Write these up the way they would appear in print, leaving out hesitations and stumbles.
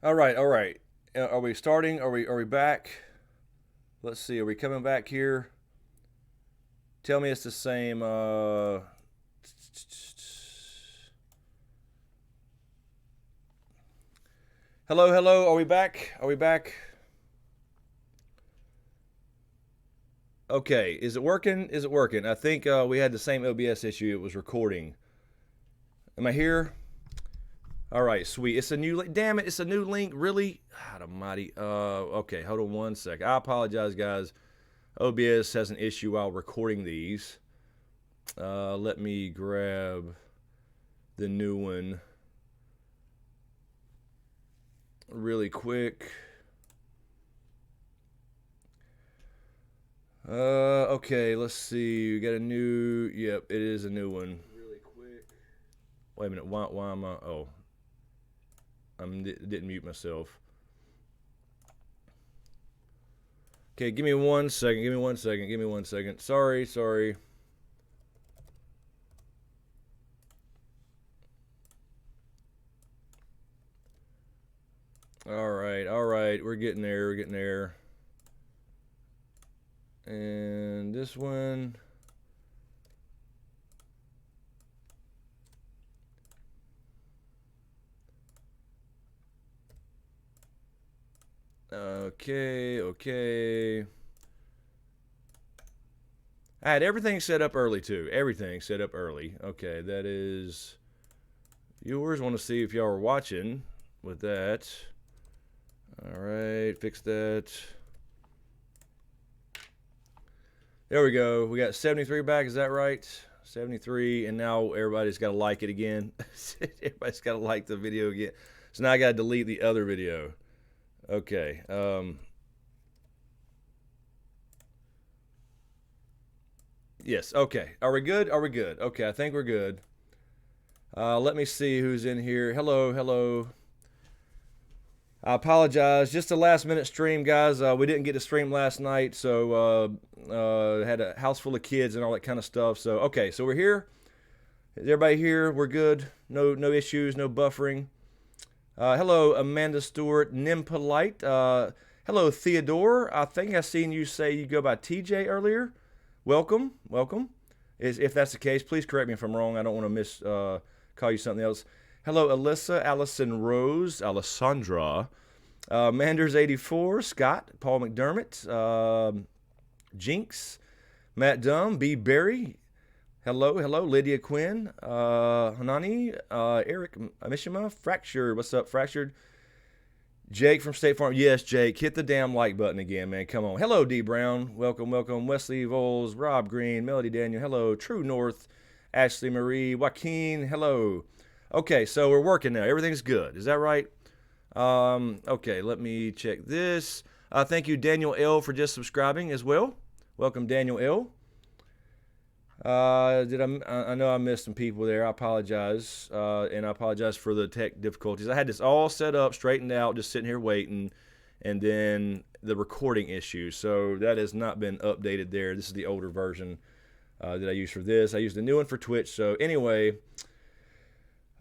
All right, all right. Are we starting? Are we back? Let's see. Are we coming back here? Tell me it's the same. Hello, hello. Are we back? Are we back? Okay. Is it working? Is it working? I think we had the same OBS issue. It was recording. Am I here? All right, sweet. It's a new link. Damn it! It's a new link. Really? God Almighty. Okay. Hold on one sec. I apologize, guys. OBS has an issue while recording these. Let me grab the new one really quick. Okay, let's see. We got a new. Yep, it is a new one. Really quick. Wait a minute. Why am I? Oh, didn't mute myself. Okay, give me 1 second. Give me 1 second. Give me 1 second. Sorry, sorry. All right. We're getting there. We're getting there. And this one. Okay, okay. I had everything set up early too. Everything set up early. Okay, that is. Viewers want to see if y'all are watching with that. All right, fix that. There we go. We got 73 back. Is that right? 73, and now everybody's got to like it again. Everybody's got to like the video again. So now I got to delete the other video. Okay. Yes. Okay. Are we good? Are we good? Okay. I think we're good. Let me see who's in here. Hello. Hello. I apologize. Just a last minute stream, guys. We didn't get to stream last night, so had a house full of kids and all that kind of stuff. So okay, so we're here. Is everybody here? We're good. No issues. No buffering. Hello, Amanda Stewart, Nimpolite. Hello, Theodore. I think I seen you say you go by TJ earlier. Welcome, welcome. If that's the case, please correct me if I'm wrong. I don't want to call you something else. Hello, Alyssa, Allison Rose, Alessandra, Manders84, Scott, Paul McDermott, Jinx, Matt Dumb, B. Berry. Hello, hello, Lydia Quinn, Hanani, Eric Mishima, Fractured. What's up, Fractured? Jake from State Farm. Yes, Jake, hit the damn like button again, man. Come on. Hello, D. Brown. Welcome, welcome. Wesley Voles, Rob Green, Melody Daniel. Hello, True North, Ashley Marie, Joaquin. Hello. Okay, so we're working now. Everything's good. Is that right? Okay, let me check this. Thank you, Daniel L, for just subscribing as well. Welcome, Daniel L. I know I missed some people there. I apologize, and I apologize for the tech difficulties. I had this all set up, straightened out, just sitting here waiting, and then the recording issue. So that has not been updated there. This is the older version that I use for this. I used the new one for Twitch. So anyway,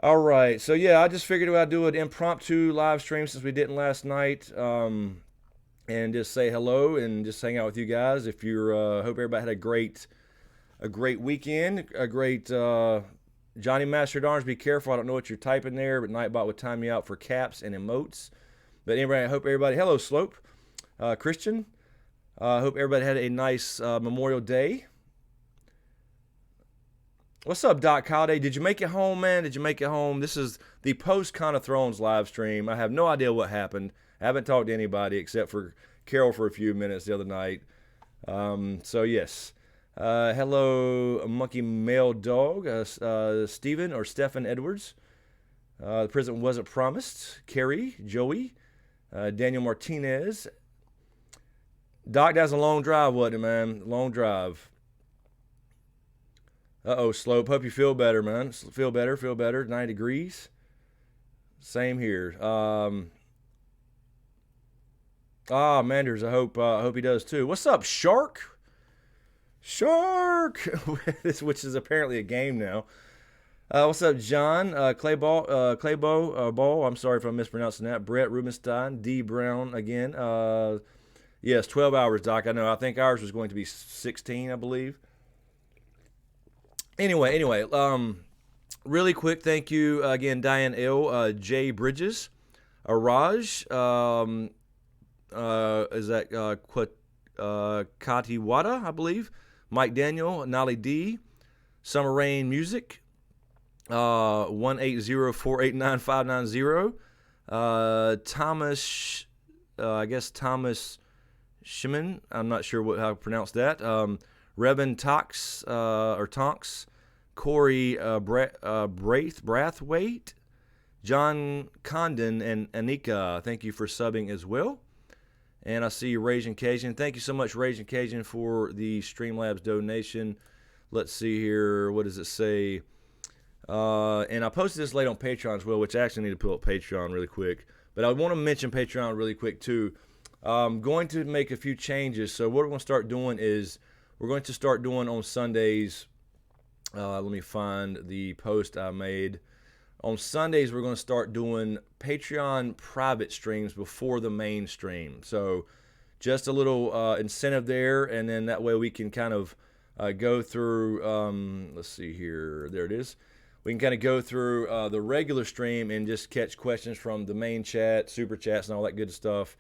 all right. So yeah, I just figured I'd do an impromptu live stream since we didn't last night. And just say hello and just hang out with you guys. If you're, hope everybody had a great weekend, a great Johnny Master Arms. Be careful. I don't know what you're typing there, but Nightbot would time you out for caps and emotes. But anyway, I hope everybody. Hello, Slope, Christian. I hope everybody had a nice Memorial Day. What's up, Doc Holiday? Did you make it home, man? Did you make it home? This is the post Con of Thrones live stream. I have no idea what happened. I haven't talked to anybody except for Carol for a few minutes the other night. So yes. Hello, Monkey Male Dog, Stephen or Stephen Edwards. The president wasn't promised. Kerry, Joey, Daniel Martinez. Doc, that's a long drive, wasn't it, man? Long drive. Uh-oh, Slope. Hope you feel better, man. Feel better, feel better. 9 degrees. Same here. Manders, I hope he does too. What's up, Shark? Shark! Which is apparently a game now. What's up, John? Claybo Ball. I'm sorry if I'm mispronouncing that. Brett Rubenstein. D. Brown again. Yes, 12 hours, Doc. I know. I think ours was going to be 16, I believe. Anyway, really quick, thank you again, Diane L. Jay Bridges, Raj, is that Katiwada, I believe, Mike Daniel, Nolly D, Summer Rain Music, 180489590, Thomas, I guess Thomas Shimon, I'm not sure how to pronounce that, Revan Tox, or Tonks, Corey Brathwaite, John Condon, and Anika, thank you for subbing as well. And I see Raging Cajun. Thank you so much, Raging Cajun, for the Streamlabs donation. Let's see here. What does it say? And I posted this late on Patreon as well, which I actually need to pull up Patreon really quick. But I want to mention Patreon really quick, too. I'm going to make a few changes. So what we're going to start doing is we're going to start doing on Sundays. Let me find the post I made. On Sundays, we're going to start doing Patreon private streams before the main stream. So just a little incentive there, and then that way we can kind of go through, let's see here, there it is. We can kind of go through the regular stream and just catch questions from the main chat, super chats, and all that good stuff.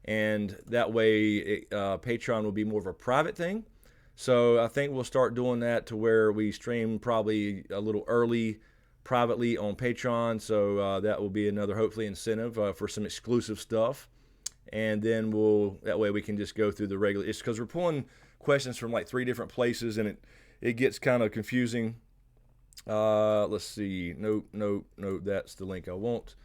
And that way Patreon will be more of a private thing. So I think we'll start doing that to where we stream probably a little early privately on Patreon, so that will be another hopefully incentive for some exclusive stuff. And then that way we can just go through the regular, it's because we're pulling questions from like 3 different places, and it gets kind of confusing. Let's see, nope, that's the link I want.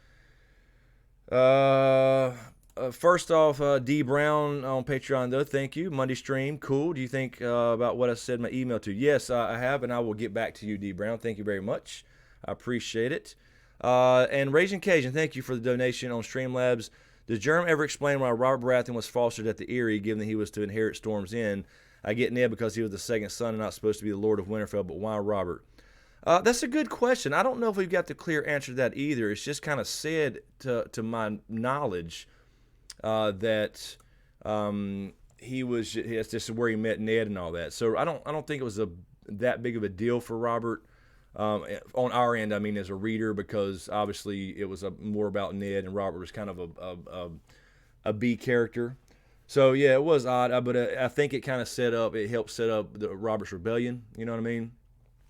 First off, D Brown on Patreon, though, thank you. Monday stream, cool. Do you think about what I said in my email to you? Yes, I have, and I will get back to you, D Brown. Thank you very much. I appreciate it. And Raging Cajun, thank you for the donation on Streamlabs. Does Jerem ever explain why Robert Baratheon was fostered at the Eyrie, given that he was to inherit Storm's End? I get Ned because he was the second son and not supposed to be the Lord of Winterfell, but why Robert? That's a good question. I don't know if we've got the clear answer to that either. It's just kind of said, to my knowledge, that he was. That's just where he met Ned and all that. So I don't think it was that big of a deal for Robert. On our end, I mean, as a reader, because obviously it was more about Ned, and Robert was kind of a B character. So yeah, it was odd, but I think it kind of helped set up the Robert's Rebellion. You know what I mean?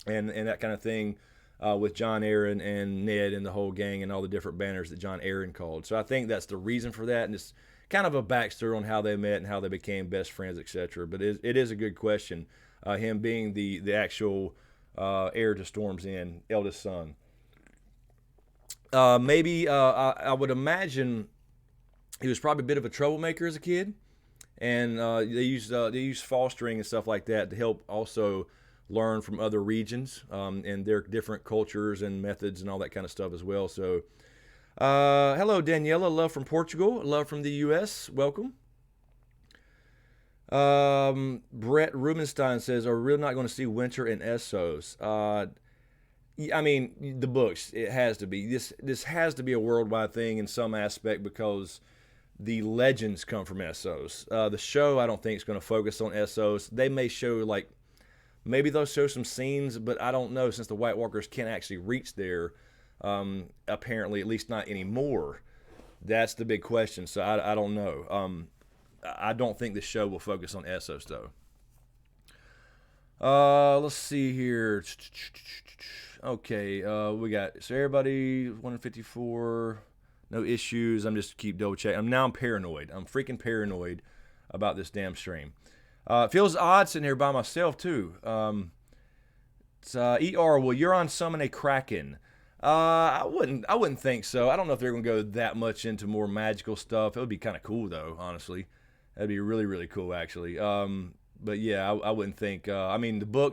And that kind of thing with Jon Arryn and Ned and the whole gang and all the different banners that Jon Arryn called. So I think that's the reason for that, and it's kind of a backstory on how they met and how they became best friends, etc. But it is a good question. Him being the actual heir to Storm's End, eldest son. Maybe I would imagine he was probably a bit of a troublemaker as a kid, and they used fostering and stuff like that to help also learn from other regions and their different cultures and methods and all that kind of stuff as well. So, hello Daniela, love from Portugal, love from the U.S. Welcome. Brett Rubenstein says, are we really not going to see Winter in Essos? I mean, the books, it has to be. This has to be a worldwide thing in some aspect because the legends come from Essos. The show, I don't think, is going to focus on Essos. They may show, maybe they'll show some scenes, but I don't know, since the White Walkers can't actually reach there, apparently, at least not anymore. That's the big question, so I don't know. I don't think the show will focus on Essos, though. Let's see here. Okay, we got, so everybody, 154, no issues. I'm just keep double checking. I'm paranoid. I'm freaking paranoid about this damn stream. It feels odd sitting here by myself, too. It's, ER, will Euron summon a Kraken? I wouldn't think so. I don't know if they're going to go that much into more magical stuff. It would be kind of cool, though, honestly. That'd be really, really cool, actually. But yeah, I wouldn't think. I mean, the book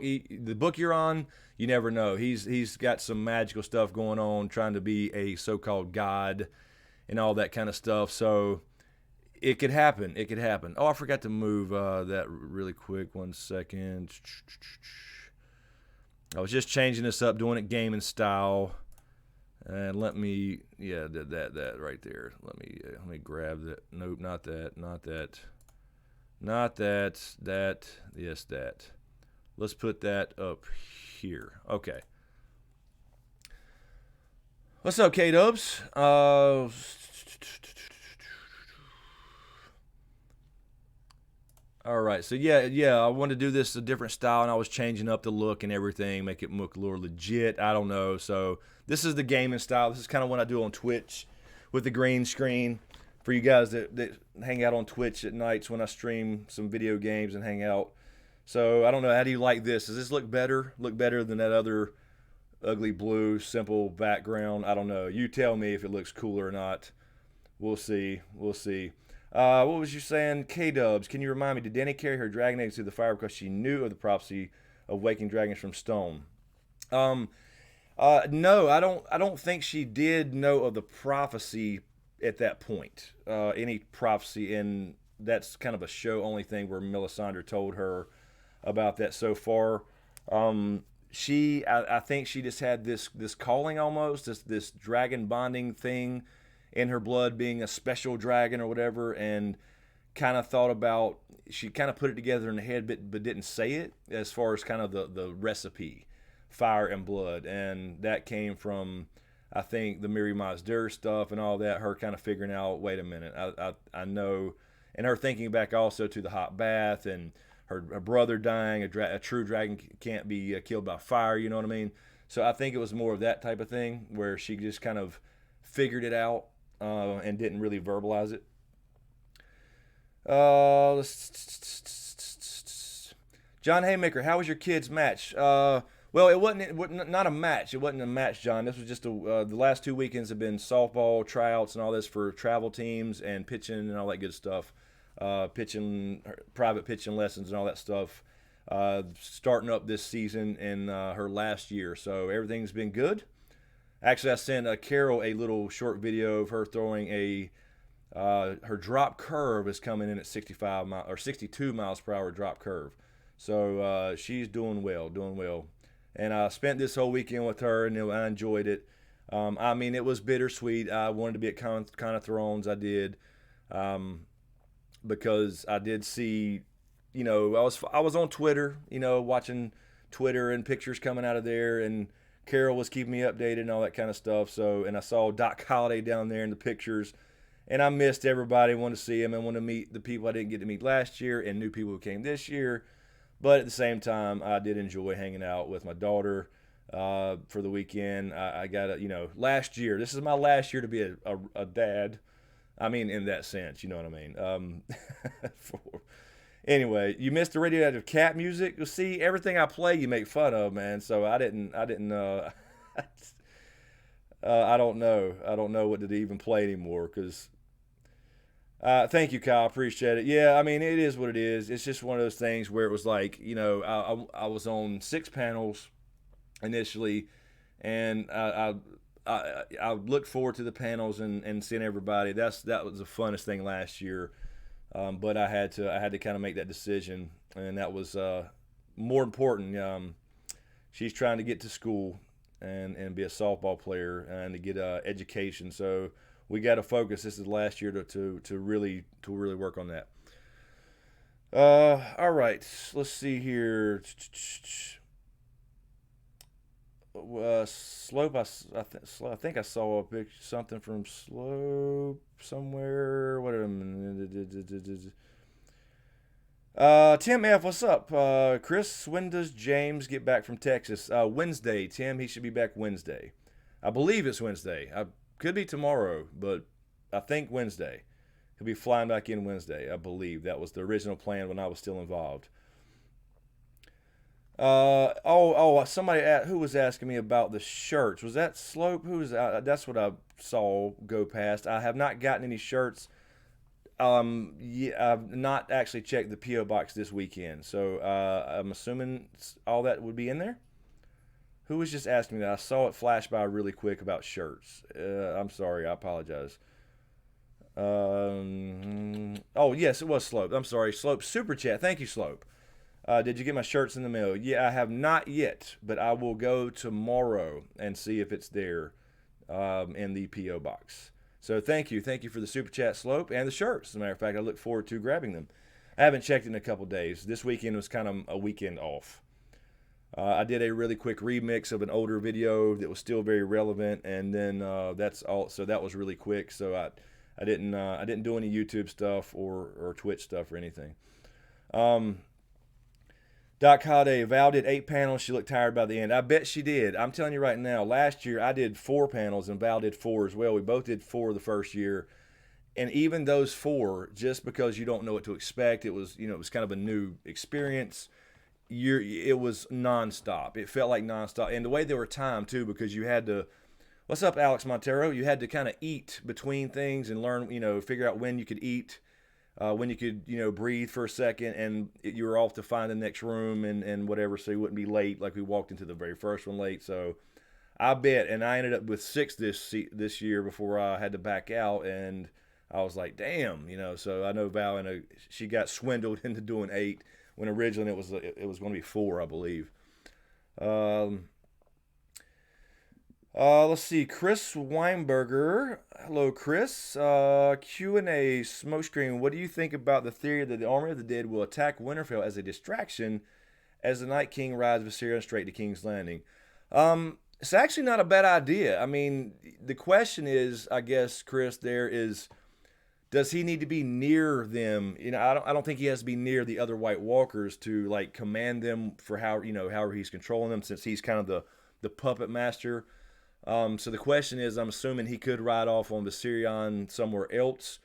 you're on, you never know. He's got some magical stuff going on, trying to be a so-called god and all that kind of stuff. So it could happen. It could happen. Oh, I forgot to move that really quick. 1 second. I was just changing this up, doing it gaming style. And let me, yeah, that right there. Let me grab that. Nope, not that, not that, not that, that, yes, that. Let's put that up here. Okay. What's up, K-Dubs? All right, so yeah, I wanted to do this a different style, and I was changing up the look and everything, make it look more legit. I don't know. So this is the gaming style. This is kind of what I do on Twitch with the green screen. For you guys that hang out on Twitch at nights when I stream some video games and hang out. So I don't know. How do you like this? Does this look better? Look better than that other ugly blue simple background? I don't know. You tell me if it looks cool or not. We'll see. We'll see. What was you saying? K-Dubs, can you remind me, did Dany carry her dragon eggs through the fire because she knew of the prophecy of waking dragons from stone? No, I don't think she did know of the prophecy at that point. Any prophecy, and that's kind of a show-only thing where Melisandre told her about that so far. I think she just had this calling almost, this dragon bonding thing in her blood, being a special dragon or whatever, and kind of thought about, she kind of put it together in the head, but didn't say it, as far as kind of the recipe, fire and blood. And that came from, I think, the Miri Mazdur stuff and all that, her kind of figuring out, wait a minute, I know, and her thinking back also to the hot bath and her brother dying, a true dragon can't be killed by fire, you know what I mean? So I think it was more of that type of thing, where she just kind of figured it out and didn't really verbalize it. John Haymaker, how was your kids' match? Well, it wasn't not a match. It wasn't a match, John. This was just the last 2 weekends have been softball tryouts and all this for travel teams and pitching and all that good stuff. Pitching, private pitching lessons and all that stuff. Starting up this season in her last year, so everything's been good. Actually, I sent Carol a little short video of her throwing her drop curve is coming in at 65 or 62 miles per hour drop curve. So she's doing well, And I spent this whole weekend with her, and I enjoyed it. I mean, it was bittersweet. I wanted to be at Con of Thrones. I did, because I did see, I was on Twitter, watching Twitter and pictures coming out of there, and Carol was keeping me updated and all that kind of stuff. So, and I saw Doc Holliday down there in the pictures, and I missed everybody. Wanted to see him and wanted to meet the people I didn't get to meet last year and new people who came this year. But at the same time, I did enjoy hanging out with my daughter for the weekend. I got last year. This is my last year to be a dad. I mean, in that sense, you know what I mean. Anyway, you missed the radioactive cat music. You'll see, everything I play, you make fun of, man. So I didn't. I don't know. I don't know what to even play anymore, because. Thank you, Kyle. Appreciate it. Yeah, I mean, it is what it is. It's just one of those things where it was like, I was on 6 panels initially, and I looked forward to the panels and seeing everybody. That was the funnest thing last year. But I had to kind of make that decision, and that was more important. She's trying to get to school and be a softball player and to get education. So we got to focus. This is the last year to really work on that. All right, let's see here. Slope. I think I saw a picture, something from Slope somewhere. What? Tim F, what's up? Chris, when does James get back from Texas? Wednesday, Tim. He should be back Wednesday. I believe it's Wednesday. I could be tomorrow, but I think Wednesday. He'll be flying back in Wednesday. I believe that was the original plan when I was still involved. Somebody who was asking me about the shirts. Was that Slope? That's what I saw go past. I have not gotten any shirts. I've not actually checked the PO box this weekend, so I'm assuming all that would be in there. Who was just asking me that? I saw it flash by really quick about shirts. I'm sorry. I apologize. Oh yes, it was Slope. I'm sorry, Slope super chat. Thank you, Slope. Did you get my shirts in the mail? Yeah, I have not yet, but I will go tomorrow and see if it's there in the PO box. So thank you for the super chat, Slope, and the shirts. As a matter of fact, I look forward to grabbing them. I haven't checked in a couple days. This weekend was kind of a weekend off. I did a really quick remix of an older video that was still very relevant, and then that's all. So that was really quick. So I didn't do any YouTube stuff or Twitch stuff or anything. Doc Holiday, Val did 8 panels. She looked tired by the end. I bet she did. I'm telling you right now, last year I did 4 panels and Val did 4 as well. We both did 4 the first year. And even those 4, just because you don't know what to expect, it was kind of a new experience. It was nonstop. It felt like nonstop. And the way they were timed too, because you had to, what's up, Alex Montero? You had to kind of eat between things and learn, figure out when you could eat. When you could, breathe for a second, and you were off to find the next room and whatever, so you wouldn't be late. Like we walked into the very first one late, so I bet. And I ended up with 6 this year before I had to back out, and I was like, damn, So I know Val, she got swindled into doing 8 when originally it was going to be 4, I believe. Let's see, Chris Weinberger. Hello, Chris. Q&A, Smokescreen. What do you think about the theory that the Army of the Dead will attack Winterfell as a distraction as the Night King rides Viserion straight to King's Landing? It's actually not a bad idea. I mean, the question is, I guess, Chris, does he need to be near them? I don't think he has to be near the other White Walkers to like command them for however he's controlling them, since he's kind of the puppet master. So the question is, I'm assuming he could ride off on Viserion somewhere else,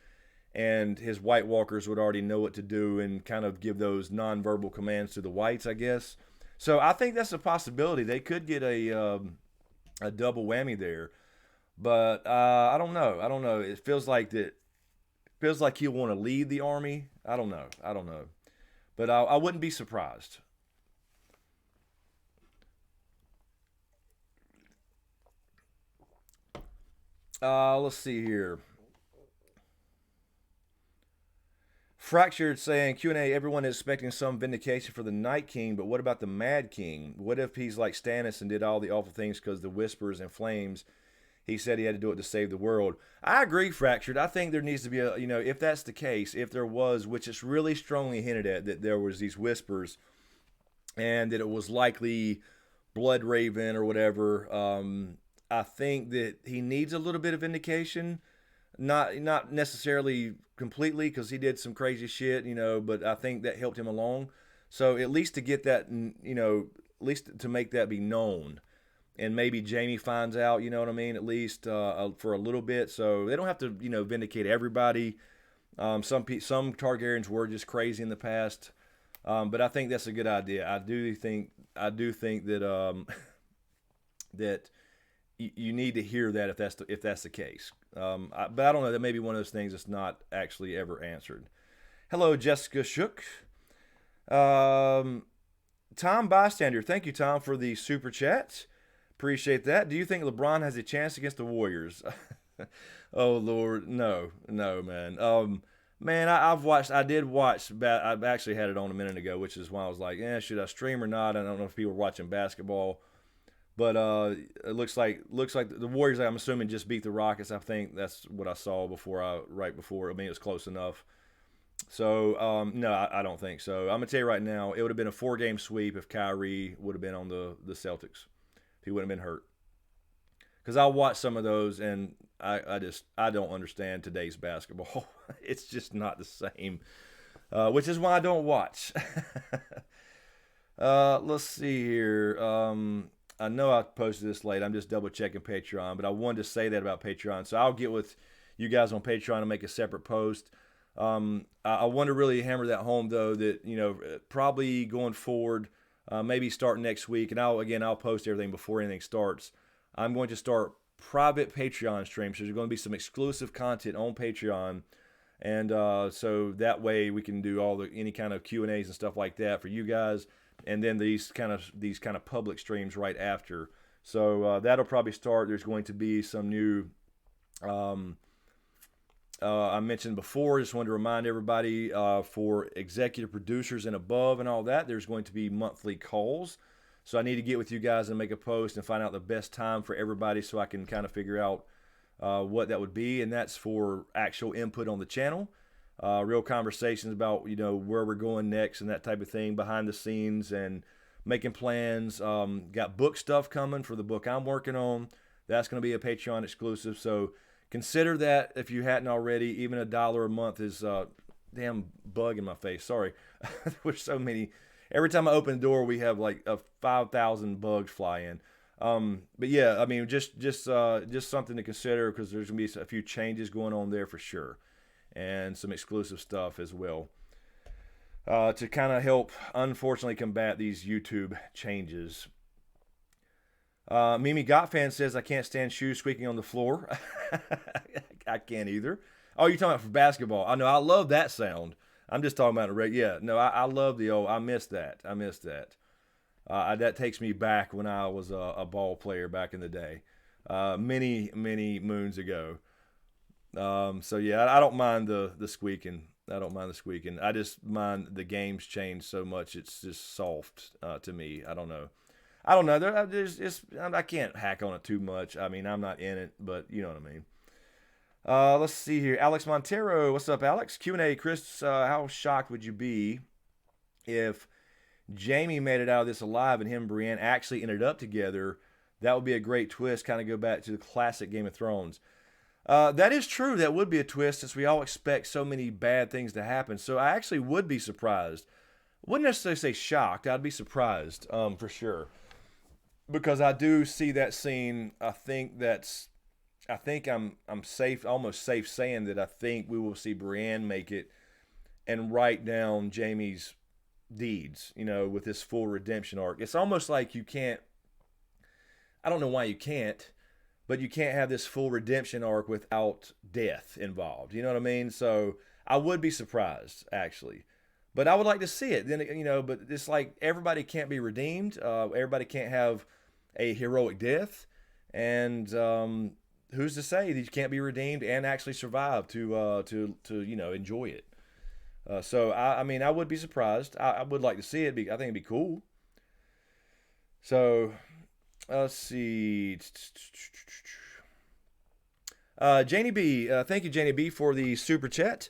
and his White Walkers would already know what to do and kind of give those nonverbal commands to the Whites, I guess. So I think that's a possibility. They could get a double whammy there, but I don't know. It feels like he'll want to lead the army. I don't know, but I wouldn't be surprised. Let's see here. Fractured saying, Q&A, everyone is expecting some vindication for the Night King, but what about the Mad King? What if he's like Stannis and did all the awful things because the whispers and flames, he said he had to do it to save the world? I agree, Fractured. I think there needs to be if that's the case, if there was, which it's really strongly hinted at, that there was these whispers and that it was likely Blood Raven or whatever, I think that he needs a little bit of vindication, not necessarily completely, because he did some crazy shit, but I think that helped him along. So at least to get that, at least to make that be known, and maybe Jaime finds out, you know what I mean, at least for a little bit, so they don't have to, vindicate everybody. Some Targaryens were just crazy in the past, but I think that's a good idea. I do think that that you need to hear that if that's the case. But I don't know. That may be one of those things that's not actually ever answered. Hello, Jessica Shook. Tom Bystander. Thank you, Tom, for the super chat. Appreciate that. Do you think LeBron has a chance against the Warriors? Oh, Lord. No, man. Man, I did watch. I actually had it on a minute ago, which is why I was like, should I stream or not? I don't know if people are watching basketball. But it looks like the Warriors, I'm assuming, just beat the Rockets. I think that's what I saw right before. I mean, it was close enough. So, no, I don't think so. I'm going to tell you right now, it would have been a 4-game sweep if Kyrie would have been on the Celtics. If he wouldn't have been hurt. Because I watched some of those, and I don't understand today's basketball. It's just not the same, which is why I don't watch. Let's see here. I know I posted this late. I'm just double checking Patreon, but I wanted to say that about Patreon. So I'll get with you guys on Patreon and make a separate post. I want to really hammer that home, though, that, probably going forward, maybe starting next week, and I'll post everything before anything starts. I'm going to start private Patreon streams. So there's going to be some exclusive content on Patreon. And so that way we can do any kind of Q&As and stuff like that for you guys. And then these kind of public streams right after. So that'll probably start. There's going to be some new I mentioned before, just wanted to remind everybody for executive producers and above and all that, there's going to be monthly calls. So I need to get with you guys and make a post and find out the best time for everybody so I can kind of figure out what that would be. And that's for actual input on the channel, real conversations about, where we're going next and that type of thing, behind the scenes and making plans. Got book stuff coming for the book I'm working on. That's going to be a Patreon exclusive. So consider that if you hadn't already. Even $1 a month is damn bug in my face. Sorry. There's so many. Every time I open the door, we have like 5,000 bugs fly in. But yeah, I mean, just something to consider, because there's gonna be a few changes going on there for sure, and some exclusive stuff as well to kind of help, unfortunately, combat these YouTube changes. Mimi Gotfan says, I can't stand shoes squeaking on the floor. I can't either. Oh, you're talking about for basketball. I know. I love that sound. I'm just talking about it. Yeah, no, I love the old. I miss that. That takes me back when I was a ball player back in the day, many moons ago. So yeah, I don't mind the squeaking. I just mind the game's changed so much. It's just soft to me. I don't know. I can't hack on it too much. I mean, I'm not in it, but you know what I mean. Let's see here. Alex Montero. What's up, Alex? Q&A. Chris, how shocked would you be if Jamie made it out of this alive and him and Brienne actually ended up together? That would be a great twist. Kind of go back to the classic Game of Thrones. That is true. That would be a twist, since we all expect so many bad things to happen. So I actually would be surprised. Wouldn't necessarily say shocked. I'd be surprised for sure. Because I do see that scene. I think I'm safe, almost safe saying that I think we will see Brienne make it and write down Jamie's deeds, with this full redemption arc. It's almost like you can't, I don't know why you can't, but you can't have this full redemption arc without death involved. You know what I mean? So I would be surprised, actually. But I would like to see it. Then, but it's like everybody can't be redeemed. Everybody can't have a heroic death. And who's to say that you can't be redeemed and actually survive to enjoy it? So I mean, I would be surprised. I would like to see it. I think it'd be cool. So let's see. Janie B, thank you, Janie B, for the super chat.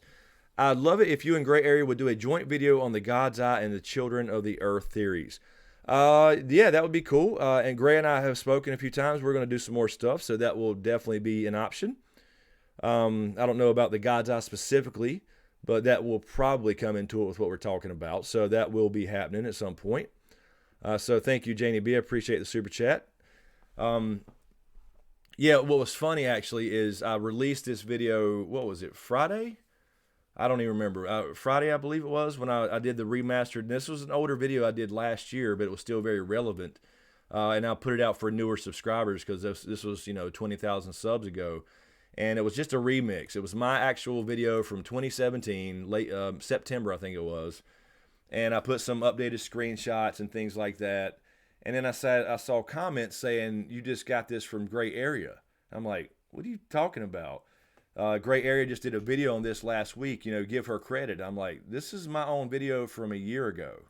I'd love it if you and Gray Area would do a joint video on the God's Eye and the Children of the Earth theories. Yeah, that would be cool. And Gray and I have spoken a few times. We're going to do some more stuff, so that will definitely be an option. I don't know about the God's Eye specifically, but that will probably come into it with what we're talking about. So that will be happening at some point. So thank you, Janie B. I appreciate the super chat. Yeah, what was funny actually is I released this video, what was it, Friday? I don't even remember. Friday, I believe it was, when I did the remastered. This was an older video I did last year, but it was still very relevant. And I put it out for newer subscribers because this was, 20,000 subs ago. And it was just a remix. It was my actual video from 2017, late September, I think it was. And I put some updated screenshots and things like that. And then I saw comments saying, you just got this from Gray Area. I'm like, what are you talking about? Gray Area just did a video on this last week, give her credit. I'm like, this is my own video from a year ago,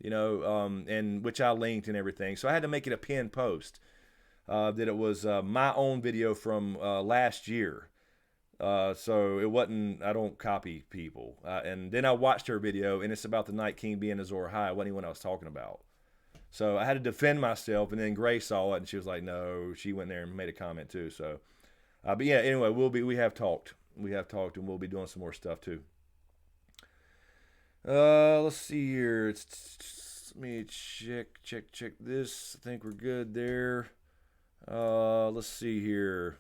and which I linked and everything. So I had to make it a pinned post that it was my own video from last year. So it wasn't, I don't copy people. And then I watched her video, and it's about the Night King being Azor Ahai. It wasn't even what I was talking about. So I had to defend myself, and then Gray saw it, and she was like, no, she went there and made a comment too. So, but yeah, anyway, we have talked, and we'll be doing some more stuff too. Let's see here. Let me check this. I think we're good there. Let's see here.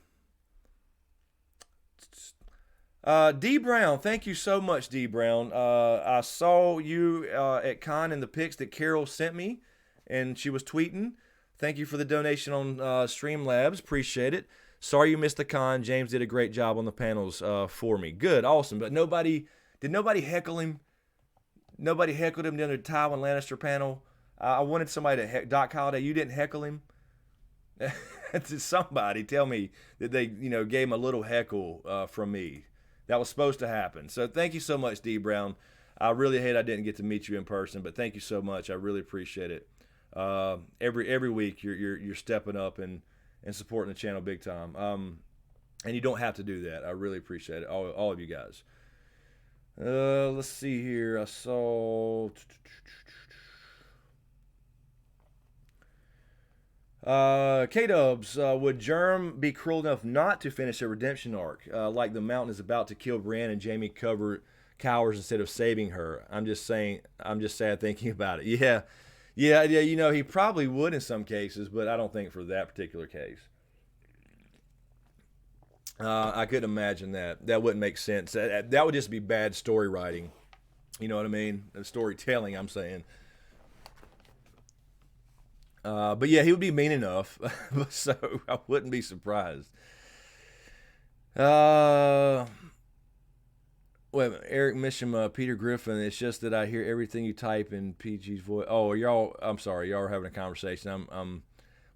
D Brown, thank you so much, D Brown. I saw you at Con in the pics that Carol sent me, and she was tweeting. Thank you for the donation on Streamlabs. Appreciate it. Sorry you missed the con. James did a great job on the panels for me. Good, awesome. But did nobody heckle him? Nobody heckled him during the Tywin Lannister panel. I wanted somebody to heckle Doc Holliday. You didn't heckle him? Did somebody tell me that they, gave him a little heckle from me? that was supposed to happen. So thank you so much, D Brown. I really hate I didn't get to meet you in person, but thank you so much. I really appreciate it. Every week you're stepping up and supporting the channel big time. And you don't have to do that. I really appreciate it, all of you guys. Let's see here. I saw. K-Dubs, would Germ be cruel enough not to finish a redemption arc? Like the Mountain is about to kill Brienne and Jamie cowers instead of saving her. I'm just sad thinking about it. Yeah. You know, he probably would in some cases, but I don't think for that particular case. I couldn't imagine that. That wouldn't make sense. That would just be bad story writing. You know what I mean? Storytelling, I'm saying. But yeah, he would be mean enough, so I wouldn't be surprised. Wait, Eric Mishima, Peter Griffin. It's just that I hear everything you type in PG's voice. Oh, I'm sorry, y'all are having a conversation.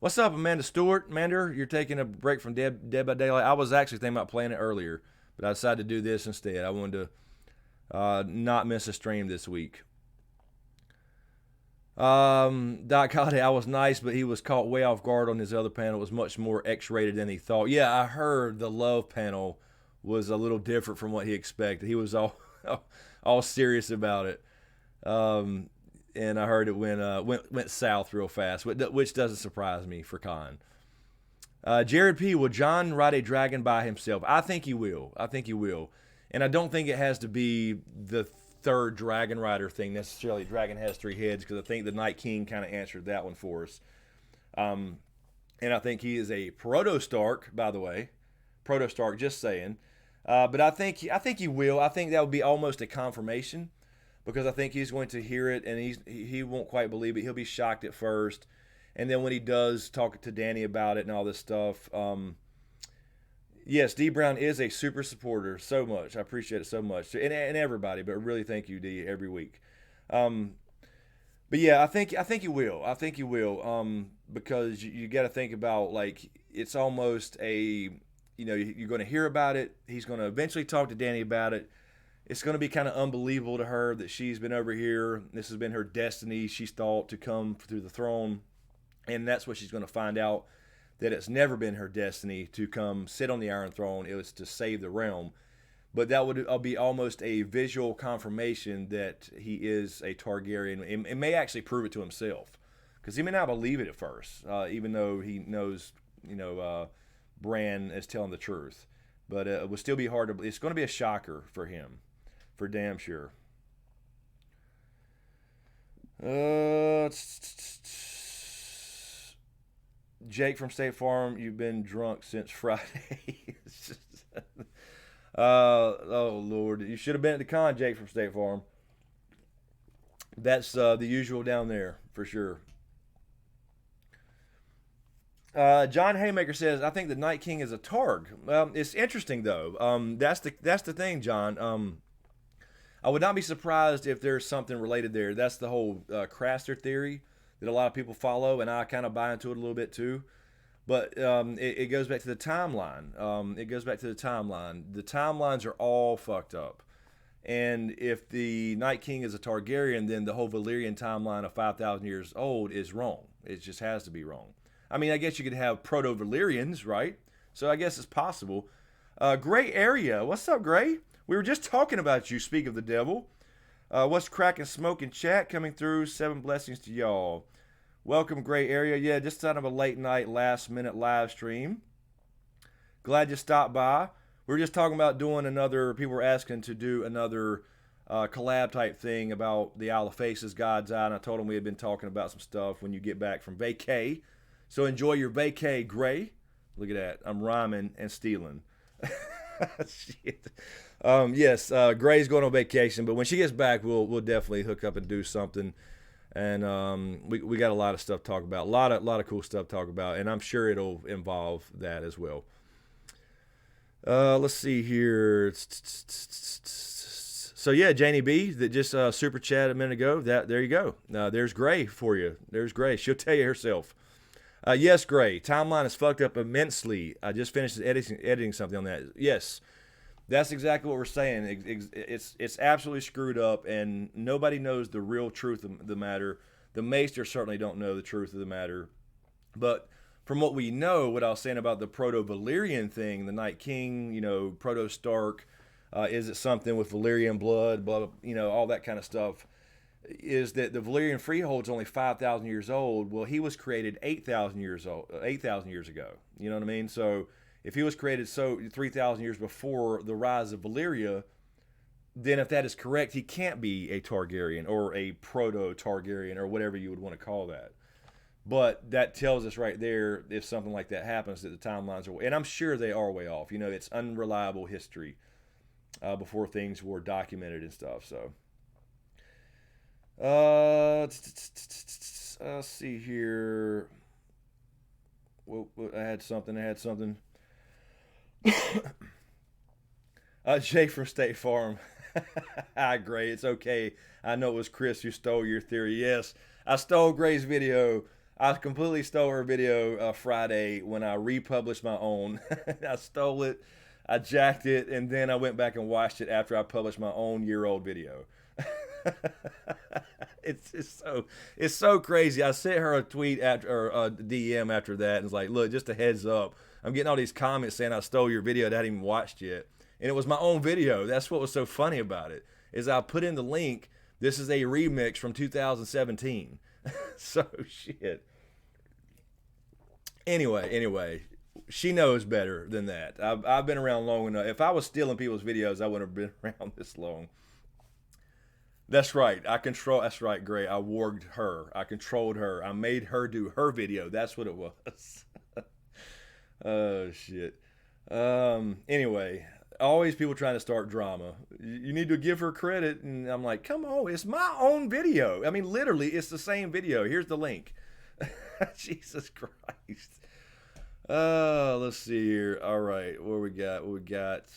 What's up, Amanda Stewart? Mander, you're taking a break from Dead by Daylight. I was actually thinking about playing it earlier, but I decided to do this instead. I wanted to not miss a stream this week. Doc Cody, I was nice, but he was caught way off guard on his other panel. It was much more X-rated than he thought. Yeah, I heard the love panel was a little different from what he expected. He was all serious about it. And I heard it went south real fast, which doesn't surprise me for Khan. Jared P, will John ride a dragon by himself? I think he will. And I don't think it has to be the third Dragon Rider thing necessarily. Dragon has 3 heads, because I think the Night King kind of answered that one for us. And I think he is a Proto Stark, by the way. Proto Stark, just saying. But I think he will. I think that would be almost a confirmation, because I think he's going to hear it and he won't quite believe it. He'll be shocked at first, and then when he does talk to Danny about it and all this stuff. Yes, D Brown is a super supporter. So much. I appreciate it so much. And everybody, but really thank you, D, every week. But yeah, I think he will. Because you got to think about, like, it's almost a, you know, you're going to hear about it. He's going to eventually talk to Danny about it. It's going to be kind of unbelievable to her that she's been over here. This has been her destiny, she's thought, to come through the throne. And that's what she's going to find out, that it's never been her destiny to come sit on the Iron Throne. It was to save the realm. But that would be almost a visual confirmation that he is a Targaryen. It may actually prove it to himself, because he may not believe it at first, even though he knows, Bran is telling the truth. But it would still be hard to. It's going to be a shocker for him, for damn sure. Jake from State Farm, you've been drunk since Friday. Oh Lord, you should have been at the con, Jake from State Farm. That's the usual down there for sure. John Haymaker says, I think the Night King is a Targ. It's interesting though. That's the thing, John. I would not be surprised if there's something related there. That's the whole Craster theory that a lot of people follow, and I kind of buy into it a little bit too. But it goes back to the timeline. The timelines are all fucked up. And if the Night King is a Targaryen, then the whole Valyrian timeline of 5,000 years old is wrong. It just has to be wrong. I mean, I guess you could have Proto-Valyrians, right? So I guess it's possible. Gray Area. What's up, Gray? We were just talking about you, speak of the devil. What's cracking smoke in chat coming through? 7 blessings to y'all. Welcome, Gray Area. Yeah, just kind of a late night, last minute live stream. Glad you stopped by. We were just talking about doing another, people were asking to do another collab type thing about the Isle of Faces, God's Eye, and I told them we had been talking about some stuff when you get back from vacay. So enjoy your vacay, Gray. Look at that. I'm rhyming and stealing. Shit. Yes, Gray's going on vacation, but when she gets back, we'll definitely hook up and do something. And we got a lot of stuff to talk about, a lot of cool stuff to talk about, and I'm sure it'll involve that as well. Let's see here. So yeah, Janie B, that just super chat a minute ago. There you go. There's Gray for you. There's Gray. She'll tell you herself. Yes, Gray. Timeline is fucked up immensely. I just finished editing something on that. Yes. That's exactly what we're saying. It's absolutely screwed up, and nobody knows the real truth of the matter. The Maesters certainly don't know the truth of the matter. But from what we know, what I was saying about the Proto Valyrian thing, the Night King, Proto Stark, is it something with Valyrian blood, blah, blah, all that kind of stuff, is that the Valyrian freehold's only 5,000 years old. Well, he was created 8,000 years ago. You know what I mean? So if he was created 3,000 years before the rise of Valyria, then if that is correct, he can't be a Targaryen or a proto Targaryen or whatever you would want to call that. But that tells us right there, if something like that happens, that the timelines are, and I'm sure they are way off. It's unreliable history before things were documented and stuff. So, let's see here. Well, I had something. Jay from State Farm. Hi, Gray. It's okay. I know it was Chris who stole your theory. Yes, I stole Gray's video. I completely stole her video Friday when I republished my own. I stole it, I jacked it, and then I went back and watched it after I published my own year-old video. It's so crazy. I sent her a tweet or a DM after that, and it's like, look, just a heads up. I'm getting all these comments saying I stole your video that I hadn't even watched yet, and it was my own video. That's what was so funny about it. Is I put in the link. This is a remix from 2017. So shit. Anyway, she knows better than that. I've been around long enough. If I was stealing people's videos, I wouldn't have been around this long. That's right. That's right, Gray. I warged her. I controlled her. I made her do her video. That's what it was. Oh shit. Anyway, always people trying to start drama. You need to give her credit, and I'm like, come on, it's my own video. I mean, literally, it's the same video. Here's the link. Jesus Christ. Let's see here. All right, what we got?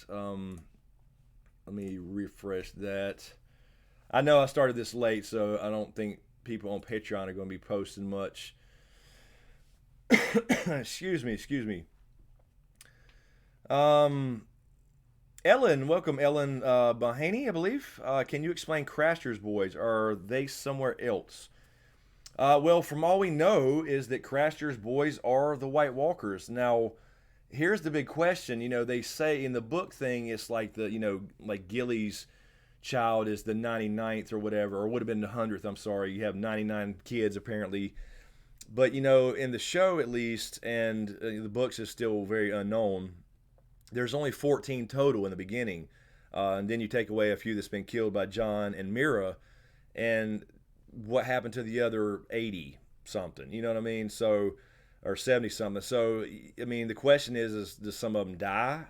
Let me refresh that. I know I started this late, so I don't think people on Patreon are going to be posting much. Excuse me. Ellen, welcome, Ellen Mahaney, I believe. Can you explain Craster's boys? Are they somewhere else? Well, from all we know is that Craster's boys are the White Walkers. Now, here's the big question. They say in the book thing, it's like like Gilly's child is the 99th or whatever, or would have been the 100th. I'm sorry. You have 99 kids apparently. But, in the show at least, and the books is still very unknown, there's only 14 total in the beginning. And then you take away a few that's been killed by John and Mira. And what happened to the other 80 something? You know what I mean? So, or 70 something. So, I mean, the question is does some of them die?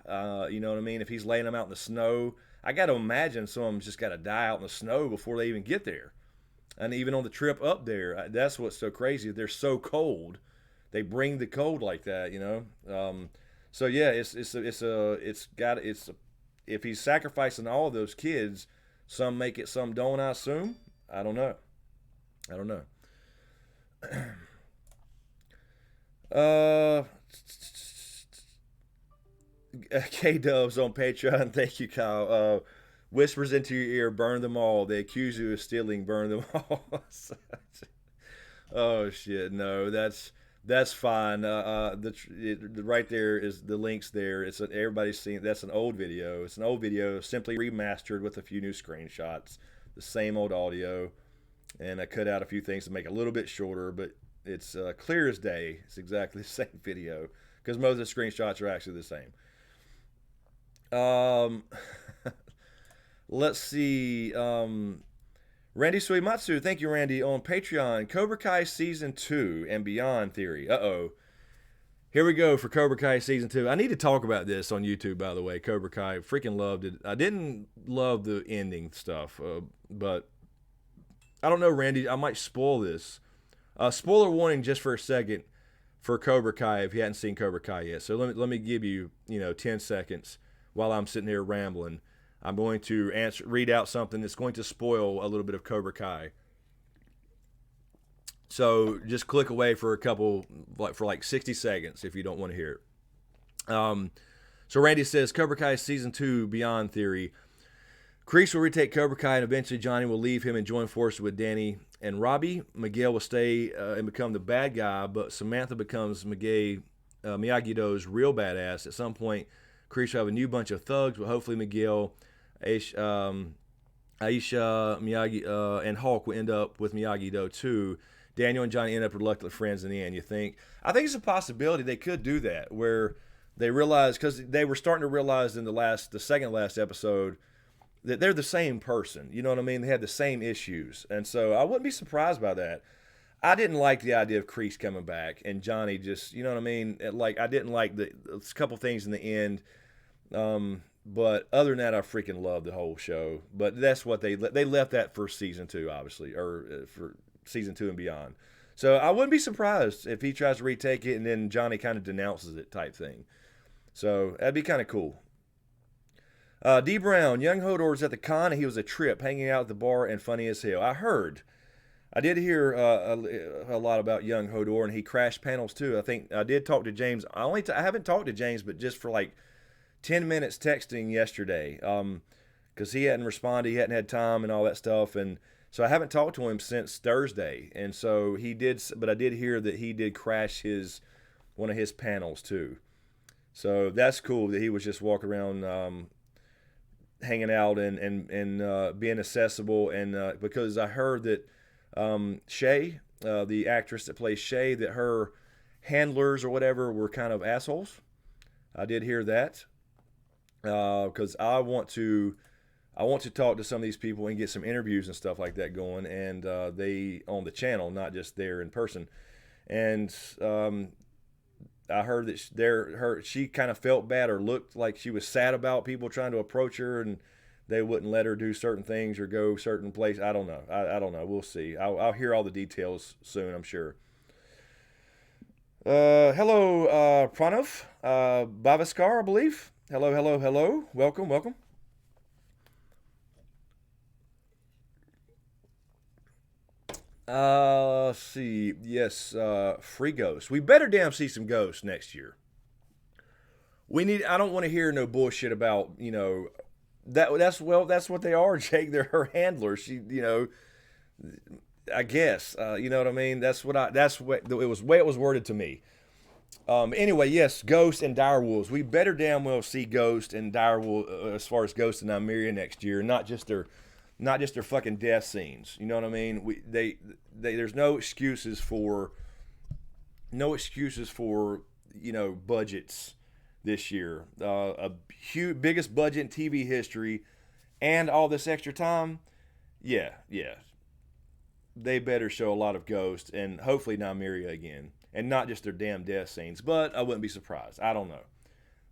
You know what I mean? If he's laying them out in the snow, I got to imagine some of them just got to die out in the snow before they even get there. And even on the trip up there, that's what's so crazy. They're so cold. They bring the cold like that, So yeah, if he's sacrificing all of those kids, some make it, some don't, I assume. I don't know. K-Dubs on Patreon. Thank you, Kyle. Whispers into your ear, burn them all. They accuse you of stealing, burn them all. Oh shit, no, that's fine. Right there is the links there. Everybody's seen. That's an old video. It's an old video, simply remastered with a few new screenshots, the same old audio, and I cut out a few things to make it a little bit shorter, but it's clear as day. It's exactly the same video because most of the screenshots are actually the same. Let's see. Randy Suimatsu, thank you, Randy, on Patreon. Cobra Kai Season 2 and Beyond theory. Uh-oh. Here we go for Cobra Kai Season 2. I need to talk about this on YouTube, by the way. Cobra Kai. Freaking loved it. I didn't love the ending stuff, but I don't know, Randy. I might spoil this. Spoiler warning just for a second for Cobra Kai if you hadn't seen Cobra Kai yet. So let me give you, 10 seconds while I'm sitting here rambling. I'm going to read out something that's going to spoil a little bit of Cobra Kai. So just click away for a couple, for 60 seconds if you don't want to hear it. So Randy says Cobra Kai season 2 Beyond theory. Kreese will retake Cobra Kai, and eventually Johnny will leave him and join forces with Danny and Robbie. Miguel will stay and become the bad guy, but Samantha becomes Miyagi-Do's real badass. At some point, Kreese will have a new bunch of thugs, but hopefully Miguel, Aisha, Miyagi, and Hulk will end up with Miyagi-Do too. Daniel and Johnny end up reluctant friends in the end, you think? I think it's a possibility they could do that, where they realize, because they were starting to realize in the second last episode, that they're the same person. You know what I mean? They had the same issues. And so I wouldn't be surprised by that. I didn't like the idea of Kreese coming back and Johnny just, you know what I mean? Like, I didn't like a couple things in the end. But other than that, I freaking love the whole show. But that's what they left that for season 2, obviously, or for season 2 and beyond. So I wouldn't be surprised if he tries to retake it and then Johnny kind of denounces it type thing. So that'd be kind of cool. D. Brown, young Hodor's at the con and he was a trip, hanging out at the bar and funny as hell. I did hear a lot about young Hodor, and he crashed panels too. I think I did talk to James. I haven't talked to James, but just for like 10 minutes texting yesterday, because he hadn't responded, he hadn't had time and all that stuff, and so I haven't talked to him since Thursday. And so he did, but I did hear that he did crash one of his panels too. So that's cool that he was just walking around hanging out and being accessible, and because I heard that Shay, the actress that plays Shay, that her handlers or whatever were kind of assholes. I did hear that because I want to talk to some of these people and get some interviews and stuff like that going, and they on the channel, not just there in person. And I heard that she kind of felt bad or looked like she was sad about people trying to approach her, and they wouldn't let her do certain things or go certain places. I don't know. I don't know. We'll see. I'll hear all the details soon, I'm sure. Hello, Pranav, Bavaskar, I believe. Hello. Welcome. Let's see. Yes, free ghosts. We better damn see some ghosts next year. I don't want to hear no bullshit about, that's what they are, Jake. They're her handlers. She, I guess, you know what I mean? That's what it was, the way it was worded to me. Anyway, yes, Ghost and Direwolves. We better damn well see Ghost and Direwolf as far as Ghost and Nymeria next year, not just their fucking death scenes. You know what I mean? There's no excuses for budgets this year. A huge, biggest budget in TV history, and all this extra time. Yeah. They better show a lot of Ghost and hopefully Nymeria again, and not just their damn death scenes. But I wouldn't be surprised. I don't know.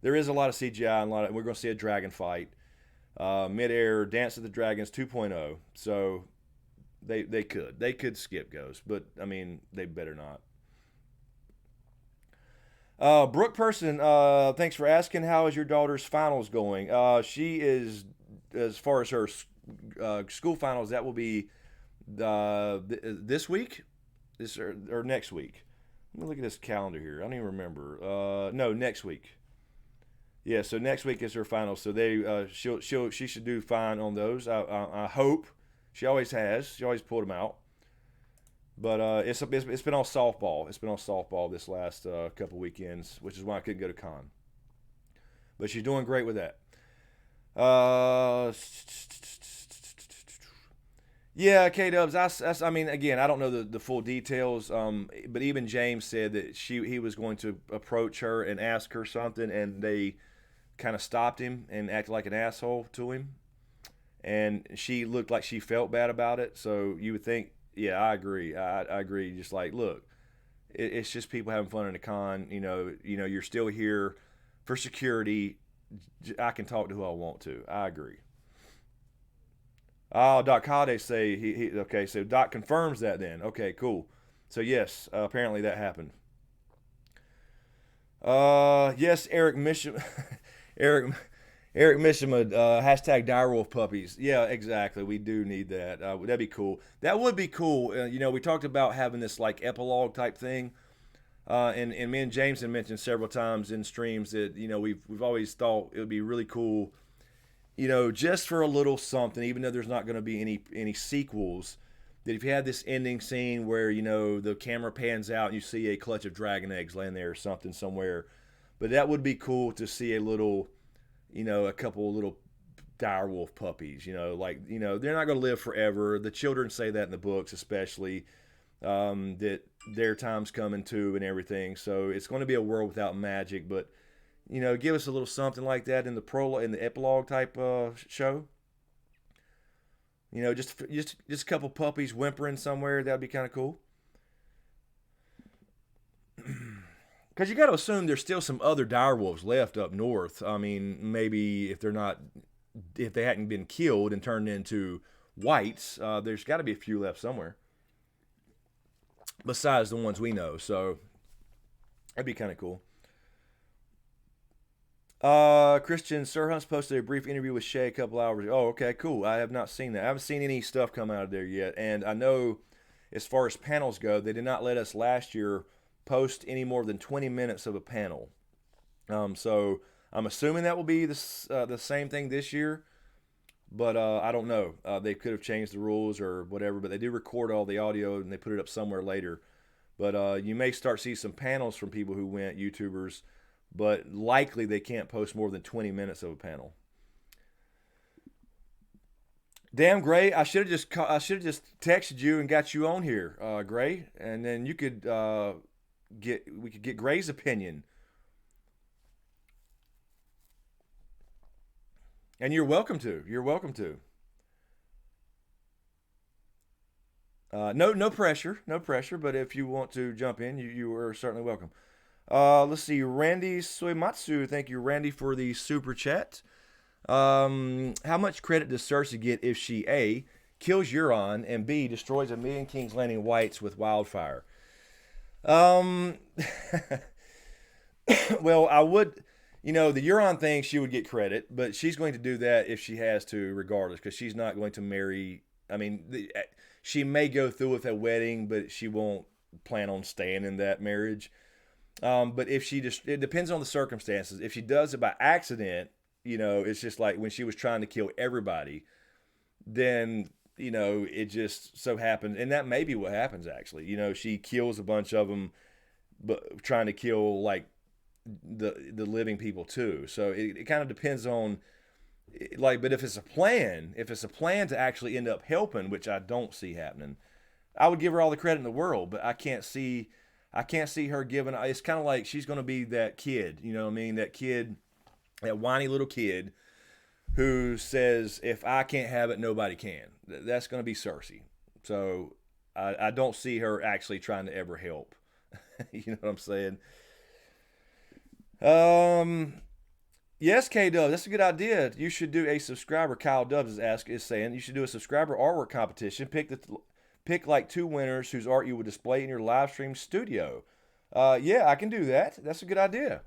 There is a lot of CGI and we're going to see a dragon fight. Mid-air Dance of the Dragons 2.0. So they could skip Ghost, but I mean they better not. Brooke Person, thanks for asking. How is your daughter's finals going? She is, as far as her school finals, that will be this week, or next week. Let me look at this calendar here. I don't even remember. No, next week. Yeah, so next week is her finals. So she should do fine on those. I hope. She always has. She always pulled them out. But it's been on softball. It's been on softball this last couple weekends, which is why I couldn't go to con. But she's doing great with that. Yeah, K-Dubs. I mean, again, I don't know the full details. But even James said that he was going to approach her and ask her something, and they kind of stopped him and acted like an asshole to him. And she looked like she felt bad about it. So you would think, yeah, I agree. I agree. Just like, look, it's just people having fun in a con. You're still here for security. I can talk to who I want to. I agree. Oh, Doc Holiday say okay. So Doc confirms that then. Okay, cool. So yes, apparently that happened. Yes, Eric Mishima, Eric Mishima, hashtag direwolf puppies. Yeah, exactly. We do need that. That'd be cool. That would be cool. We talked about having this like epilogue type thing. And me and James had mentioned several times in streams that we've always thought it would be really cool, just for a little something, even though there's not going to be any sequels. That if you had this ending scene where the camera pans out and you see a clutch of dragon eggs laying there or something somewhere, but that would be cool to see a little, a couple of little direwolf puppies. They're not going to live forever. The children say that in the books, especially that their time's coming too and everything. So it's going to be a world without magic, but give us a little something like that in the in the epilogue type show. Just a couple puppies whimpering somewhere. That'd be kind of cool. Because you got to assume there's still some other direwolves left up north. I mean, maybe if they hadn't been killed and turned into whites, there's got to be a few left somewhere. Besides the ones we know, so that'd be kind of cool. Christian Sirhunt's posted a brief interview with Shay a couple hours ago. Oh, okay, cool. I have not seen that. I haven't seen any stuff come out of there yet. And I know as far as panels go, they did not let us last year post any more than 20 minutes of a panel. So I'm assuming that will be the same thing this year. But I don't know. They could have changed the rules or whatever. But they do record all the audio and they put it up somewhere later. But you may start see some panels from people who went, YouTubers. But likely they can't post more than 20 minutes of a panel. Damn, Gray! I should have just texted you and got you on here, Gray, and then you could we could get Gray's opinion. And you're welcome to. You're welcome to. No pressure, no pressure. But if you want to jump in, you are certainly welcome. Let's see, Randy Suematsu. Thank you, Randy, for the super chat. How much credit does Cersei get if she A, kills Euron, and B, destroys a million King's Landing whites with wildfire? Well, I would, the Euron thing, she would get credit, but she's going to do that if she has to, regardless, because she's not going to marry. I mean, she may go through with a wedding, but she won't plan on staying in that marriage. But if it depends on the circumstances. If she does it by accident, it's just like when she was trying to kill everybody, then, it just so happened. And that may be what happens, actually. She kills a bunch of them, but trying to kill, like, the living people, too. So it kind of depends on, like, but if it's a plan to actually end up helping, which I don't see happening, I would give her all the credit in the world, but I can't see her giving. It's kind of like she's going to be that kid, that kid, that whiny little kid who says, if I can't have it, nobody can. That's going to be Cersei. So I don't see her actually trying to ever help. You know what I'm saying? Yes, K-Dub, that's a good idea. You should do a subscriber. Kyle Dubs is saying you should do a subscriber artwork competition. Pick like 2 winners whose art you would display in your live stream studio. Yeah, I can do that. That's a good idea.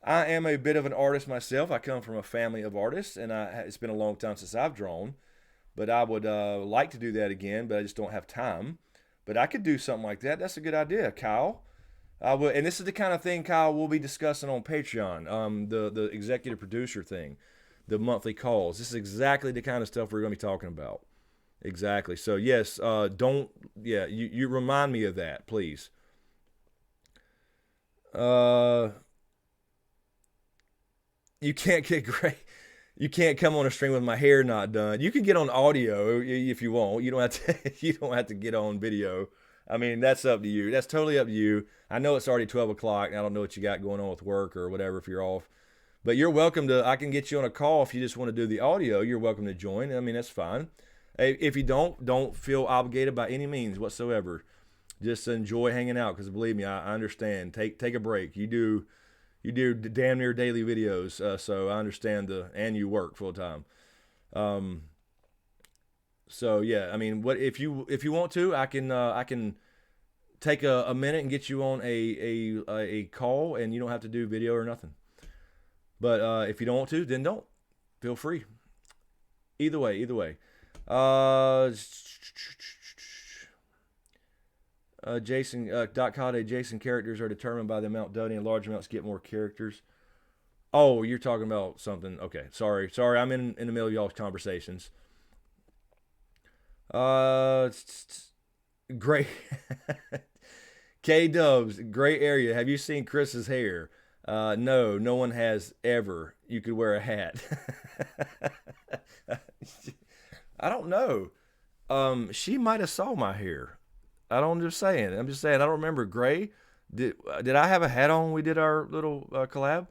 I am a bit of an artist myself. I come from a family of artists, and it's been a long time since I've drawn. But I would like to do that again, but I just don't have time. But I could do something like that. That's a good idea, Kyle. And this is the kind of thing, Kyle, we'll be discussing on Patreon, the executive producer thing, the monthly calls. This is exactly the kind of stuff we're going to be talking about. Exactly. So yes, you remind me of that, please. You can't get great. You can't come on a stream with my hair not done. You can get on audio if you want. You don't have to. You don't have to get on video. I mean, that's up to you. That's totally up to you. I know it's already 12 o'clock. I don't know what you got going on with work or whatever if you're off. But you're welcome to. I can get you on a call if you just want to do the audio. You're welcome to join. I mean, that's fine. If you don't feel obligated by any means whatsoever. Just enjoy hanging out because believe me, I understand. Take a break. You do damn near daily videos, so I understand and you work full time. So yeah, I mean, what if you want to, I can take a minute and get you on a call, and you don't have to do video or nothing. But if you don't want to, then don't. Feel free. Either way. Jason Doc Holliday. Jason characters are determined by the amount donated. Large amounts get more characters. Oh, you're talking about something. Okay, sorry. I'm in the middle of y'all's conversations. Great. K Dubs, great area. Have you seen Chris's hair? No, no one has ever. You could wear a hat. I don't know. She might have saw my hair. I don't. I'm just saying. I don't remember. Gray, did I have a hat on when we did our little collab?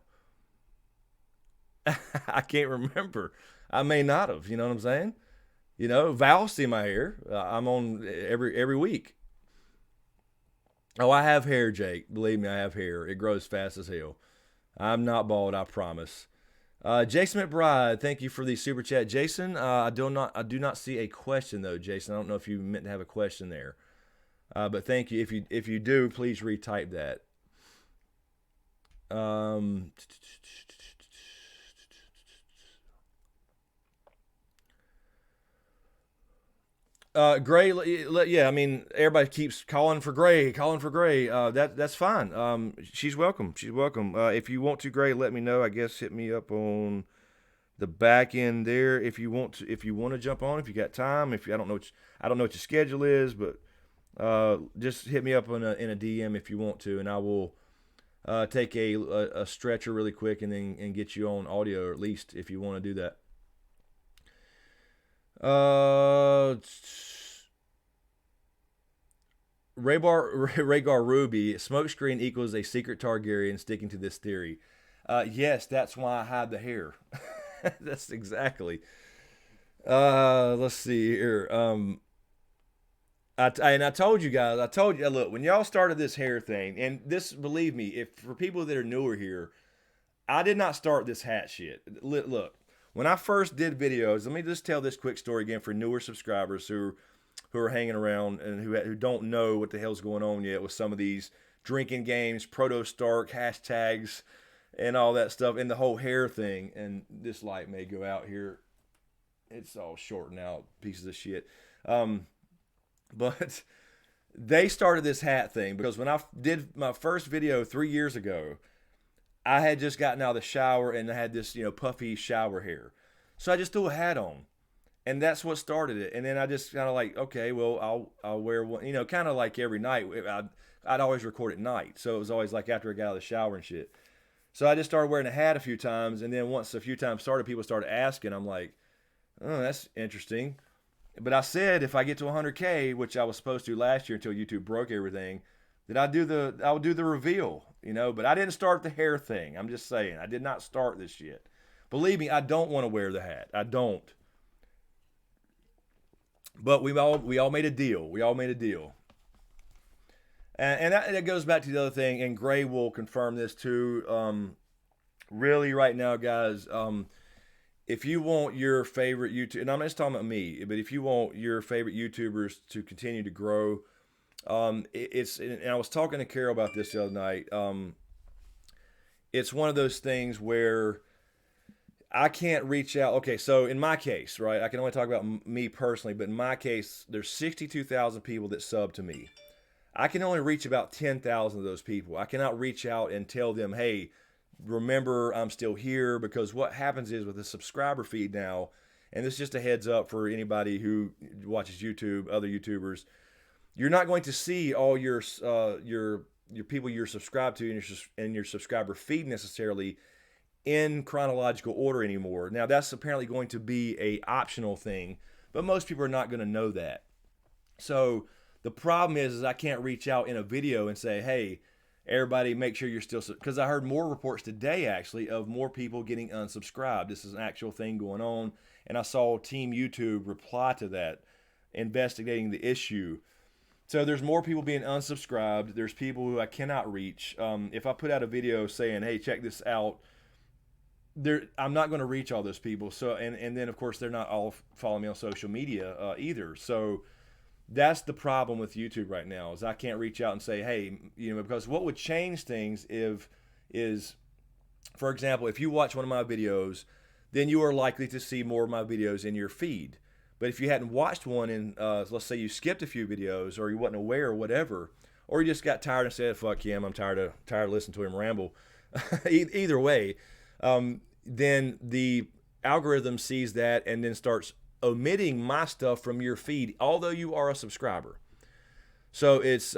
I can't remember. I may not have. You know what I'm saying? You know, Val see my hair. I'm on every week. Oh, I have hair, Jake. Believe me, I have hair. It grows fast as hell. I'm not bald, I promise. Jason McBride, thank you for the super chat. Jason, I do not see a question though, Jason. I don't know if you meant to have a question there, but thank you. If you do, please retype that. Gray, yeah. I mean, everybody keeps calling for Gray. That's fine. She's welcome. If you want to, Gray, let me know. I guess hit me up on the back end there if you want to. If you want to jump on, if you got time. I don't know what your schedule is, but just hit me up in a DM if you want to, and I will take a stretcher really quick and get you on audio, or at least if you want to do that. Rhaegar Ruby, smokescreen equals a secret Targaryen, sticking to this theory. Yes, that's why I hide the hair. That's exactly. Let's see here. I told you guys, look, when y'all started this hair thing, and this, believe me, if for people that are newer here, I did not start this hat shit. Look, when I first did videos, let me just tell this quick story again for newer subscribers who are hanging around and who don't know what the hell's going on yet with some of these drinking games, Proto Stark hashtags, and all that stuff, and the whole hair thing. And this light may go out here. It's all shorting out, pieces of shit. But they started this hat thing because when I did my first video 3 years ago, I had just gotten out of the shower and I had this, puffy shower hair. So I just threw a hat on. And that's what started it. And then I just kind of like, okay, well, I'll wear one, kind of like every night. I'd always record at night. So it was always like after I got out of the shower and shit. So I just started wearing a hat a few times. And then once a few times started, people started asking. I'm like, oh, that's interesting. But I said if I get to 100K, which I was supposed to last year until YouTube broke everything, that I would do the reveal, But I didn't start the hair thing. I'm just saying, I did not start this shit. Believe me, I don't want to wear the hat. I don't. But we all made a deal. And that goes back to the other thing, and Gray will confirm this too. Really, right now, guys, if you want your favorite YouTube, and I'm just talking about me, but if you want your favorite YouTubers to continue to grow, and I was talking to Carol about this the other night. It's one of those things where I can't reach out. Okay, so in my case, right, I can only talk about me personally, but in my case, there's 62,000 people that sub to me. I can only reach about 10,000 of those people. I cannot reach out and tell them, hey, remember I'm still here, because what happens is with the subscriber feed now, and this is just a heads up for anybody who watches YouTube, other YouTubers, you're not going to see all your people you're subscribed to in your subscriber feed necessarily in chronological order anymore. Now that's apparently going to be a optional thing, but most people are not going to know that. So the problem is I can't reach out in a video and say, hey, everybody make sure you're still, because I heard more reports today actually of more people getting unsubscribed. This is an actual thing going on, and I saw Team YouTube reply to that, investigating the issue. So there's more people being unsubscribed. There's people who I cannot reach. If I put out a video saying, hey, check this out, I'm not going to reach all those people. So and then of course they're not all following me on social media either. So that's the problem with YouTube right now, is I can't reach out and say, hey, because what would change things is, for example, if you watch one of my videos, then you are likely to see more of my videos in your feed. But if you hadn't watched one and let's say you skipped a few videos or you wasn't aware or whatever, or you just got tired and said, "Fuck him, I'm tired of listening to him ramble." Either way, then the algorithm sees that and then starts omitting my stuff from your feed, although you are a subscriber. So it's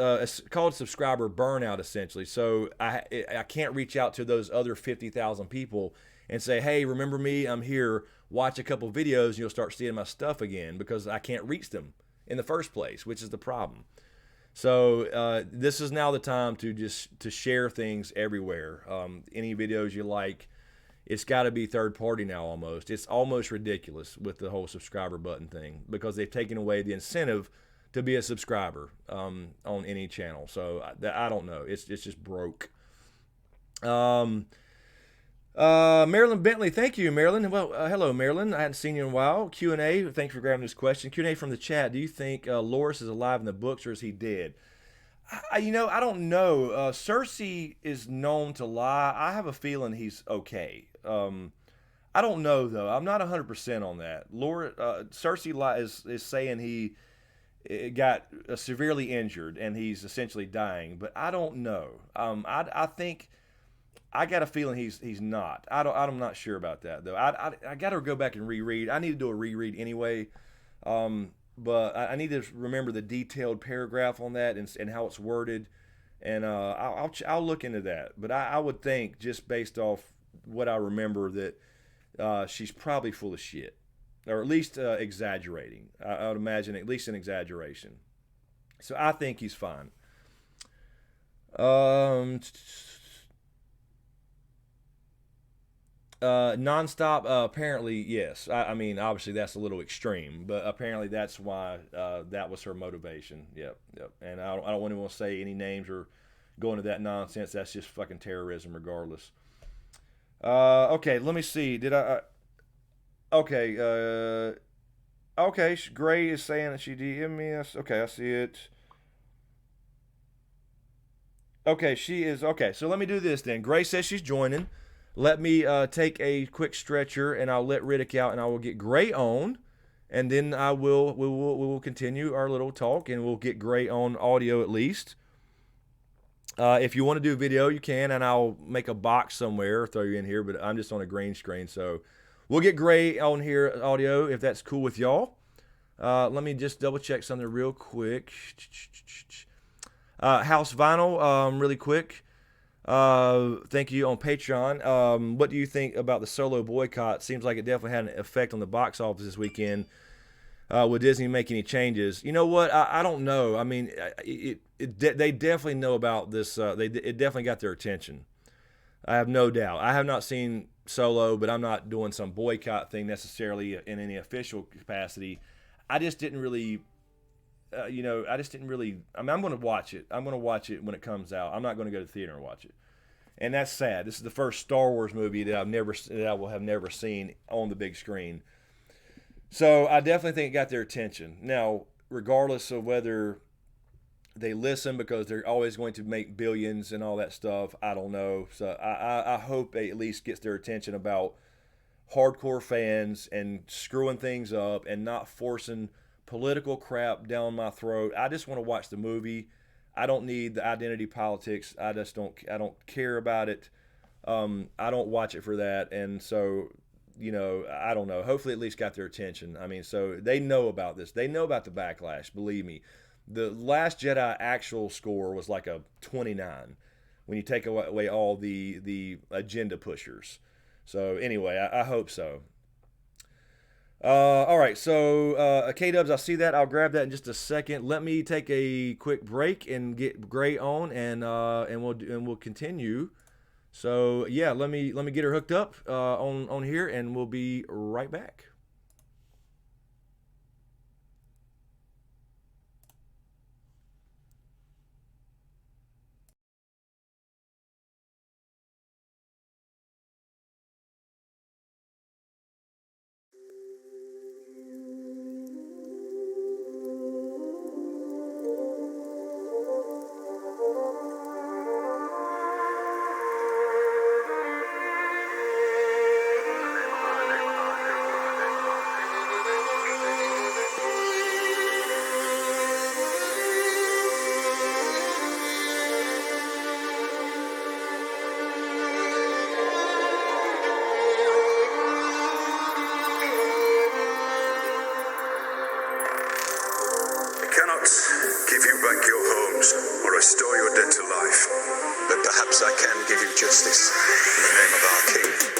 called subscriber burnout essentially. So I can't reach out to those other 50,000 people and say, hey, remember me? I'm here. Watch a couple videos and you'll start seeing my stuff again because I can't reach them in the first place, which is the problem. So this is now the time to share things everywhere. Any videos you like, it's got to be third party now almost. It's almost ridiculous with the whole subscriber button thing because they've taken away the incentive to be a subscriber on any channel. So I don't know. It's just broke. Marilyn Bentley, thank you, Marilyn. Well, hello, Marilyn. I hadn't seen you in a while. Q&A, thanks for grabbing this question. Q&A from the chat. Do you think Loras is alive in the books or is he dead? I don't know. Cersei is known to lie. I have a feeling he's okay. I don't know, though. I'm not 100% on that. Cersei is saying he got severely injured and he's essentially dying, but I don't know. I think I got a feeling he's not. I'm not sure about that though. I got to go back and reread. I need to do a reread anyway, but I need to remember the detailed paragraph on that and how it's worded, and I'll look into that. But I would think just based off what I remember that she's probably full of shit, or at least exaggerating. I would imagine at least an exaggeration. So I think he's fine. Nonstop. Apparently, yes. I mean, obviously that's a little extreme, but apparently that's why that was her motivation. Yep, yep. And I don't want to say any names or go into that nonsense. That's just fucking terrorism, regardless. Okay, let me see. Did I okay. Okay. Gray is saying that she DM'd me. Okay, I see it. Okay, she is. Okay, so let me do this then. Gray says she's joining. Let me take a quick stretcher, and I'll let Riddick out, and I will get Gray on, and then we will continue our little talk, and we'll get Gray on audio at least. If you want to do video, you can, and I'll make a box somewhere, throw you in here, but I'm just on a green screen, so we'll get Gray on here audio if that's cool with y'all. Let me just double check something real quick. House Vinyl, really quick. Thank you on Patreon. What do you think about the Solo boycott? Seems like it definitely had an effect on the box office this weekend. Would Disney make any changes? You know what? I don't know. I mean, they definitely know about this. It definitely got their attention. I have no doubt. I have not seen Solo, but I'm not doing some boycott thing necessarily in any official capacity. I just didn't really. I mean, I'm going to watch it. I'm going to watch it when it comes out. I'm not going to go to the theater and watch it. And that's sad. This is the first Star Wars movie that I will have never seen on the big screen. So I definitely think it got their attention. Now, regardless of whether they listen because they're always going to make billions and all that stuff, I don't know. So I hope it at least gets their attention about hardcore fans and screwing things up and not forcing political crap down my throat. I just want to watch the movie. I don't need the identity politics. I don't care about it. I don't watch it for that. And so, I don't know. Hopefully at least got their attention. I mean, so they know about this. They know about the backlash, believe me. The Last Jedi actual score was like a 29 when you take away all the agenda pushers. So anyway, I hope so. All right, so K-Dubs, I see that. I'll grab that in just a second. Let me take a quick break and get Gray on, and we'll continue. So yeah, let me get her hooked up on here, and we'll be right back. restore your dead to life, but perhaps I can give you justice in the name of our king.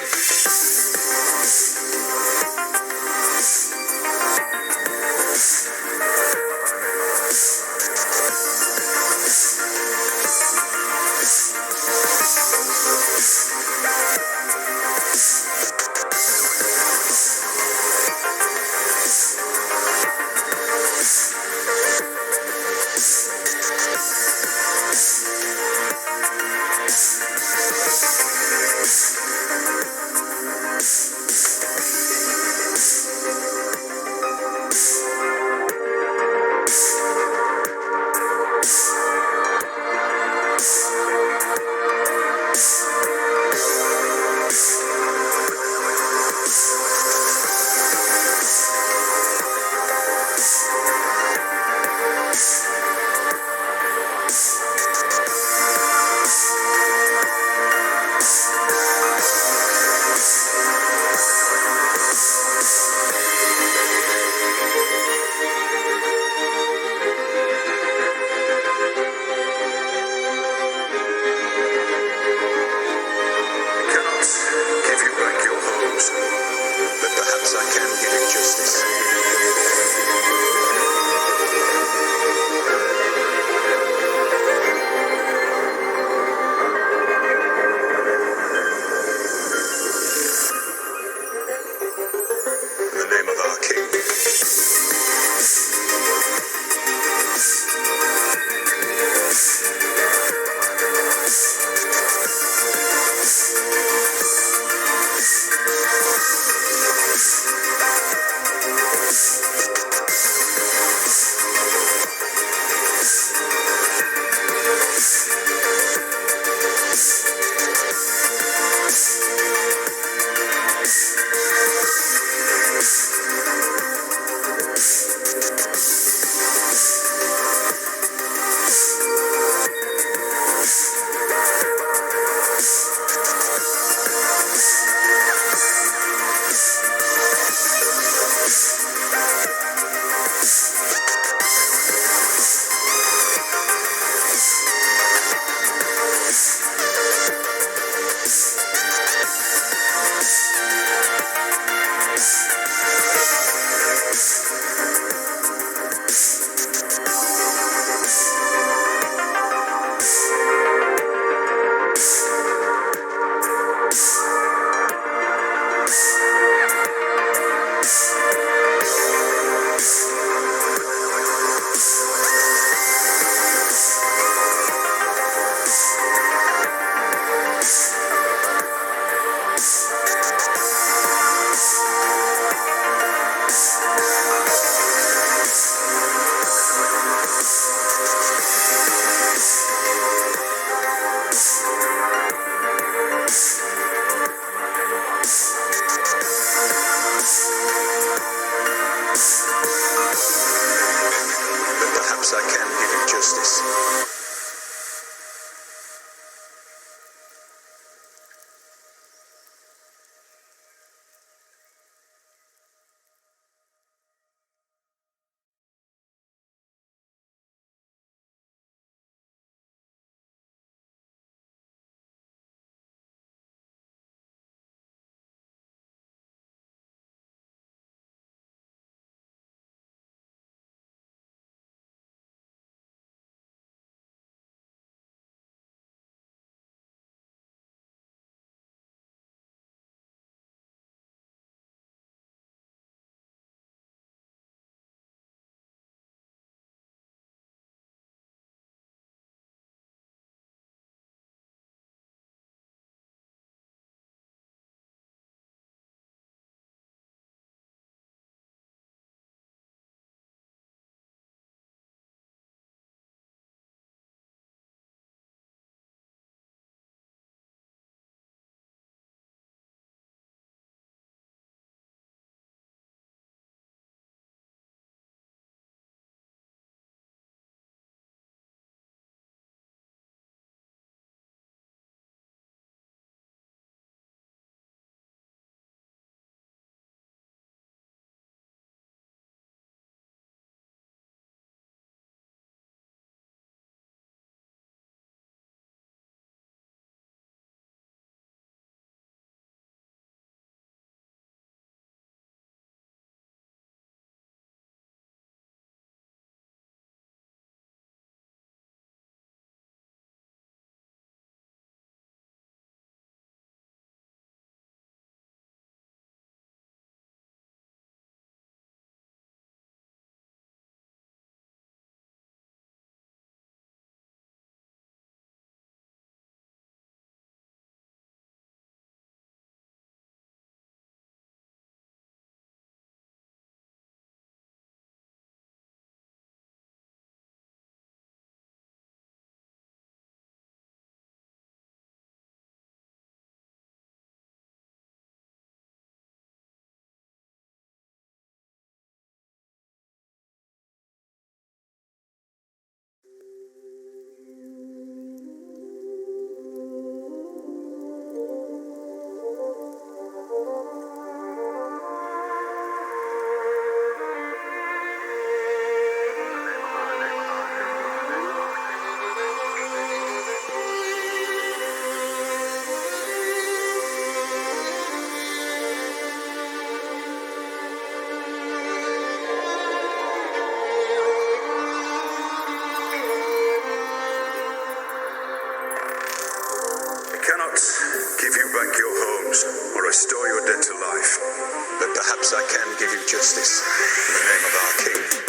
justice in the name of our King.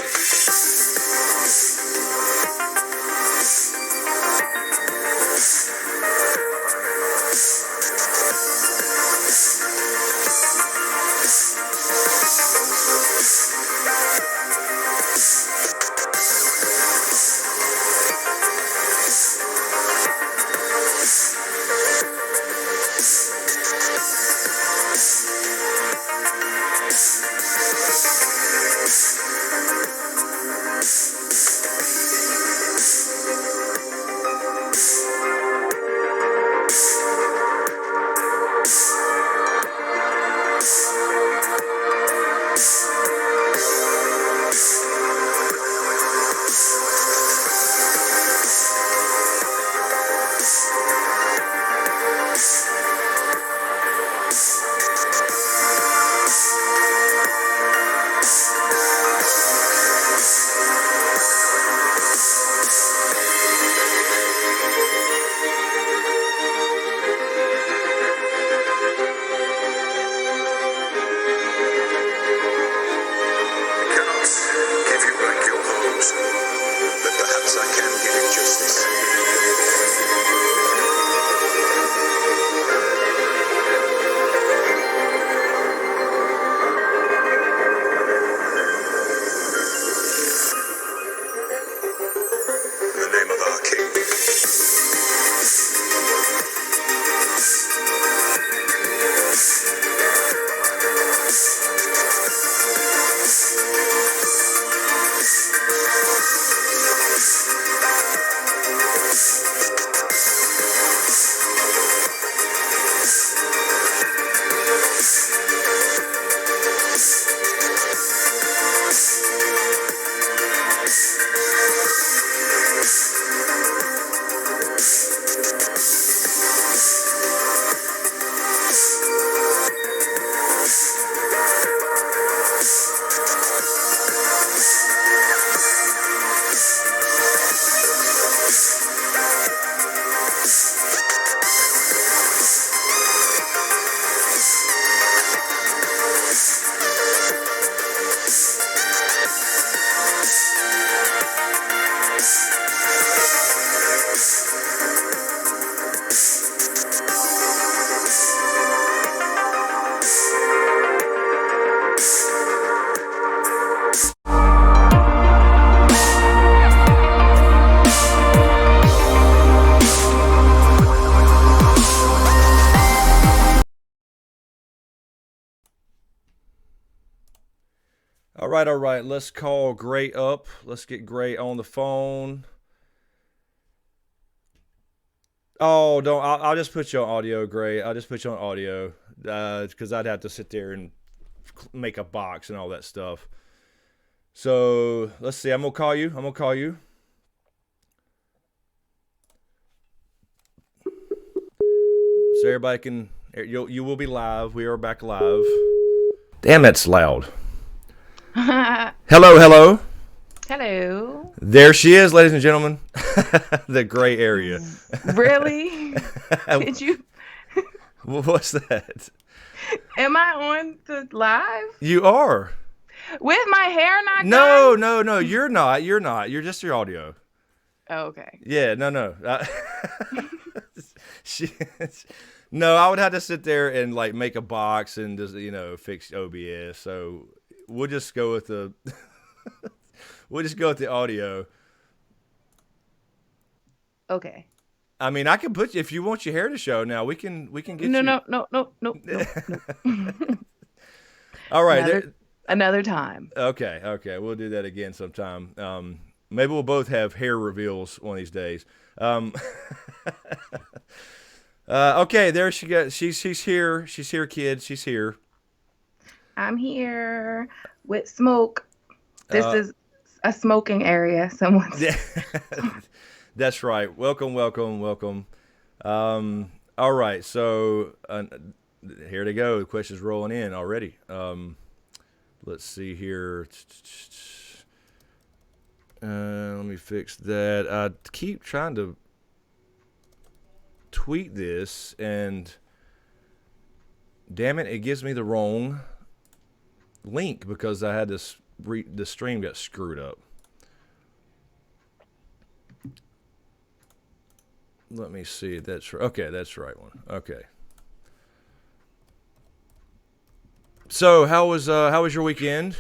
All right. Let's call Gray up. Let's get Gray on the phone. Oh, don't. I'll just put you on audio, Gray. I'll just put you on audio because I'd have to sit there and make a box and all that stuff. So let's see. I'm gonna call you. So everybody can. You will be live. We are back live. Damn, that's loud. Hello. Hello. There she is, ladies and gentlemen. The gray area. Really? Did you? What's that? Am I on the live? You are. With my hair not No, done? no. You're not. You're just your audio. Oh, okay. Yeah, no. No, I would have to sit there and like make a box and just fix OBS. So we'll just go with the audio. Okay. I mean, I can put you if you want your hair to show. Now we can get you. No. All right. Another time. Okay. We'll do that again sometime. Maybe we'll both have hair reveals one of these days. Okay, there she goes. She's here. She's here, kids. She's here. I'm here with smoke. This is a smoking area. Someone's. That's right. Welcome. All right. So here they go. The questions rolling in already. Let's see here. Let me fix that. I keep trying to tweet this, and damn it, it gives me the wrong link because I had this the stream got screwed up. Let me see. That's right. Okay, that's the right one. Okay. So how was your weekend?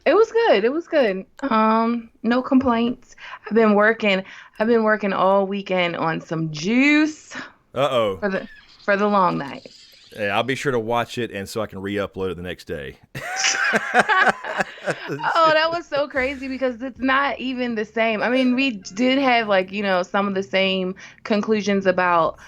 It was good. It was good. No complaints. I've been working. I've been working all weekend on some juice Uh-oh. for the long night. Yeah, I'll be sure to watch it and so I can re-upload it the next day. Oh, that was so crazy because it's not even the same. I mean, we did have like, some of the same conclusions about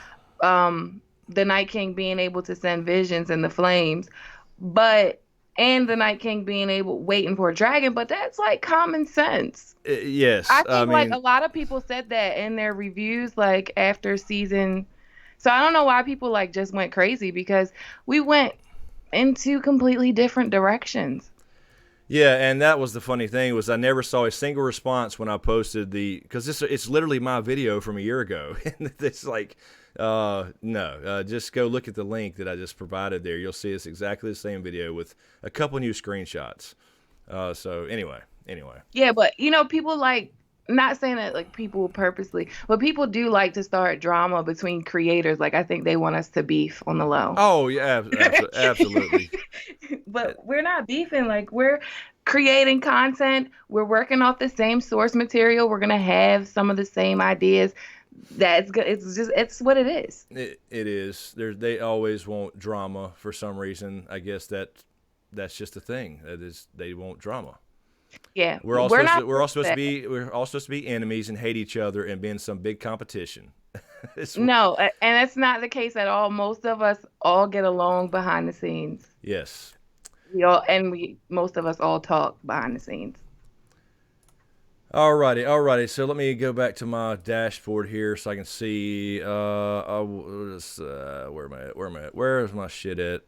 the Night King being able to send visions and the flames, but and the Night King being waiting for a dragon, but that's like common sense. Yes. I I think like mean, a lot of people said that in their reviews, like after season. So I don't know why people like just went crazy because we went in two completely different directions. yeah, and that was the funny thing was I never saw a single response when I posted because it's literally my video from a year ago, and it's like, no, just go look at the link that I just provided there. You'll see it's exactly the same video with a couple new screenshots. So anyway. Yeah, but people like not saying that like people purposely, but people do like to start drama between creators. Like I think they want us to beef on the low. Oh yeah, absolutely. But we're not beefing. Like we're creating content. We're working off the same source material. We're gonna have some of the same ideas. That's good. It's what it is. It is. They always want drama for some reason. I guess that's just the thing. That is, they want drama. Yeah, We're all supposed to be enemies and hate each other and be in some big competition. No, and that's not the case at all. Most of us all get along behind the scenes. Yes. Most of us all talk behind the scenes. Alrighty. So let me go back to my dashboard here so I can see. Where am I at? Where is my shit at?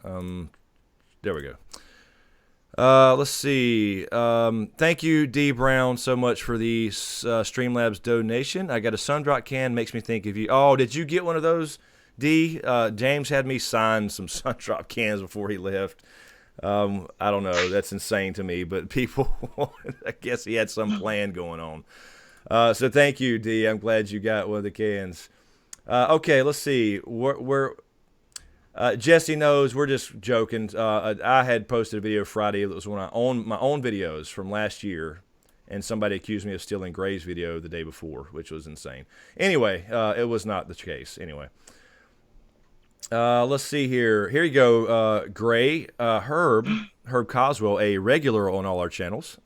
There we go. Let's see. Thank you, D Brown, so much for the Streamlabs donation. I got a Sundrop can. Makes me think of you. Oh, did you get one of those, D? James had me sign some Sundrop cans before he left. I don't know. That's insane to me, but people, I guess he had some plan going on. So thank you, D. I'm glad you got one of the cans. Okay, let's see. Jesse knows we're just joking. I had posted a video Friday. It was when I owned my own videos from last year, and somebody accused me of stealing Gray's video the day before, which was insane. Anyway, it was not the case. Anyway, let's see here. Here you go, Gray. Herb Coswell, a regular on all our channels,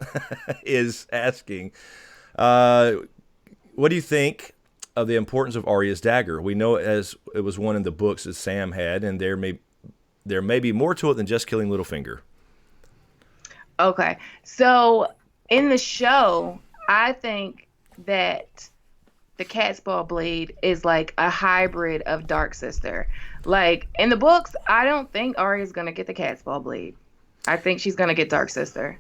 is asking, what do you think of the importance of Arya's dagger? We know it as it was one in the books that Sam had, and there may be more to it than just killing Littlefinger. Okay, so in the show, I think that the cat's paw blade is like a hybrid of Dark Sister. Like in the books, I don't think Arya's gonna get the cat's paw blade. I think she's gonna get Dark Sister.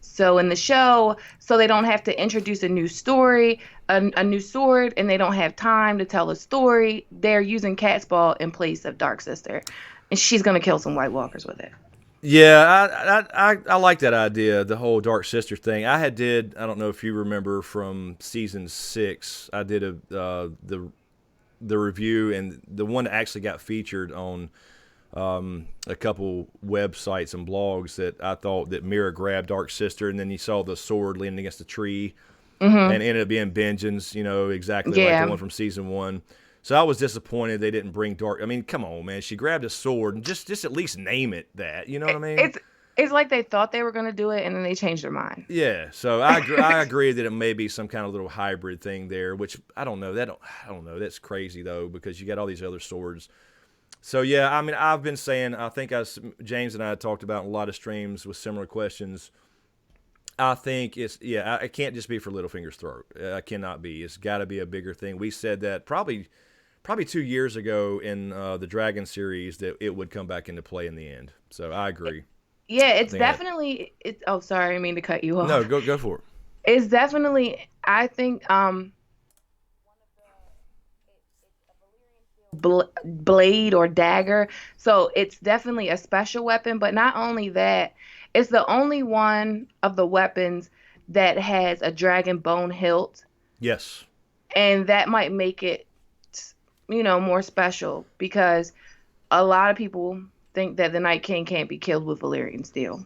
So in the show, so they don't have to introduce a new story, a new sword, and they don't have time to tell a story, they're using Cat's Paw in place of Dark Sister. And she's going to kill some White Walkers with it. Yeah, I like that idea, the whole Dark Sister thing. I don't know if you remember from season 6, I did the review, and the one that actually got featured on a couple websites and blogs that I thought that Mira grabbed Dark Sister, and then you saw the sword leaning against the tree, and ended up being Benjen's, exactly like the one from season 1. So I was disappointed they didn't bring Dark. I mean, come on, man. She grabbed a sword and just at least name it that. You know what I mean? It's like they thought they were going to do it, and then they changed their mind. Yeah. So I agree that it may be some kind of little hybrid thing there, which I don't know. I don't know. That's crazy though, because you got all these other swords. So yeah, I mean, I've been saying, I think James and I talked about in a lot of streams with similar questions. I think it can't just be for Littlefinger's throat. It cannot be. It's got to be a bigger thing. We said that probably 2 years ago in the Dragon series that it would come back into play in the end. So I agree. Yeah, it's definitely. Oh, sorry, I didn't mean to cut you off. No, go for it. It's definitely. I think blade or dagger. So it's definitely a special weapon. But not only that, it's the only one of the weapons that has a dragon bone hilt, Yes. and that might make it, more special because a lot of people think that the Night King can't be killed with Valyrian steel.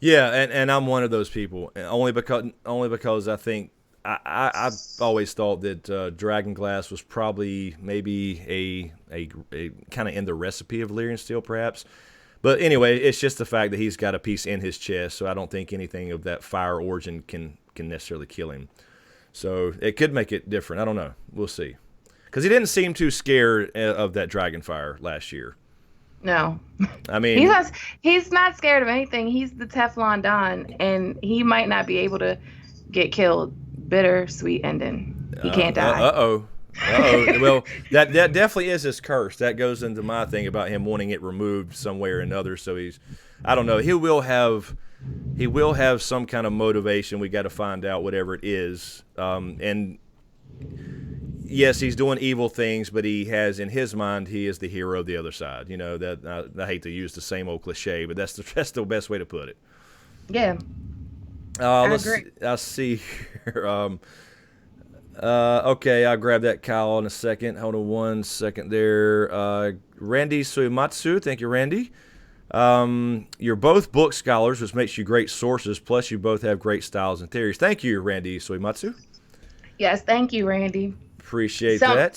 Yeah, and I'm one of those people, only because I think I've always thought that dragon glass was probably maybe a kind of in the recipe of Valyrian steel, perhaps. But anyway, it's just the fact that he's got a piece in his chest, so I don't think anything of that fire origin can necessarily kill him. So it could make it different. I don't know. We'll see. Because he didn't seem too scared of that dragon fire last year. No. I mean, he's not scared of anything. He's the Teflon Don, and he might not be able to get killed. Bitter, sweet ending. He can't die. Uh-oh. Uh-oh. Well, that definitely is his curse. That goes into my thing about him wanting it removed some way or another. So I don't know. He will have some kind of motivation. We got to find out whatever it is. And yes, he's doing evil things, but he has in his mind he is the hero of the other side. That I hate to use the same old cliche, but that's the best way to put it. Yeah. I agree. I'll see here. Okay, I'll grab that, Kyle, in a second. Hold on 1 second there. Randy Suimatsu, thank you, Randy. You're both book scholars, which makes you great sources, plus you both have great styles and theories. Thank you, Randy Suimatsu. Yes, thank you, Randy. Appreciate that.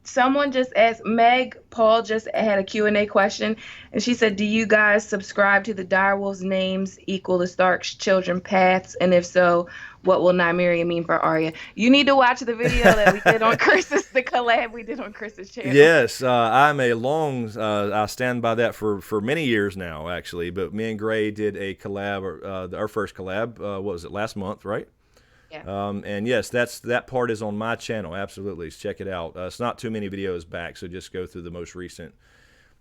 Someone just asked, Meg Paul just had a Q&A question, and she said, do you guys subscribe to the direwolves' names equal the Stark's children paths? And if so, what will Nymeria mean for Arya? You need to watch the video that we did on the collab we did on Chris's channel. Yes, I'm a long, I stand by that for many years now, actually. But me and Gray did a collab, our first collab, what was it, last month, right? Yeah. And yes, that part is on my channel. Absolutely, check it out. It's not too many videos back, so just go through the most recent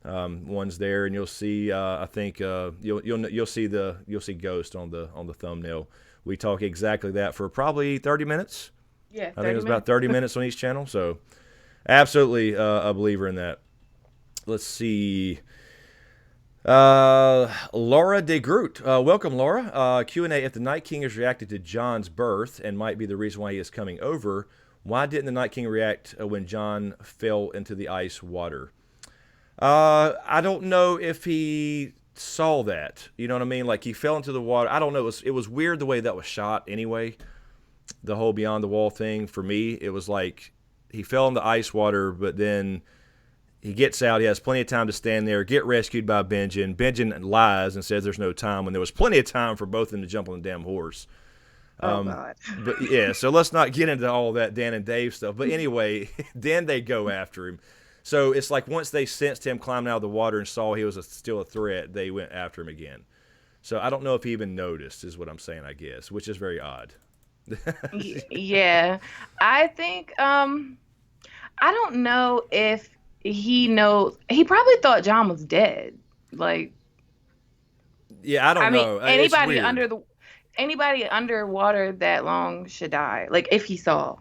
ones there, and you'll see. I think you'll see Ghost on the thumbnail. We talk exactly that for probably 30 minutes. Yeah, I think it was about 30 minutes on each channel. So, absolutely a believer in that. Let's see. Laura de Groot. Welcome, Laura. Q&A. If the Night King has reacted to Jon's birth and might be the reason why he is coming over, why didn't the Night King react when Jon fell into the ice water? I don't know if he saw that. You know what I mean? Like, he fell into the water. I don't know. It was weird the way that was shot anyway. The whole Beyond the Wall thing, for me, it was like he fell in the ice water, but then he gets out. He has plenty of time to stand there, get rescued by Benjen. Benjen lies and says there's no time when there was plenty of time for both of them to jump on the damn horse. Oh, God. But yeah, so let's not get into all that Dan and Dave stuff. But anyway, then they go after him. So it's like once they sensed him climbing out of the water and saw he was still a threat, they went after him again. So I don't know if he even noticed, is what I'm saying, I guess, which is very odd. Yeah. I think, I don't know if he knows. He probably thought Jon was dead. Like, yeah, I don't know. Anybody underwater that long should die. Like, if he saw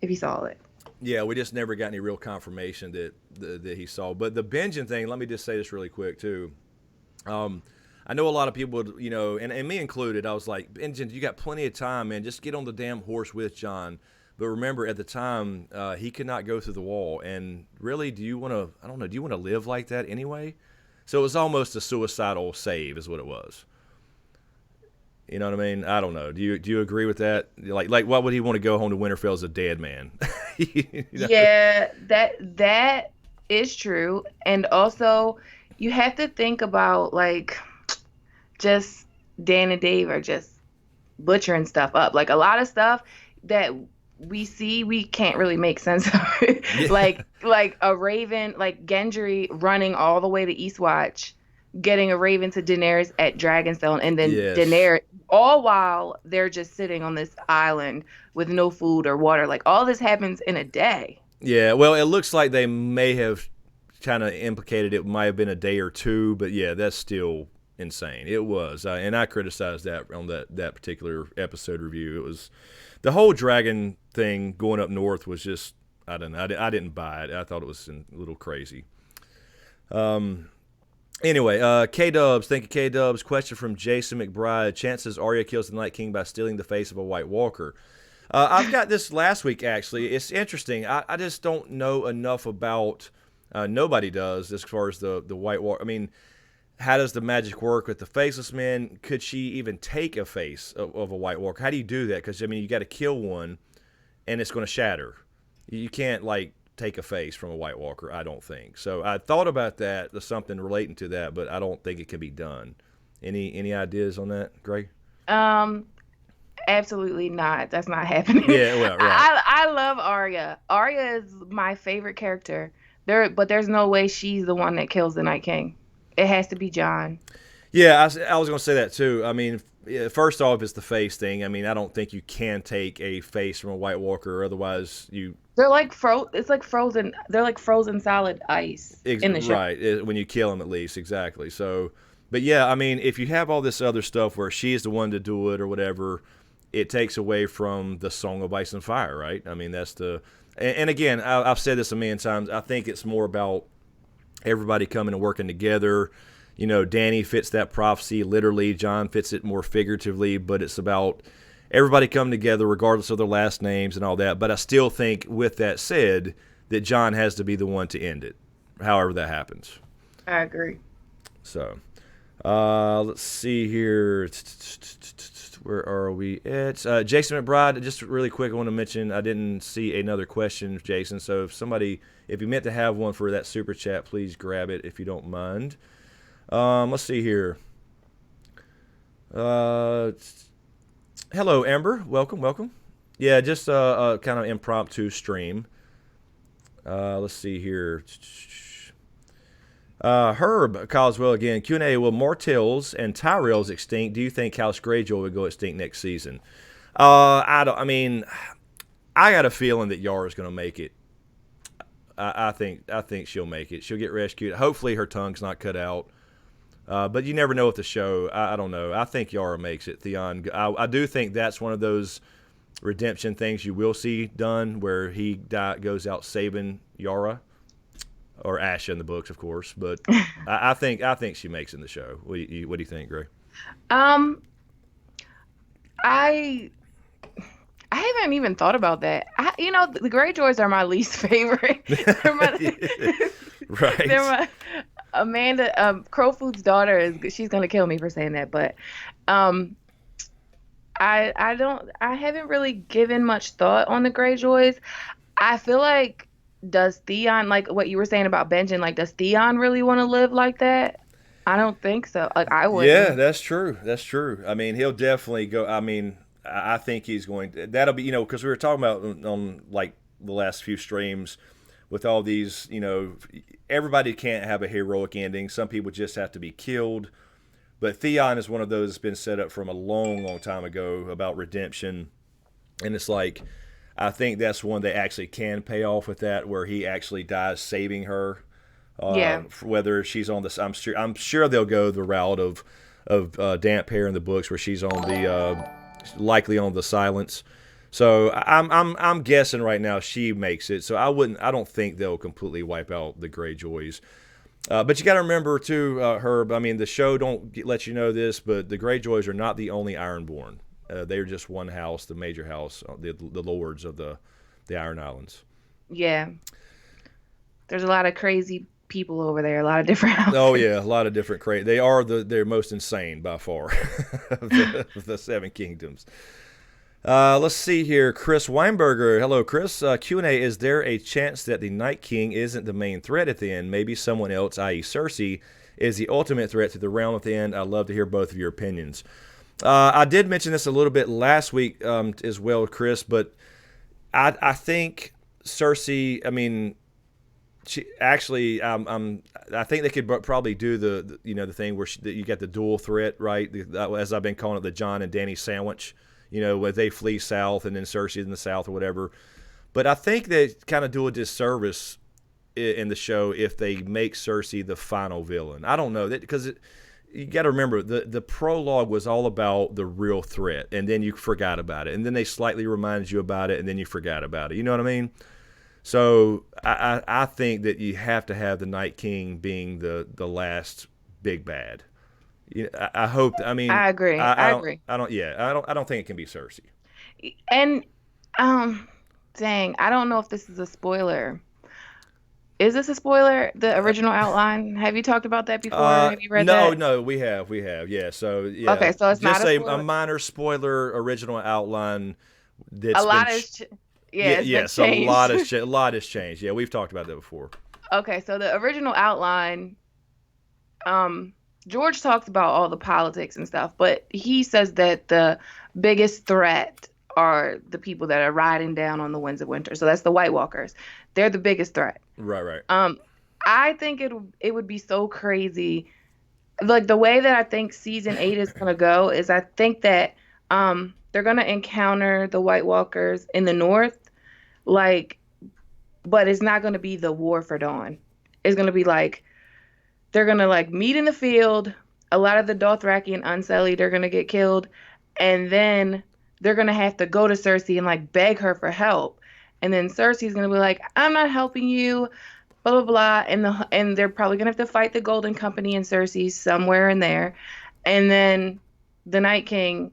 it. Yeah, we just never got any real confirmation that he saw. But the Benjen thing, let me just say this really quick too. I know a lot of people would, and me included. I was like, Benjen, you got plenty of time, man. Just get on the damn horse with Jon. But remember, at the time, he could not go through the wall. And really, do you want to live like that anyway? So it was almost a suicidal save is what it was. You know what I mean? I don't know. Do you agree with that? Like, why would he want to go home to Winterfell as a dead man? Yeah, that is true. And also, you have to think about, like, just Dan and Dave are just butchering stuff up. Like, a lot of stuff that we see, we can't really make sense of it. Yeah. like a raven, like Gendry running all the way to Eastwatch, getting a raven to Daenerys at Dragonstone, and then Daenerys, all while they're just sitting on this island with no food or water. Like, all this happens in a day. Yeah, well, it looks like they may have kind of implicated it might have been a day or two, but yeah, that's still insane. It was, and I criticized that on that particular episode review. It was the whole dragon thing going up north was just I don't know. I didn't buy it. I thought it was a little crazy. Anyway, K-Dubs, thank you, K-Dubs. Question from Jason McBride. Chances Arya kills the Night King by stealing the face of a White Walker. I've got this last week, actually. It's interesting. I just don't know enough about, nobody does, as far as the White Walker. I mean, how does the magic work with the Faceless Men? Could she even take a face of a White Walker? How do you do that? Because, I mean, you got to kill one, and it's going to shatter. You can't, like, take a face from a White Walker, I don't think. So I thought about that. There's something relating to that, but I don't think it can be done. Any ideas on that, Greg? Absolutely not. That's not happening. Yeah, well, right. I love Arya. Arya is my favorite character. But there's no way she's the one that kills the Night King. It has to be Jon. Yeah, I was going to say that too. I mean, first off, it's the face thing. I mean, I don't think you can take a face from a White Walker, or otherwise you. They're like It's like frozen. They're like frozen solid ice in the show. Right, when you kill them, at least, exactly. So, but yeah, I mean, if you have all this other stuff where she's the one to do it or whatever, it takes away from the Song of Ice and Fire, right? I mean, that's the. And again, I've said this a million times. I think it's more about everybody coming and working together. You know, Dany fits that prophecy literally. Jon fits it more figuratively, but it's about everybody coming together regardless of their last names and all that. But I still think, with that said, that Jon has to be the one to end it, however that happens. I agree. So, let's see here. Where are we at? Jason McBride, just really quick, I want to mention I didn't see another question, Jason. So if you meant to have one for that super chat, please grab it if you don't mind. Let's see here. Hello, Amber. Welcome. Yeah, just a kind of impromptu stream. Let's see here. Herb Coswell again. Q&A, will Martells and Tyrells extinct? Do you think House Greyjoy would go extinct next season? I got a feeling that Yara's going to make it. I think she'll make it. She'll get rescued. Hopefully her tongue's not cut out. But you never know with the show. I don't know. I think Yara makes it. Theon. I do think that's one of those redemption things you will see done, where he goes out saving Yara. Or Asha in the books, of course, but I think she makes it in the show. What do you think, Greg? I haven't even thought about that. The Greyjoys are my least favorite. Right. They're my Amanda Crowfoot's daughter she's gonna kill me for saying that, but I haven't really given much thought on the Greyjoys. I feel like, does Theon, like what you were saying about Benjen, like, does Theon really want to live like that? I don't think so. Like, I wouldn't. Yeah, that's true. I mean, he'll definitely go. I mean, I think he's going to. That'll be, because we were talking about on like the last few streams with all these, everybody can't have a heroic ending. Some people just have to be killed. But Theon is one of those that's been set up from a long, long time ago about redemption. And it's like, I think that's one they actually can pay off with that, where he actually dies saving her. Yeah. Whether she's on this, I'm sure they'll go the route of Damp Hair in the books, where she's on the likely on the Silence. So I'm guessing right now she makes it. So I don't think they'll completely wipe out the Greyjoys. But you got to remember too, Herb. I mean, the show don't let you know this, but the Greyjoys are not the only Ironborn. They are just one house, the major house, the lords of the Iron Islands. Yeah. There's a lot of crazy people over there, a lot of different houses. Oh, yeah, a lot of different crazy. They are they're most insane by far of the Seven Kingdoms. Let's see here. Chris Weinberger. Hello, Chris. Q&A, is there a chance that the Night King isn't the main threat at the end? Maybe someone else, i.e. Cersei, is the ultimate threat to the realm at the end? I'd love to hear both of your opinions. I did mention this a little bit last week as well, Chris, but I think Cersei, I mean, she actually, I think they could probably do the thing where you get the dual threat, right? As I've been calling it, the Jon and Dany sandwich, where they flee south and then Cersei's in the south or whatever. But I think they kind of do a disservice in the show if they make Cersei the final villain. I don't know, because you got to remember, the prologue was all about the real threat, and then you forgot about it. And then they slightly reminded you about it, and then you forgot about it. You know what I mean? So I think that you have to have the Night King being the last big bad. I hope. I mean, I agree. I I don't. agree. I don't. Yeah. I don't think it can be Cersei. And um, dang, I don't know if this is a spoiler. Is this a spoiler? The original outline? Have you talked about that before? Have you read No, that? no, we have, yeah. So yeah, Okay, so it's not just a a spoiler. minor spoiler, original outline A that's been, lot is, yeah, yeah, it's been yes, a changed. lot has changed. Yeah, we've talked about that before. Okay, so the original outline, um, George talks about all the politics and stuff, but he says that the biggest threat are the people that are riding down on the winds of winter. So that's the White Walkers. They're the biggest threat. Right, right. Um, I think it would be so crazy. Like the way that I think season 8 is gonna go is I think that they're gonna encounter the White Walkers in the north, like, but it's not gonna be the War for Dawn. It's gonna be like they're gonna like meet in the field. A lot of the Dothraki and Unsullied are gonna get killed, and then they're gonna have to go to Cersei and like beg her for help. And then Cersei's gonna be like, "I'm not helping you," blah blah blah, and they're probably gonna have to fight the Golden Company and Cersei somewhere in there, and then the Night King,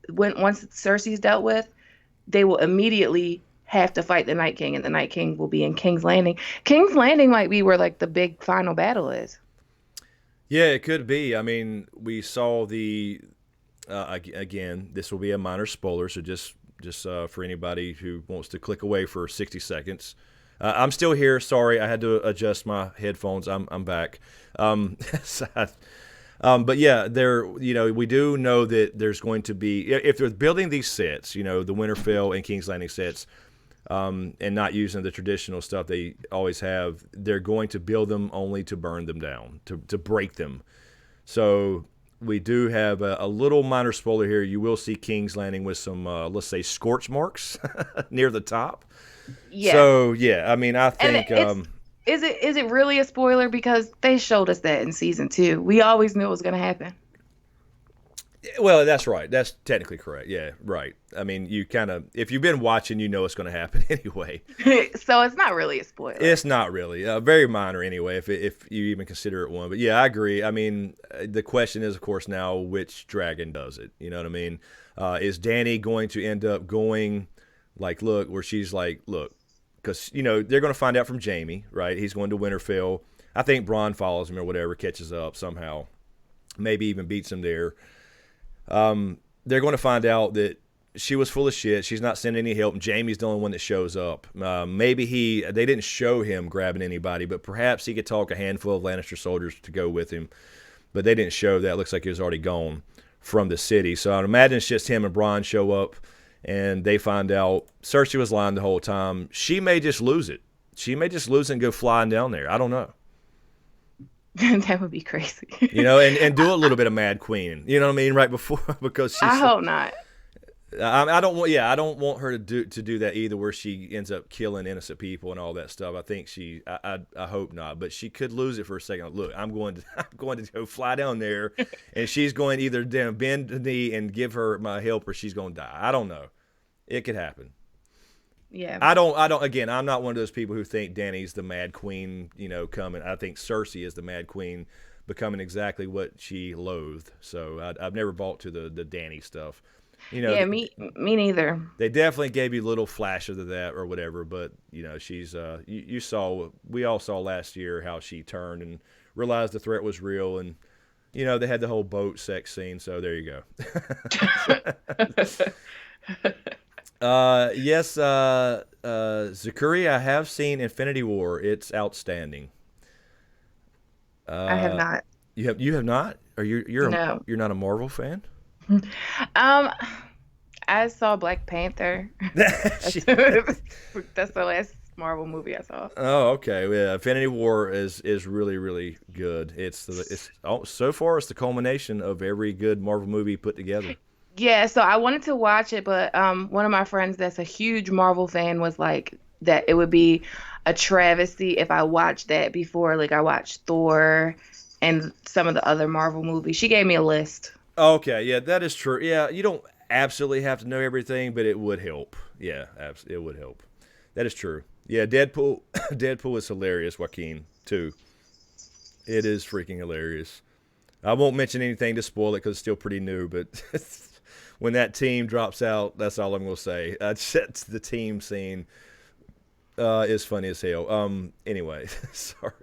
when once Cersei's dealt with, they will immediately have to fight the Night King, and the Night King will be in King's Landing. King's Landing might be where like the big final battle is. Yeah, it could be. I mean, we saw the again. This will be a minor spoiler, so just for anybody who wants to click away for 60 seconds. I'm still here. Sorry, I had to adjust my headphones. I'm back. So but yeah, we do know that there's going to be, if they're building these sets, the Winterfell and King's Landing sets, and not using the traditional stuff they always have, they're going to build them only to burn them down, to break them. So we do have a little minor spoiler here. You will see King's Landing with some, let's say, scorch marks near the top. Yeah. So yeah, I mean, I And think is it really a spoiler because they showed us that in season 2. We always knew it was going to happen. well, that's right. That's technically correct. Yeah, right. I mean, you kind of, if you've been watching, it's going to happen anyway. So it's not really a spoiler. It's not really very minor anyway, if you even consider it one. But yeah, I agree. I mean, the question is, of course, now which dragon does it? You know what I mean? Is Dany going to end up going like, look, where she's like, look, because they're going to find out from Jaime, right? He's going to Winterfell. I think Bronn follows him or whatever, catches up somehow, maybe even beats him there. They're going to find out that she was full of shit. She's not sending any help. And Jaime's the only one that shows up. Maybe they didn't show him grabbing anybody, but perhaps he could talk a handful of Lannister soldiers to go with him. But they didn't show that. It looks like he was already gone from the city. So I'd imagine it's just him and Bronn show up, and they find out Cersei was lying the whole time. She may just lose it. She may just lose it and go flying down there. I don't know. That would be crazy. And do a little bit of Mad Queen. You know what I mean? Right before, because she's. I hope not. I don't want. Yeah, I don't want her to do that either, where she ends up killing innocent people and all that stuff. I think I hope not, but she could lose it for a second. Look, I'm going to go fly down there, and she's going to either bend the knee and give her my help, or she's going to die. I don't know. It could happen. Yeah. I don't. Again, I'm not one of those people who think Dany's the Mad Queen. Coming. I think Cersei is the Mad Queen, becoming exactly what she loathed. So I've never bought to the Dany stuff. Yeah, me neither. They definitely gave you little flashes of that or whatever, but she's we all saw last year how she turned and realized the threat was real, and they had the whole boat sex scene, so there you go. Yes, Zakuri, I have seen Infinity War. It's outstanding. I have not. You have not? Or you're No. you're not a Marvel fan? I saw Black Panther. That's the last Marvel movie I saw. Oh, okay. Yeah, Infinity War is really, really good. So far it's the culmination of every good Marvel movie put together. Yeah, so I wanted to watch it, but one of my friends that's a huge Marvel fan was like that it would be a travesty if I watched that before like I watched Thor and some of the other Marvel movies. She gave me a list. Okay, yeah, that is true. Yeah, you don't absolutely have to know everything, but it would help. Yeah, it would help. That is true. Yeah, Deadpool. Deadpool is hilarious, Joaquin, too. It is freaking hilarious. I won't mention anything to spoil it because it's still pretty new, but when that team drops out, that's all I'm going to say. The team scene is funny as hell. Anyway, sorry.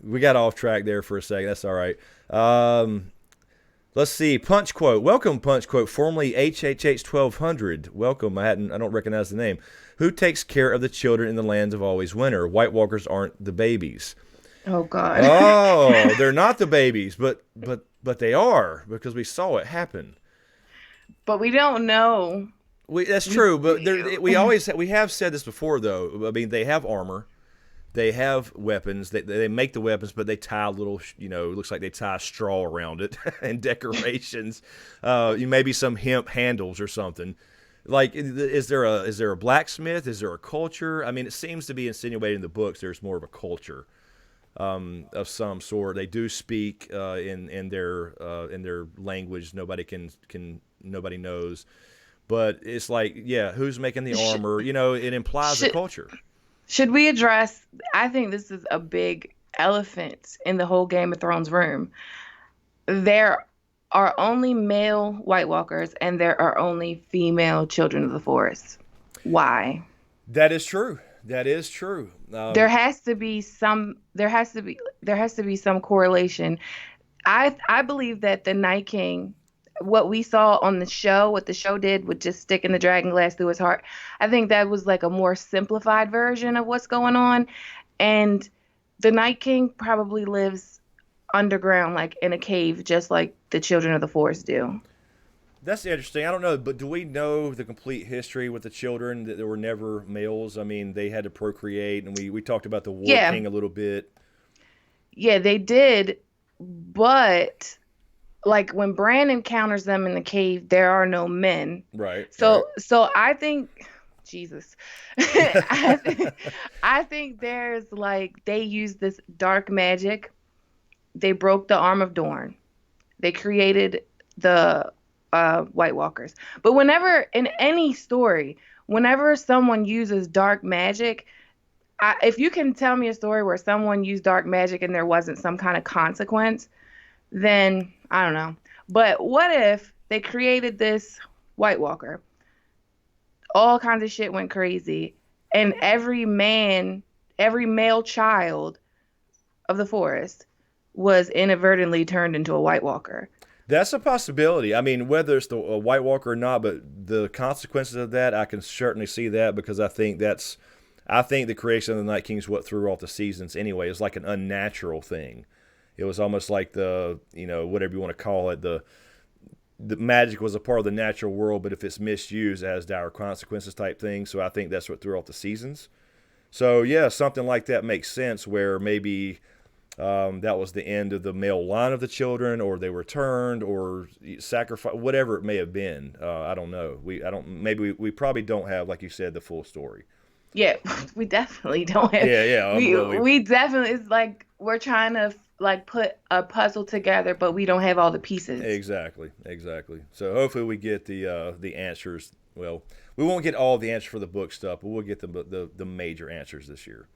We got off track there for a second. That's all right. Let's see. Punch Quote. Welcome, Punch Quote, formerly HHH1200. Welcome. I don't recognize the name. Who takes care of the children in the lands of always winter? White Walkers aren't the babies. Oh God. Oh, they're not the babies, but they are because we saw it happen. But we don't know. That's true, but we have said this before though. I mean, they have armor. They have weapons. They make the weapons, but they tie little, it looks like they tie straw around it and decorations. Maybe some hemp handles or something. Like, is there a blacksmith? Is there a culture? I mean, it seems to be insinuated in the books there's more of a culture of some sort. They do speak in their language. Nobody knows. But it's like, yeah, who's making the armor? It implies a culture. Should we address, I think this is a big elephant in the whole Game of Thrones room. There are only male White Walkers and there are only female Children of the Forest. Why? That is true. That is true. There has to be some correlation. I believe that the Night King, what we saw on the show, what the show did with just sticking the dragon glass through his heart, I think that was like a more simplified version of what's going on. And the Night King probably lives underground, like in a cave, just like the Children of the Forest do. That's interesting. I don't know, but do we know the complete history with the children, that there were never males? I mean, they had to procreate, and we talked about the War King a little bit. Yeah, they did, but like when Bran encounters them in the cave, there are no men. Right. So I think, Jesus, I think there's like, they used this dark magic. They broke the arm of Dorne. They created the White Walkers. But whenever in any story, whenever someone uses dark magic, if you can tell me a story where someone used dark magic and there wasn't some kind of consequence, then I don't know. But what if they created this White Walker? All kinds of shit went crazy, and every male child of the forest was inadvertently turned into a White Walker. That's a possibility. I mean, whether it's a White Walker or not, but the consequences of that, I can certainly see that, because I think the creation of the Night King is what threw off the seasons anyway. It's like an unnatural thing. It was almost like the, whatever you want to call it, the magic was a part of the natural world, but if it's misused, it has dire consequences type thing. So I think that's what threw off the seasons. So yeah, something like that makes sense, where maybe that was the end of the male line of the children, or they were turned or sacrificed, whatever it may have been. I don't know. We probably don't have, like you said, the full story. Yeah, we definitely don't have. Yeah. We definitely, it's like we're trying to like put a puzzle together, but we don't have all the pieces. Exactly. So hopefully we get the answers. Well, we won't get all the answers for the book stuff, but we'll get the major answers this year.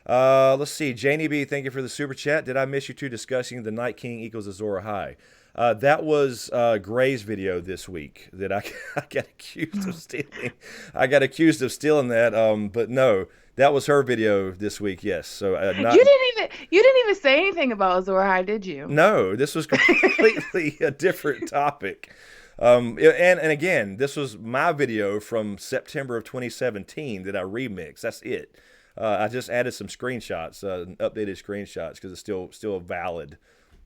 Let's see. Janie B, thank you for the super chat. Did I miss you two discussing the Night King equals Azor Ahai? That was Gray's video this week that I got accused of stealing. I got accused of stealing that, but no, that was her video this week. Yes. So you didn't even say anything about Azor Ahai, did you? No, this was completely a different topic. And again, this was my video from September of 2017 that I remixed. That's it. I just added some screenshots, updated screenshots, because it's still valid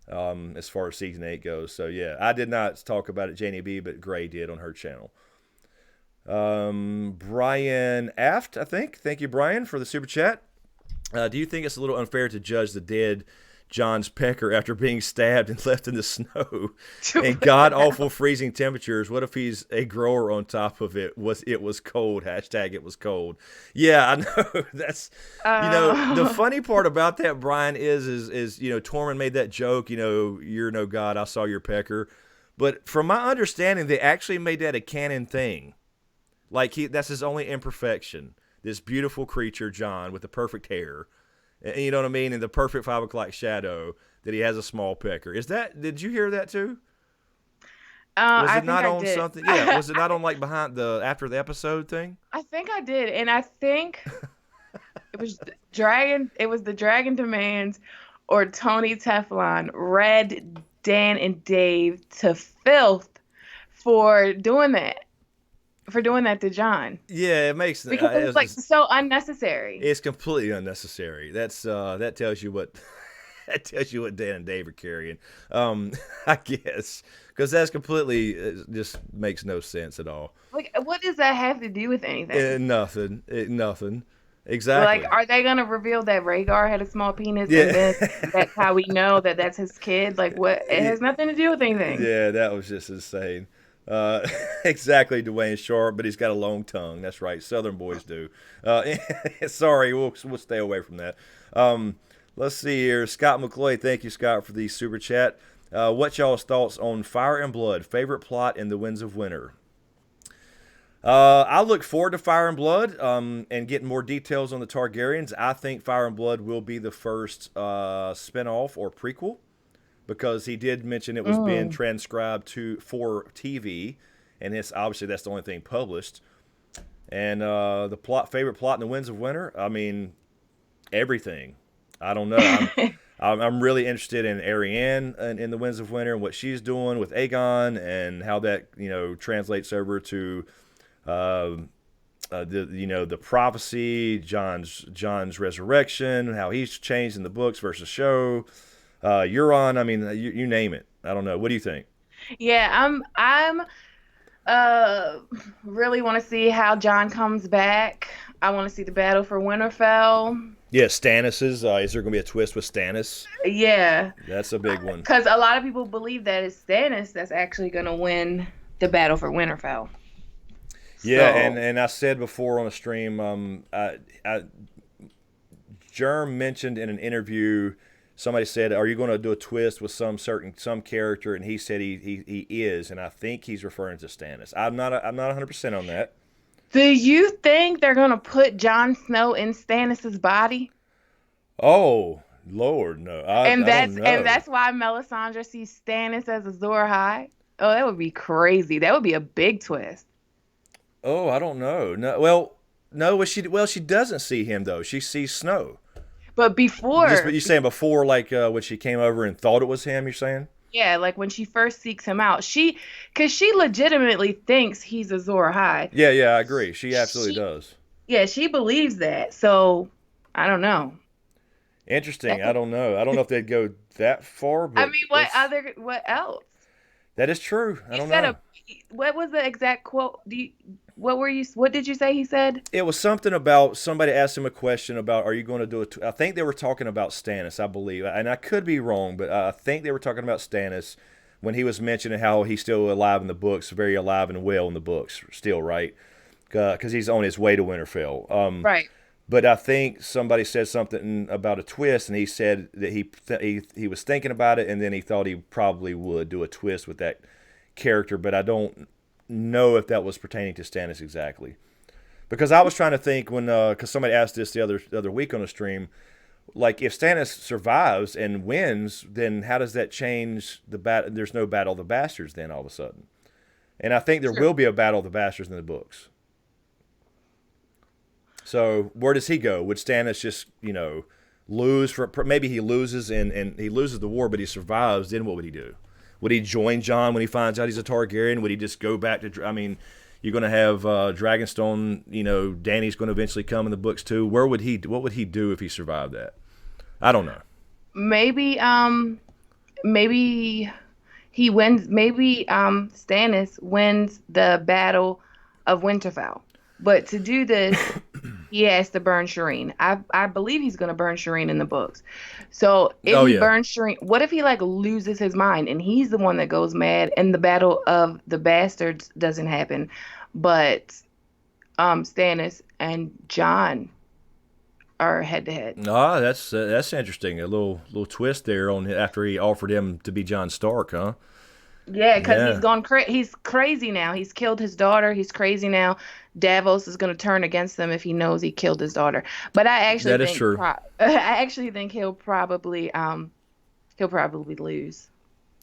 as far as season 8 goes. So yeah, I did not talk about it, Janie B, but Gray did on her channel. Brian Aft, I think. Thank you, Brian, for the super chat. Do you think it's a little unfair to judge the dead John's pecker after being stabbed and left in the snow and god-awful freezing temperatures? What if he's a grower on top of it? It was cold. Hashtag it was cold. Yeah, I know. That's, the funny part about that, Brian, is Tormund made that joke, you're no god, I saw your pecker. But from my understanding, they actually made that a canon thing. Like, that's his only imperfection. this beautiful creature, Jon, with the perfect hair, and you know what I mean, and the perfect 5 o'clock shadow, that he has a small pecker. Did you hear that too? Was I it think not I on did. something? Yeah, was it not on like after the episode thing? I think I did, and I think it was Dragon. It was the Dragon Demands or Tony Teflon read Dan and Dave to filth for doing that. For doing that to Jon. Yeah, it makes Because it was like so unnecessary. it's completely unnecessary. That tells you what that tells you what Dan and Dave are carrying. I guess because that's completely just makes no sense at all. Like, what does that have to do with anything? Nothing. Like, Exactly. are they gonna reveal that Rhaegar had a small penis, Yeah. and then that's how we know that that's his kid? Like, what? It has nothing to do with anything. Yeah, that was just insane. Exactly, Dwayne Sharp, but he's got a long tongue. That's right, Southern boys do. Sorry, we'll stay away from that. Let's see here. Scott McCloy, thank you, Scott, for the super chat. What y'all's thoughts on Fire and Blood? Favorite plot in The Winds of Winter? I look forward to Fire and Blood and getting more details on the Targaryens. I think Fire and Blood will be the first spinoff or prequel, because he did mention it was being transcribed for TV, and obviously that's the only thing published. And the favorite plot in The Winds of Winter, I mean, everything. I don't know. I'm really interested in Arianne in The Winds of Winter and what she's doing with Aegon, and how that translates over to the prophecy, John's resurrection, how he's changed in the books versus show. Euron, I mean, you name it. I don't know. What do you think? Yeah, I'm really want to see how Jon comes back. I want to see the battle for Winterfell. Yeah, Stannis's. Is there going to be a twist with Stannis? Yeah, That's a big one. because a lot of people believe that it's Stannis that's actually going to win the battle for Winterfell. Yeah, So- and I said before on a stream, Germ mentioned in an interview, somebody said, "Are you going to do a twist with some character?" And he said he is, and I think he's referring to Stannis. I'm not 100% on that. Do you think they're going to put Jon Snow in Stannis' body? Oh Lord, no. I don't know. And that's why Melisandre sees Stannis as Azor Ahai. Oh, that would be crazy. That would be a big twist. Oh, I don't know. No, well, no. She doesn't see him though. She sees Snow. But before, You're saying before, like when she came over and thought it was him. You're saying? yeah, like when she first seeks him out, because she legitimately thinks he's Azor Ahai. Yeah, I agree. She absolutely does. Yeah, she believes that. So I don't know. Interesting. I don't know. I don't know if they'd go that far. But I mean, what else? That is true. I don't He said know. what was the exact quote? What did you say he said? It was something about somebody asked him a question about, are you going to do it? I think they were talking about Stannis, I believe. And I could be wrong, but I think they were talking about Stannis when he was mentioning how he's still alive in the books, very alive and well in the books still, right? Because he's on his way to Winterfell. Right. But I think somebody said something about a twist, and he said that he was thinking about it, and then he thought he probably would do a twist with that character, but I don't know if that was pertaining to Stannis exactly. Because I was trying to think because somebody asked this the other week on a stream, like if Stannis survives and wins, then how does that change the battle? There's no Battle of the Bastards then all of a sudden, and I think there will be a Battle of the Bastards in the books. So where does he go? Would Stannis just lose maybe he loses and he loses the war, but he survives? Then what would he do? Would he join Jon when he finds out he's a Targaryen? Would he just go back to? I mean, you're going to have Dragonstone. Dany's going to eventually come in the books too. What would he do if he survived that? I don't know. Maybe he wins. Maybe Stannis wins the Battle of Winterfell. But to do this, he has to burn Shireen. I believe he's going to burn Shireen in the books. So if he burns Shireen, what if he loses his mind and he's the one that goes mad and the Battle of the Bastards doesn't happen, but Stannis and Jon are head to head. Ah, that's interesting. A little twist there on after he offered him to be Jon Stark, huh? Yeah, because Yeah, he's crazy now. He's killed his daughter. He's crazy now. Davos is going to turn against him if he knows he killed his daughter. But that is true. I actually think he'll probably lose.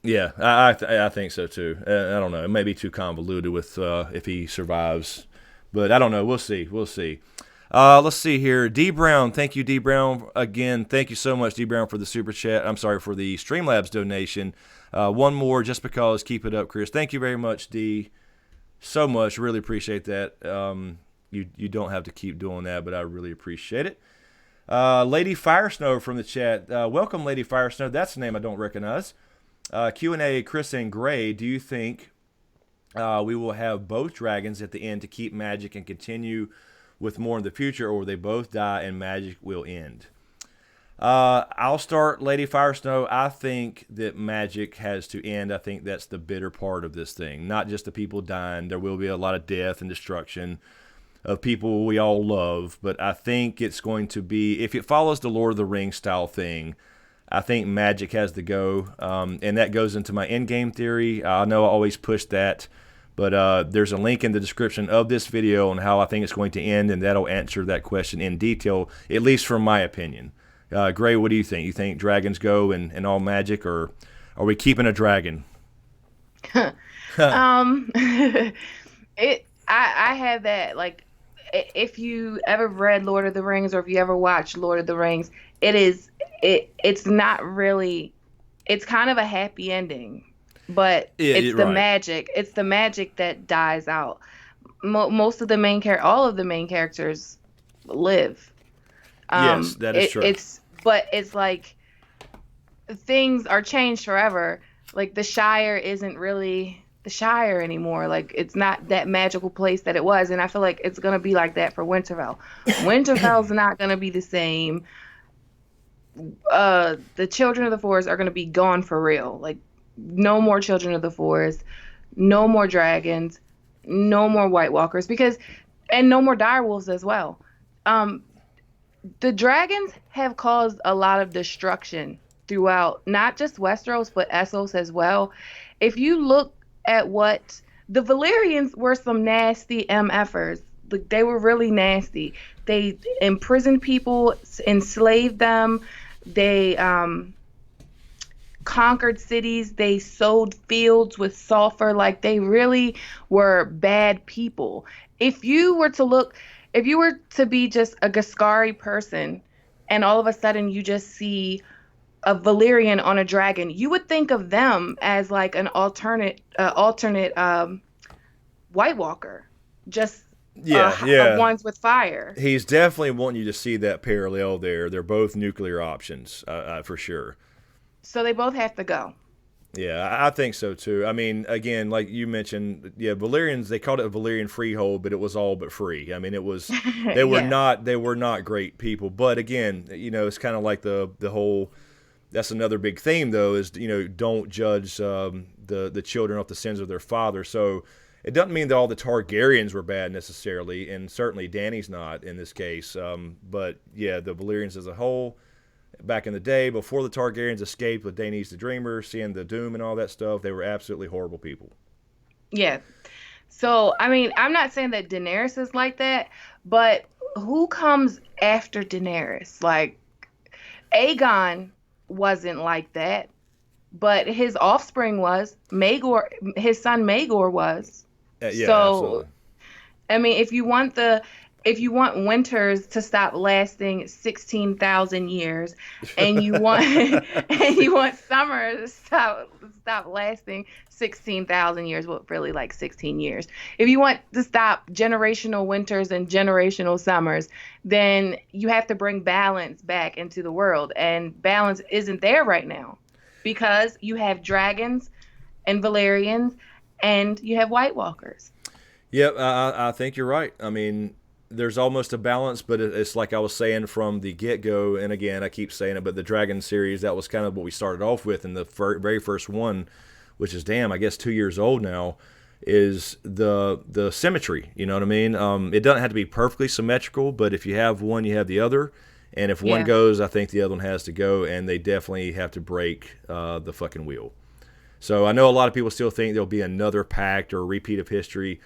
Yeah, I think so too. I don't know. It may be too convoluted with if he survives, but I don't know. We'll see. We'll see. Let's see here. D Brown, thank you, D Brown. Again, thank you so much, D Brown, for the super chat. I'm sorry for the Streamlabs donation. One more, just because. Keep it up, Chris. Thank you very much, D. So much. Really appreciate that. You don't have to keep doing that, but I really appreciate it. Lady Firesnow from the chat. Welcome, Lady Firesnow. That's a name I don't recognize. Q&A, Chris and Gray, do you think we will have both dragons at the end to keep magic and continue with more in the future, or will they both die and magic will end? I'll start, Lady Firesnow. I think that magic has to end. I think that's the bitter part of this thing. Not just the people dying. There will be a lot of death and destruction of people we all love, but I think it's going to be, if it follows the Lord of the Rings style thing, I think magic has to go, and that goes into my endgame theory. I know I always push that, but there's a link in the description of this video on how I think it's going to end, and that'll answer that question in detail, at least from my opinion. Gray, what do you think? You think dragons go and all magic, or are we keeping a dragon? I have that, like, if you ever read Lord of the Rings or if you ever watched Lord of the Rings, it's not really, it's kind of a happy ending, but it's the right. magic. It's the magic that dies out. Most of the all of the main characters live. Yes, that is true. But it's like things are changed forever. Like the Shire isn't really the Shire anymore. Like it's not that magical place that it was, and I feel like it's gonna be like that for Winterfell. Winterfell's not gonna be the same. The Children of the Forest are gonna be gone for real. Like no more Children of the Forest, no more dragons, no more White Walkers, and no more direwolves as well. The dragons have caused a lot of destruction throughout not just Westeros but Essos as well. If you look at what the Valyrians were, some nasty MFers. Like they were really nasty. They imprisoned people, enslaved them. They conquered cities. They sowed fields with sulfur. Like they really were bad people. If you were to be just a Gascari person and all of a sudden you just see a Valyrian on a dragon, you would think of them as like an alternate White Walker, just ones with fire. He's definitely wanting you to see that parallel there. They're both nuclear options, for sure. So they both have to go. Yeah, I think so too. I mean, again, like you mentioned, yeah, Valyrians, they called it Valyrian freehold, but it was all but free. I mean, it was they were not great people. But again, it's kind of like the whole. That's another big theme, though, is don't judge the children off the sins of their father. So it doesn't mean that all the Targaryens were bad necessarily, and certainly Dany's not in this case. But yeah, the Valyrians as a whole, back in the day, before the Targaryens escaped with Daenerys the Dreamer, seeing the Doom and all that stuff, they were absolutely horrible people. Yeah. So, I mean, I'm not saying that Daenerys is like that, but who comes after Daenerys? Like, Aegon wasn't like that, but his offspring was. His son Maegor was. Yeah, so absolutely. I mean, if you want winters to stop lasting 16,000 years, and you want summer to stop lasting 16,000 years, well, really like 16 years. If you want to stop generational winters and generational summers, then you have to bring balance back into the world, and balance isn't there right now because you have dragons and Valyrians and you have White Walkers. Yep, I think you're right. I mean, there's almost a balance, but it's like I was saying from the get-go, and again, I keep saying it, but the Dragon series, that was kind of what we started off with in the very first one, which is, I guess 2 years old now, is the symmetry, you know what I mean? It doesn't have to be perfectly symmetrical, but if you have one, you have the other, and if one goes, I think the other one has to go, and they definitely have to break the fucking wheel. So I know a lot of people still think there'll be another pact or a repeat of history.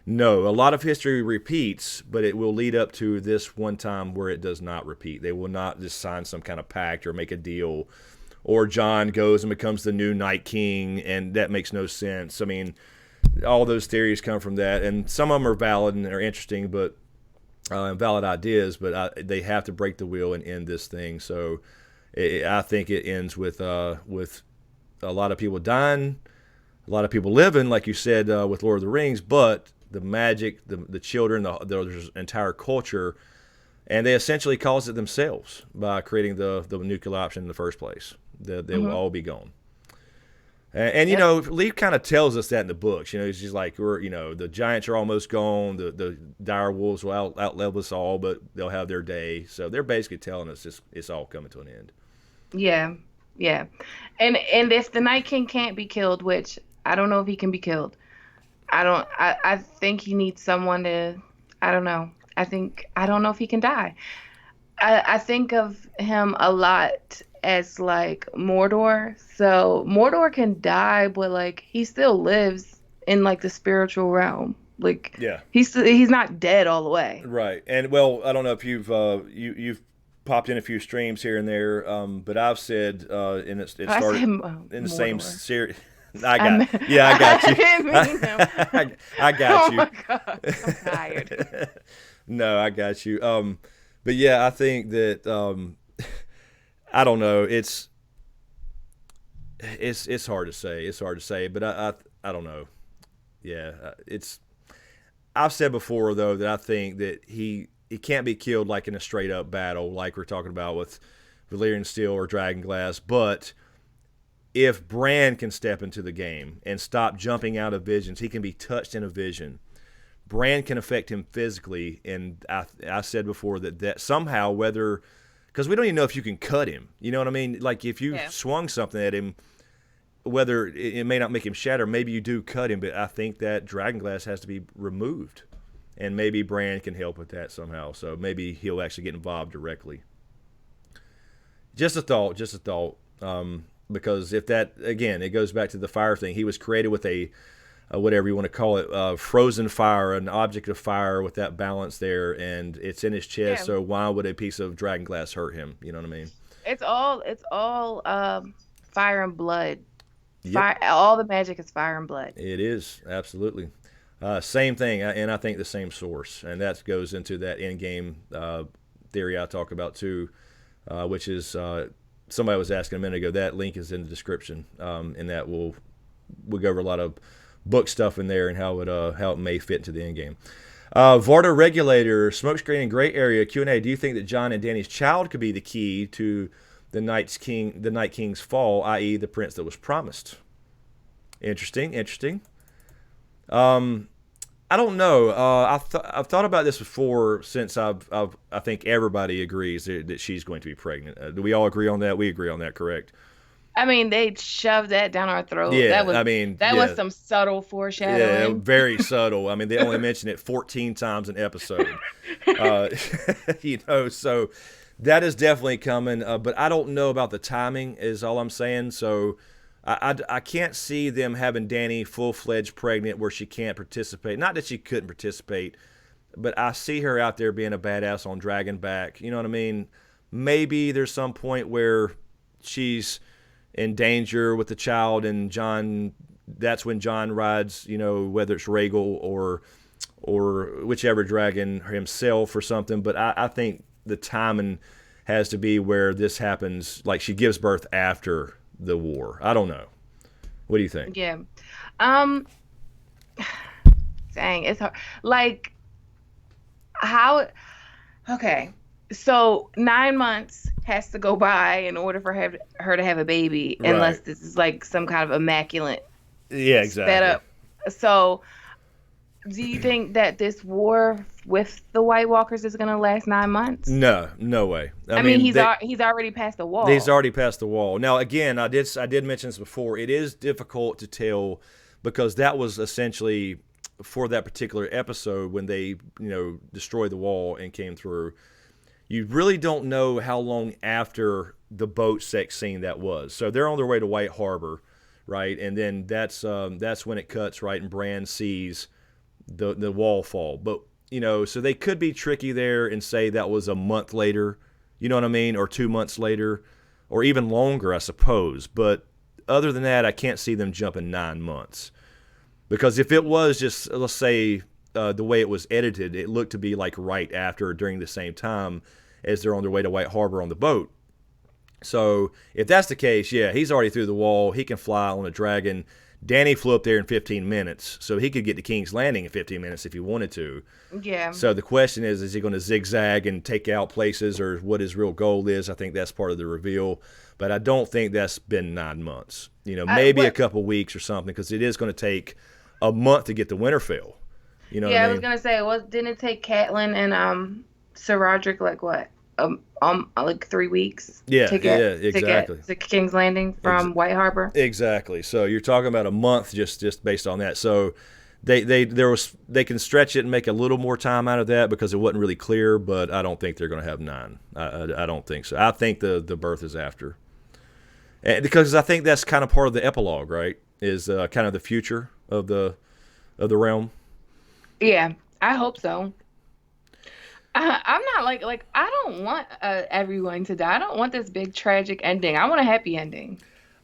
No, a lot of history repeats, but it will lead up to this one time where it does not repeat. They will not just sign some kind of pact or make a deal, or Jon goes and becomes the new Night King, and that makes no sense. I mean, all those theories come from that, and some of them are valid and they're interesting, but valid ideas. But they have to break the wheel and end this thing. So I think it ends with a lot of people dying, a lot of people living, like you said with Lord of the Rings, but the magic, the children, there's entire culture, and they essentially caused it themselves by creating the nuclear option in the first place. They will all be gone. And you know, Lee kind of tells us that in the books. You know, he's just like, the giants are almost gone. The dire wolves will outlive us all, but they'll have their day. So they're basically telling us it's all coming to an end. Yeah, yeah. And if the Night King can't be killed, which I don't know if he can be killed, I think he needs someone to, I don't know. I don't know if he can die. I think of him a lot as like Mordor. So Mordor can die, but like he still lives in like the spiritual realm. Like he's not dead all the way. Right. And well, I don't know if you've popped in a few streams here and there, but I've said and it started in the same series. I got you. I didn't mean him. I got you. Oh my God, I'm tired. No, I got you. But yeah, I think that I don't know. It's hard to say. It's hard to say, but I don't know. Yeah, I've said before though that I think that he can't be killed like in a straight up battle, like we're talking about with Valyrian Steel or Dragonglass, but if Bran can step into the game and stop jumping out of visions, he can be touched in a vision. Bran can affect him physically, and I said before that somehow, whether, because we don't even know if you can cut him. You know what I mean? Like if you swung something at him, whether it may not make him shatter, maybe you do cut him, but I think that Dragonglass has to be removed, and maybe Bran can help with that somehow. So maybe he'll actually get involved directly. Just a thought. Because if that, again, it goes back to the fire thing. He was created with a whatever you want to call it, frozen fire, an object of fire with that balance there, and it's in his chest. Yeah. So why would a piece of dragonglass hurt him? You know what I mean? It's all fire and blood. Fire. All the magic is fire and blood. It is, absolutely. Same thing, and I think the same source, and that goes into that in-game theory I talk about too, which is somebody was asking a minute ago. That link is in the description, and that we'll go over a lot of book stuff in there and how it may fit into the end game. Varda Regulator, Smokescreen and Gray Area Q&A. Do you think that Jon and Dany's child could be the key to the Night King's fall, i.e., the prince that was promised? Interesting. I don't know. I've thought about this before, since I think everybody agrees that she's going to be pregnant. Do we all agree on that? We agree on that, correct? I mean, they shoved that down our throat. Yeah, that was some subtle foreshadowing. Yeah, very subtle. I mean, they only mention it 14 times an episode. So that is definitely coming. But I don't know about the timing, is all I'm saying. So I can't see them having Dany full-fledged pregnant where she can't participate. Not that she couldn't participate, but I see her out there being a badass on Dragonback. You know what I mean? Maybe there's some point where she's in danger with the child, and Jon, that's when Jon rides, whether it's Rhaegal or whichever dragon himself or something. But I think the timing has to be where this happens, like she gives birth after the war. I don't know. What do you think? Yeah. Dang, it's hard. Like, how, okay. So 9 months has to go by in order for her to have a baby, right, unless this is like some kind of immaculate sped up. So do you think that this war with the White Walkers is going to last 9 months? No way. I mean, he's already past the wall. He's already past the wall. Now, again, I did mention this before. It is difficult to tell, because that was essentially for that particular episode when they, destroyed the wall and came through. You really don't know how long after the boat sex scene that was. So they're on their way to White Harbor, right? And then that's when it cuts, right, and Bran sees the wall fall. But so they could be tricky there and say that was a month later, you know what I mean, or 2 months later, or even longer, I suppose. But other than that, I can't see them jumping 9 months, because if it was just, let's say, the way it was edited, it looked to be like right after or during the same time as they're on their way to White Harbor on the boat. So if that's the case, yeah, he's already through the wall. He can fly on a dragon. Danny flew up there in 15 minutes, so he could get to King's Landing in 15 minutes if he wanted to. Yeah. So the question is he going to zigzag and take out places, or what his real goal is? I think that's part of the reveal. But I don't think that's been 9 months. Maybe a couple weeks or something, because it is going to take a month to get to Winterfell. You know what I mean? I was going to say, didn't it take Catelyn and Sir Roderick like 3 weeks exactly. to get to King's Landing from White Harbor? Exactly. So you're talking about a month just based on that. So they can stretch it and make a little more time out of that because it wasn't really clear, but I don't think they're going to have 9. I don't think so. I think the birth is after. And because I think that's kind of part of the epilogue, right? Is kind of the future of the realm. Yeah, I hope so. I'm not like I don't want everyone to die. I don't want this big tragic ending. I want a happy ending.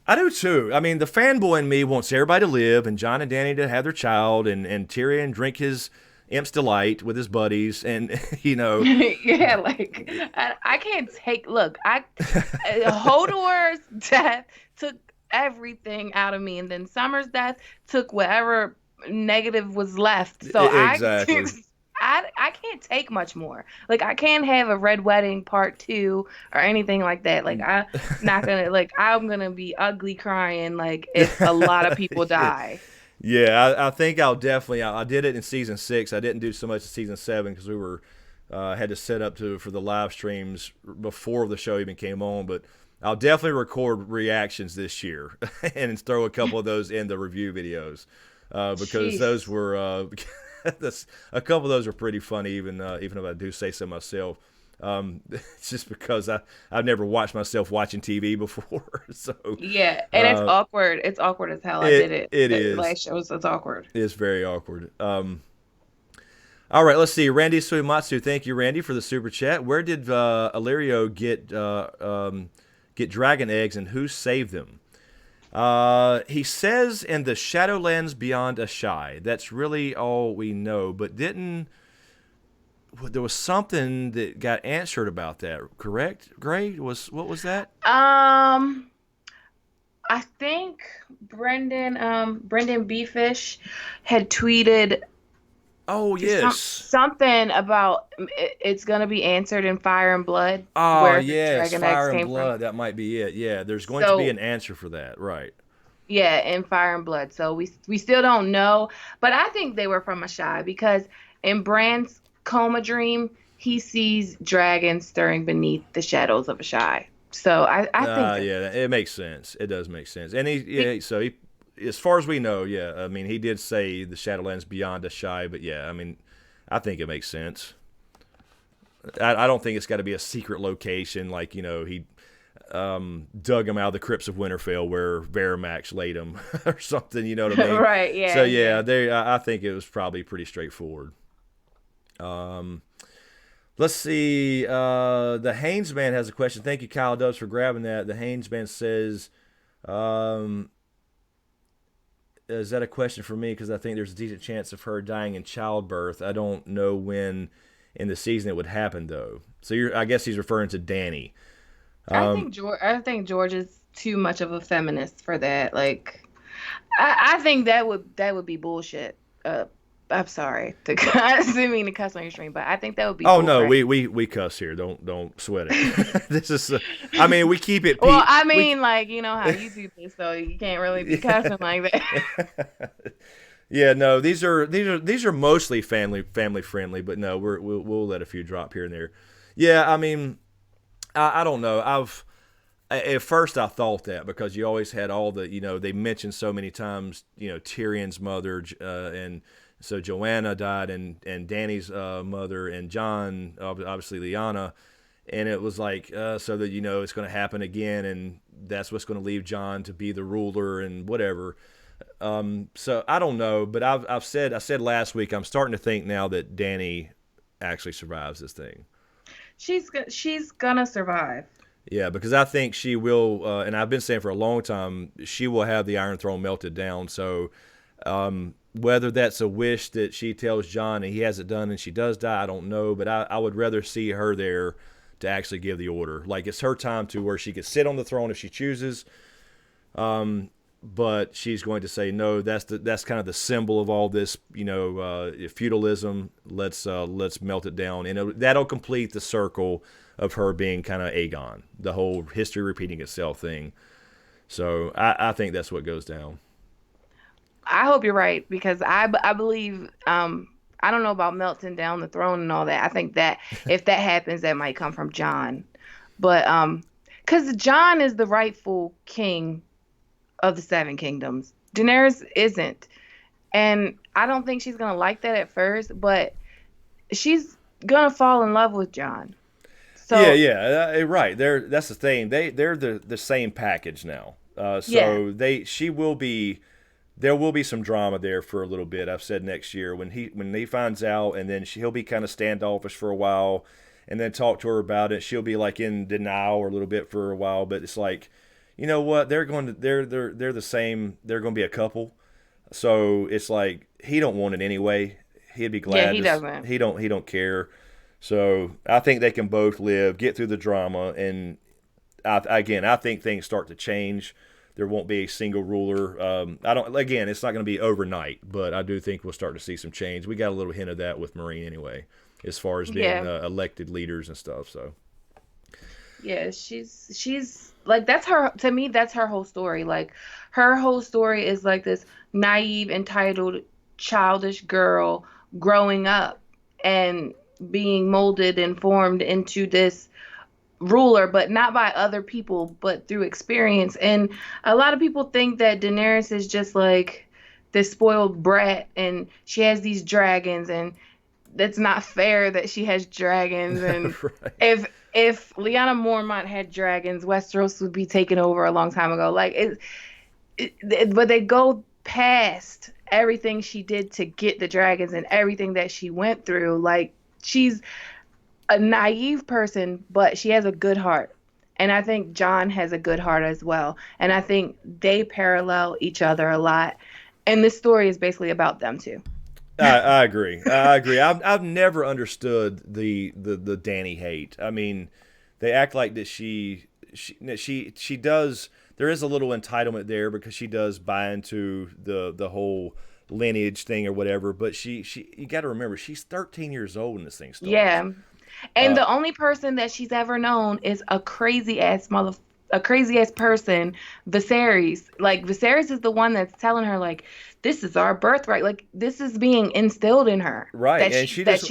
I do too. I mean, the fanboy in me wants everybody to live, and Jon and Danny to have their child, and Tyrion drink his Imp's Delight with his buddies, and Yeah, like I can't take. Look, Hodor's death took everything out of me, and then Summer's death took whatever negative was left. So exactly. I can't take much more. Like, I can't have a Red Wedding Part 2 or anything like that. Like, I'm not gonna, like, I'm gonna be ugly crying, like, if a lot of people die. Yeah, I think I'll definitely. I did it in season 6. I didn't do so much in season 7 because we were had to set up for the live streams before the show even came on. But I'll definitely record reactions this year and throw a couple of those in the review videos because those were. A couple of those are pretty funny, even if I do say so myself. It's just because I've never watched myself watching TV before. So yeah, and it's awkward. It's awkward as hell. I did it. It is. Last shows, it's awkward. It's very awkward. All right, let's see. Randy Suimatsu, thank you, Randy, for the super chat. Where did Illyrio get dragon eggs, and who saved them? He says in the Shadowlands Beyond Ashai. That's really all we know. But there was something that got answered about that, correct? Gray, what was that? I think Brendan Beefish had tweeted. Oh yes, something about it's gonna be answered in Fire and Blood. Oh yes, Fire and Blood. That might be it. Yeah, there's going to be an answer for that, right? Yeah, in Fire and Blood. So we still don't know, but I think they were from Ashai because in Bran's coma dream he sees dragons stirring beneath the shadows of Ashai. So I think it makes sense. It does make sense, and he as far as we know, yeah. I mean, he did say the Shadowlands Beyond Ashai, but yeah, I mean, I think it makes sense. I don't think it's got to be a secret location like he dug him out of the crypts of Winterfell where Varamax laid him or something. You know what I mean? Right. Yeah. So yeah, I think it was probably pretty straightforward. Let's see. The Haynes Man has a question. Thank you, Kyle Dubs, for grabbing that. The Haynes Man says. Is that a question for me? Because I think there's a decent chance of her dying in childbirth. I don't know when in the season it would happen, though. So I guess he's referring to Danny. I think George is too much of a feminist for that. Like, I think that would be bullshit. I'm sorry I didn't mean to cuss on your stream, but I think that would be. Oh no, we cuss here. Don't sweat it. This is. I mean, we keep it. Well, I mean, like how YouTube is, so you can't really be cussing like that. Yeah, no, these are mostly family friendly, but no, we'll let a few drop here and there. Yeah, I mean, I don't know. At first I thought that because you always had all the they mentioned so many times Tyrion's mother and. So Joanna died, and Danny's mother, and Jon, obviously Lyanna, and it was like so that it's going to happen again, and that's what's going to leave John to be the ruler and whatever. So I don't know, but I said last week I'm starting to think now that Dany actually survives this thing. She's gonna survive. Yeah, because I think she will, and I've been saying for a long time, she will have the Iron Throne melted down. So whether that's a wish that she tells Jon and he has it done and she does die, I don't know. But I would rather see her there to actually give the order. Like, it's her time to where she could sit on the throne if she chooses. But she's going to say no. That's kind of the symbol of all this, feudalism. Let's melt it down, and that'll complete the circle of her being kind of Aegon, the whole history repeating itself thing. So I think that's what goes down. I hope you're right, because I believe I don't know about melting down the throne and all that. I think that if that happens, that might come from Jon, but because Jon is the rightful king of the Seven Kingdoms. Daenerys isn't. And I don't think she's going to like that at first, but she's going to fall in love with Jon. So right. That's the thing. They're the same package now. There will be some drama there for a little bit. I've said next year when he finds out, and then he'll be kind of standoffish for a while, and then talk to her about it. She'll be like in denial or a little bit for a while, but it's like, you know what? They're the same. They're going to be a couple. So it's like he don't want it anyway. He'd be glad. Yeah, he doesn't. He don't care. So I think they can both live, get through the drama, and I think things start to change. There won't be a single ruler. It's not going to be overnight, but I do think we'll start to see some change. We got a little hint of that with Marine anyway, as far as being elected leaders and stuff. So. Yeah, she's like, that's her, to me, that's her whole story. Like, her whole story is like this naive, entitled, childish girl growing up and being molded and formed into this ruler, but not by other people, but through experience. And a lot of people think that Daenerys is just like this spoiled brat and she has these dragons, and that's not fair that she has dragons. And right. If Lyanna Mormont had dragons, Westeros would be taken over a long time ago. Like, but they go past everything she did to get the dragons and everything that she went through. Like, she's a naive person, but she has a good heart. And I think Jon has a good heart as well. And I think they parallel each other a lot. And this story is basically about them too. I agree. I've never understood the Dany hate. I mean, they act like that she does. There is a little entitlement there because she does buy into the whole lineage thing or whatever. But you got to remember, she's 13 years old when this thing starts. Yeah, and the only person that she's ever known is a crazy ass person, Viserys. Like, Viserys is the one that's telling her, like, this is our birthright. Like, this is being instilled in her. Right. And she just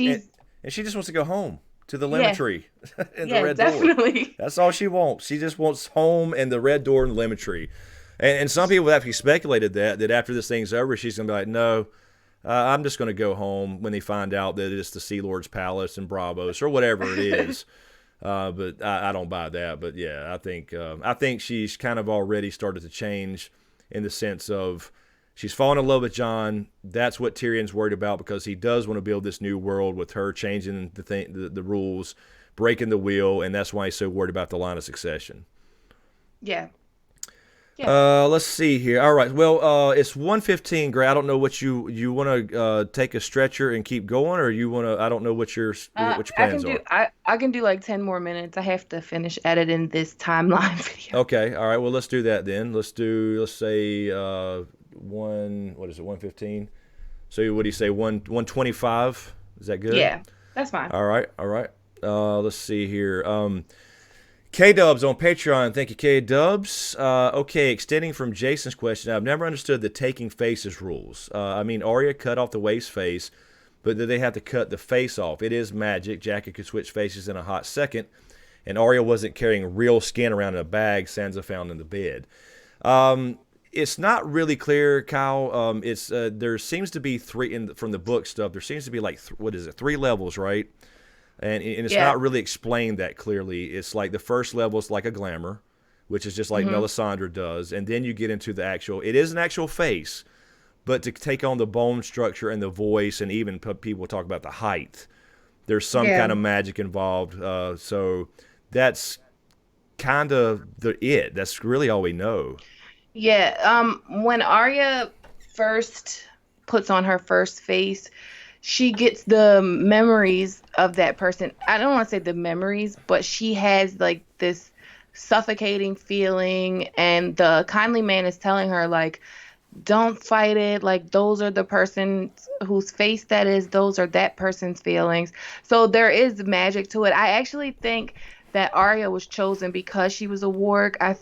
wants to go home to the lemon tree and the red definitely. door. That's all she wants. She just wants home and the red door and the lemon tree. And some people have actually speculated that after this thing's over, she's going to be like, no, I'm just going to go home when they find out that it's the Sea Lord's Palace and Bravos or whatever it is. But I don't buy that. But yeah, I think she's kind of already started to change in the sense of she's fallen in love with Jon. That's what Tyrion's worried about because he does want to build this new world with her changing the rules, breaking the wheel, and that's why he's so worried about the line of succession. Yeah. Let's see here. All right. Well, it's 1:15, Gray. I don't know what you want to take a stretcher and keep going, or you want to. I don't know what your plans are. I can do like 10 more minutes. I have to finish editing this timeline video. Okay. All right. Well, let's do that then. Let's say 1:15. So what do you say? 1:25? Is that good? Yeah, that's fine. All right. Let's see here. K-Dubs on Patreon. Thank you, K-Dubs. Okay, extending from Jason's question, I've never understood the taking faces rules. I mean, Arya cut off the waist face, but did they have to cut the face off? It is magic. Jackie could switch faces in a hot second, and Arya wasn't carrying real skin around in a bag Sansa found in the bed. It's not really clear, Kyle. There seems to be three, from the book stuff, there seems to be like, 3 levels, right? and it's Yeah. not really explained that clearly. It's like the first level is like a glamour, which is just like Melisandre does, and then you get into the actual. It is an actual face, but to take on the bone structure and the voice, and even people talk about the height, there's some Yeah. kind of magic involved. So that's kind of it. That's really all we know. Yeah. When Arya first puts on her first face, she gets the memories of that person. I don't want to say the memories, but she has like this suffocating feeling, and the kindly man is telling her like, don't fight it, like those are the person's whose face that is, those are that person's feelings. So there is magic to it. I actually think that Arya was chosen because she was a warg. I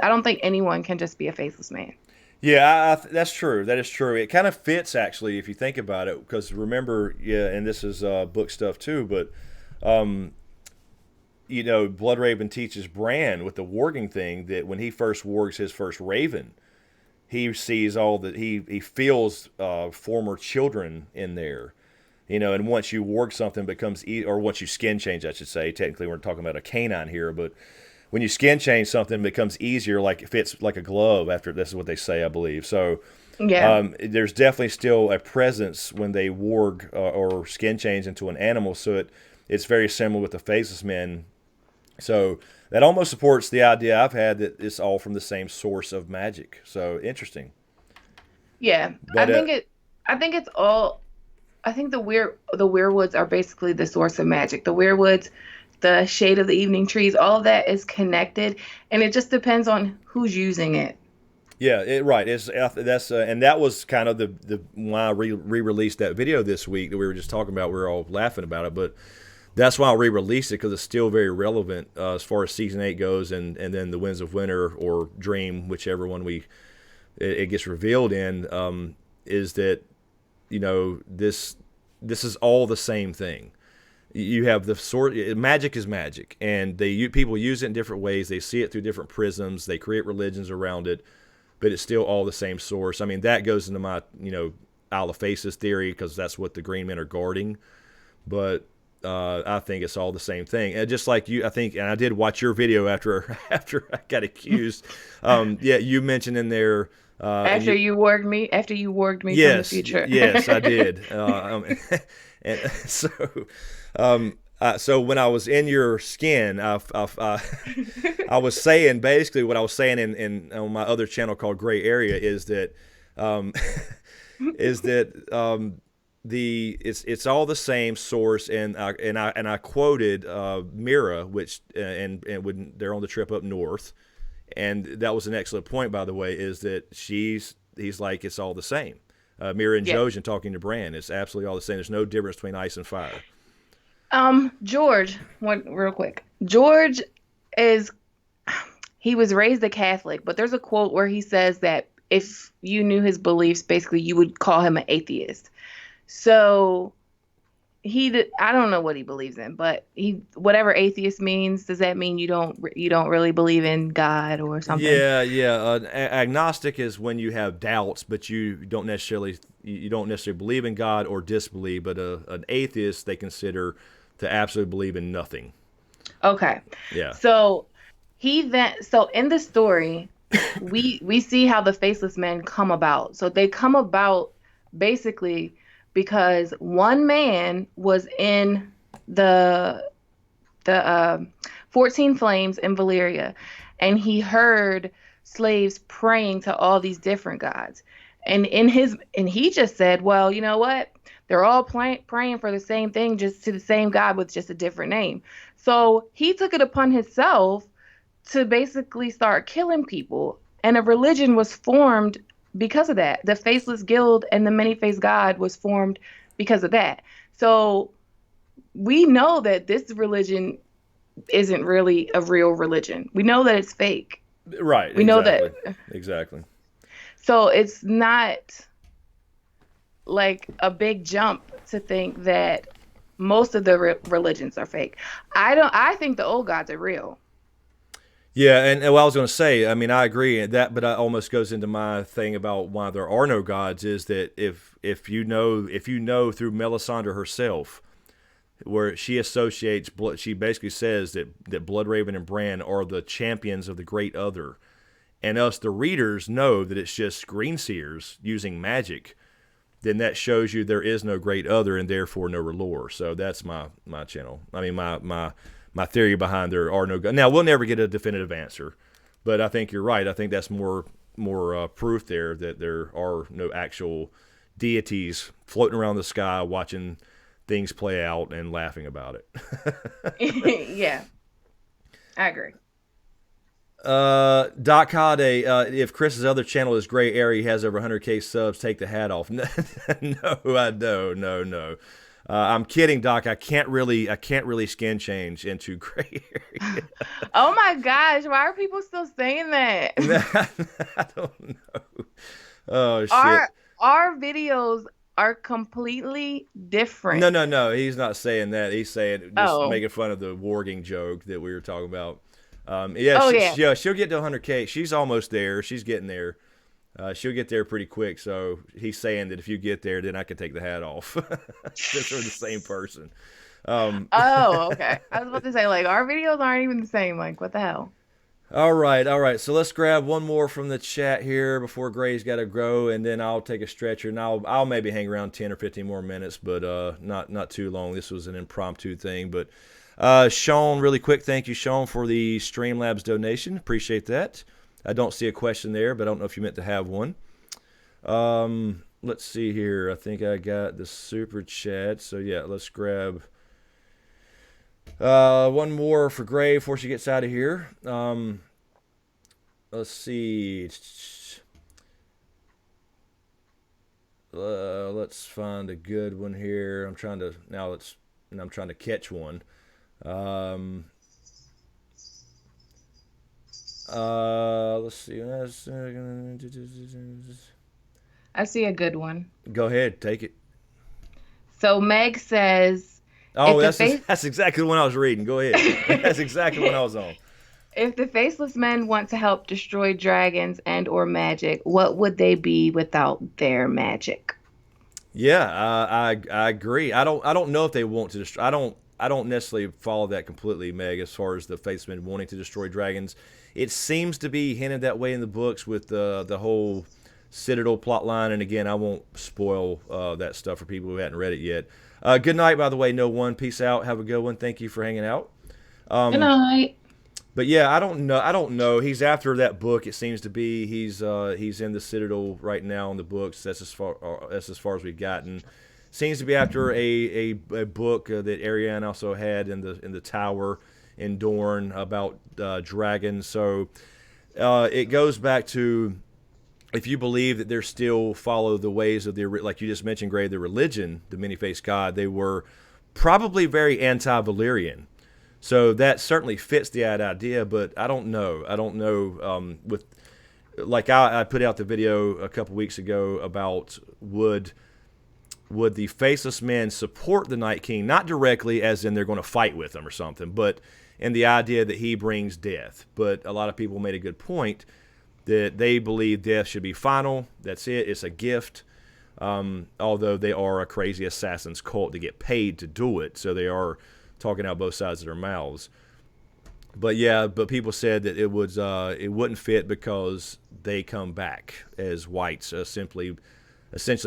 don't think anyone can just be a faceless man. Yeah, that's true. That is true. It kind of fits actually if you think about it, because remember, yeah, and this is book stuff too, but Bloodraven teaches Bran with the warging thing that when he first wargs his first raven, he sees all that he feels former children in there, and once you warg something becomes or once you skin change, I should say. Technically, we're talking about a canine here, but when you skin change something, it becomes easier, like it fits like a glove. After this is what they say, I believe. So Yeah. there's definitely still a presence when they warg or skin change into an animal. So it's very similar with the faceless men. So that almost supports the idea I've had that it's all from the same source of magic. So interesting. Yeah. But I think it's all I think the weirwoods are basically the source of magic. The weirwoods, the shade of the evening trees, all of that is connected, and it just depends on who's using it. yeah, right. It's that's and that was kind of the why I re-released that video this week that we were just talking about. We were all laughing about it, but that's why I re-released it, because it's still very relevant as far as season 8 goes, and then the Winds of Winter or Dream, whichever one it gets revealed in, is that this is all the same thing. You have the sort magic is magic, and people use it in different ways. They see it through different prisms. They create religions around it, but it's still all the same source. I mean, that goes into my Isle of Faces theory, because that's what the Green Men are guarding. But I think it's all the same thing. And just like you, I think, and I did watch your video after I got accused. Yeah, you mentioned in there. After you warged me from the Yes, future. yes, I did. And so, so when I was in your skin, I was saying basically what I was saying in on my other channel called Gray Area is that is that it's all the same source, and I quoted Mira, which and when they're on the trip up north, and that was an excellent point, by the way, is that he's like, it's all the same. Mira and Yeah. Jojen talking to Bran, it's absolutely all the same. There's no difference between ice and fire. George, one real quick. George is he was raised a Catholic, but there's a quote where he says that if you knew his beliefs, basically you would call him an atheist. So I don't know what he believes in, but whatever atheist means, does that mean you don't really believe in God or something? Yeah. Agnostic is when you have doubts, but you don't necessarily believe in God or disbelieve. But an atheist, they consider to absolutely believe in nothing. Okay. Yeah. So in the story, we see how the faceless men come about. So they come about basically because one man was in the 14 Flames in Valyria, and he heard slaves praying to all these different gods. And he just said, well, you know what? They're all praying for the same thing, just to the same God with just a different name. So he took it upon himself to basically start killing people. And a religion was formed because of that. The Faceless Guild and the Many-Faced God was formed because of that. So we know that this religion isn't really a real religion. We know that it's fake. Right. We know that. Exactly. So it's not like a big jump to think that most of the religions are fake. I think the old gods are real. Yeah, and what I was going to say, I mean, I agree that, but it almost goes into my thing about why there are no gods. Is that if you know through Melisandre herself, where she associates blood. She basically says that Bloodraven and Bran are the champions of the Great Other, and us, the readers, know that it's just Greenseers using magic. Then that shows you there is no Great Other and therefore no R'hllor. So that's my channel. I mean, my theory behind there are no. Now we'll never get a definitive answer, but I think you're right. I think that's more proof there that there are no actual deities floating around the sky watching things play out and laughing about it. Yeah, I agree. Doc Holiday, if Chris's other channel is Gray Area, he has over 100K subs, take the hat off. No, I don't. No. I'm kidding, Doc. I can't really skin change into Gray Area. Oh my gosh, why are people still saying that? I don't know. Oh shit. Our videos are completely different. No. He's not saying that. He's saying just making fun of the warging joke that we were talking about. She'll get to 100K. She's almost there. She's getting there. She'll get there pretty quick. So he's saying that if you get there, then I can take the hat off. Since we're the same person. Okay. I was about to say, like, our videos aren't even the same. Like, what the hell? All right. So let's grab one more from the chat here before Gray's got to go, and then I'll take a stretcher, and I'll maybe hang around 10 or 15 more minutes, but not too long. This was an impromptu thing, but. Sean, really quick, thank you, Sean, for the Streamlabs donation. Appreciate that. I don't see a question there, but I don't know if you meant to have one. Let's see here. I think I got the super chat. So, yeah, let's grab one more for Gray before she gets out of here. Let's see. Let's find a good one here. I'm trying to catch one. Let's see. I see a good one. Go ahead, take it. So Meg says, "Oh, that's exactly the one I was reading. Go ahead. That's exactly what I was on." If the Faceless Men want to help destroy dragons and or magic, what would they be without their magic? Yeah, I agree. I don't know if they want to destroy. I don't necessarily follow that completely, Meg, as far as the Faceless Men wanting to destroy dragons. It seems to be hinted that way in the books with the whole Citadel plot line. And again, I won't spoil that stuff for people who hadn't read it yet. Good night, by the way, No One. Peace out. Have a good one. Thank you for hanging out. Good night. But yeah, I don't know. He's after that book. It seems to be he's in the Citadel right now in the books. That's as far as we've gotten. Seems to be after a book that Ariane also had in the tower in Dorne about dragons. So it goes back to, if you believe that they still follow the ways of like you just mentioned, Gray, the religion, the many-faced God, they were probably very anti-Valyrian. So that certainly fits the idea, but I don't know. With like I put out the video a couple weeks ago about would the Faceless Men support the Night King, not directly as in they're going to fight with him or something, but in the idea that he brings death. But a lot of people made a good point that they believe death should be final. That's it. It's a gift. Although they are a crazy assassin's cult to get paid to do it, so they are talking out both sides of their mouths. But yeah, people said that it wouldn't fit because they come back as whites, essentially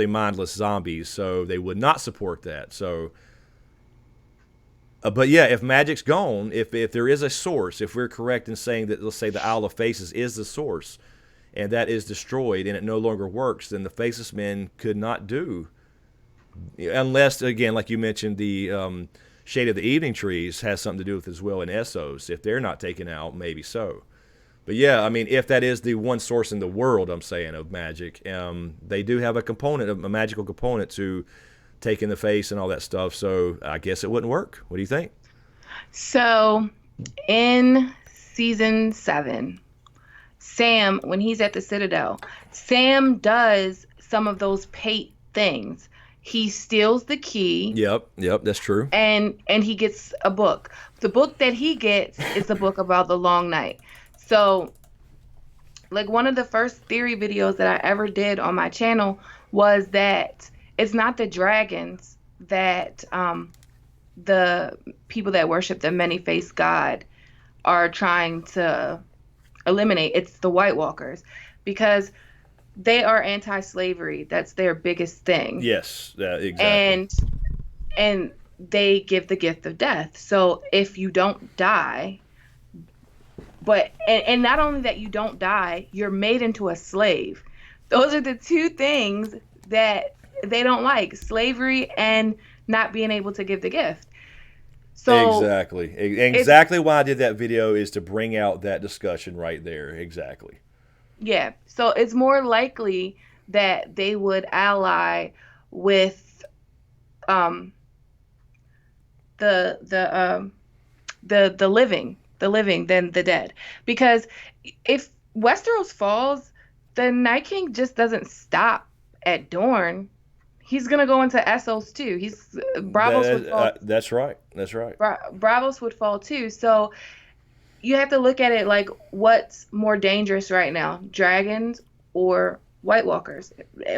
mindless zombies, so they would not support that. So, but yeah, if magic's gone, if there is a source, if we're correct in saying that, let's say the Isle of Faces is the source, and that is destroyed and it no longer works, then the Faceless Men could not do, unless, again, like you mentioned, the Shade of the Evening Trees has something to do with it as well in Essos. If they're not taken out, maybe so. But yeah, I mean, if that is the one source in the world, I'm saying, of magic, they do have a magical component to taking the face and all that stuff. So I guess it wouldn't work. What do you think? So in season 7, Sam, when he's at the Citadel, Sam does some of those Pate things. He steals the key. Yep, that's true. And he gets a book. The book that he gets is the book about the Long Night. So, like, one of the first theory videos that I ever did on my channel was that it's not the dragons that the people that worship the many-faced God are trying to eliminate. It's the White Walkers, because they are anti-slavery. That's their biggest thing. Yes, exactly. And and they give the gift of death. So if you don't die, and not only that you don't die, you're made into a slave. Those are the two things that they don't like: slavery and not being able to give the gift. So Exactly. it's, Exactly why I did that video is to bring out that discussion right there. Exactly. yeah, so it's more likely that they would ally with um the living than the dead. Because if Westeros falls, the Night King just doesn't stop at Dorne. He's gonna go into Essos too. Bravos would fall. That's right. That's right. Bravos would fall too. So you have to look at it like, what's more dangerous right now, dragons or White Walkers?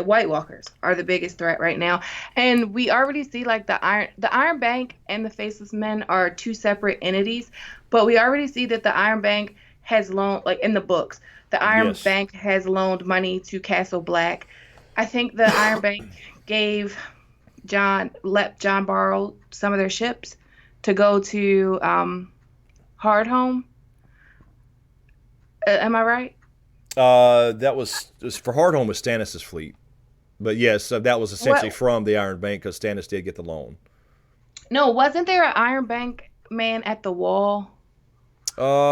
White Walkers are the biggest threat right now, and we already see like the Iron Bank and the Faceless Men are two separate entities, but we already see that the Iron Bank has loaned, like in the books, the Iron Yes. Bank has loaned money to Castle Black. I think the Iron Bank gave let John borrow some of their ships to go to Hardhome. Am I right? That was for Hardhome with Stannis' fleet. But yes, that was essentially What? from the Iron Bank because Stannis did get the loan. No, wasn't there an Iron Bank man at the wall?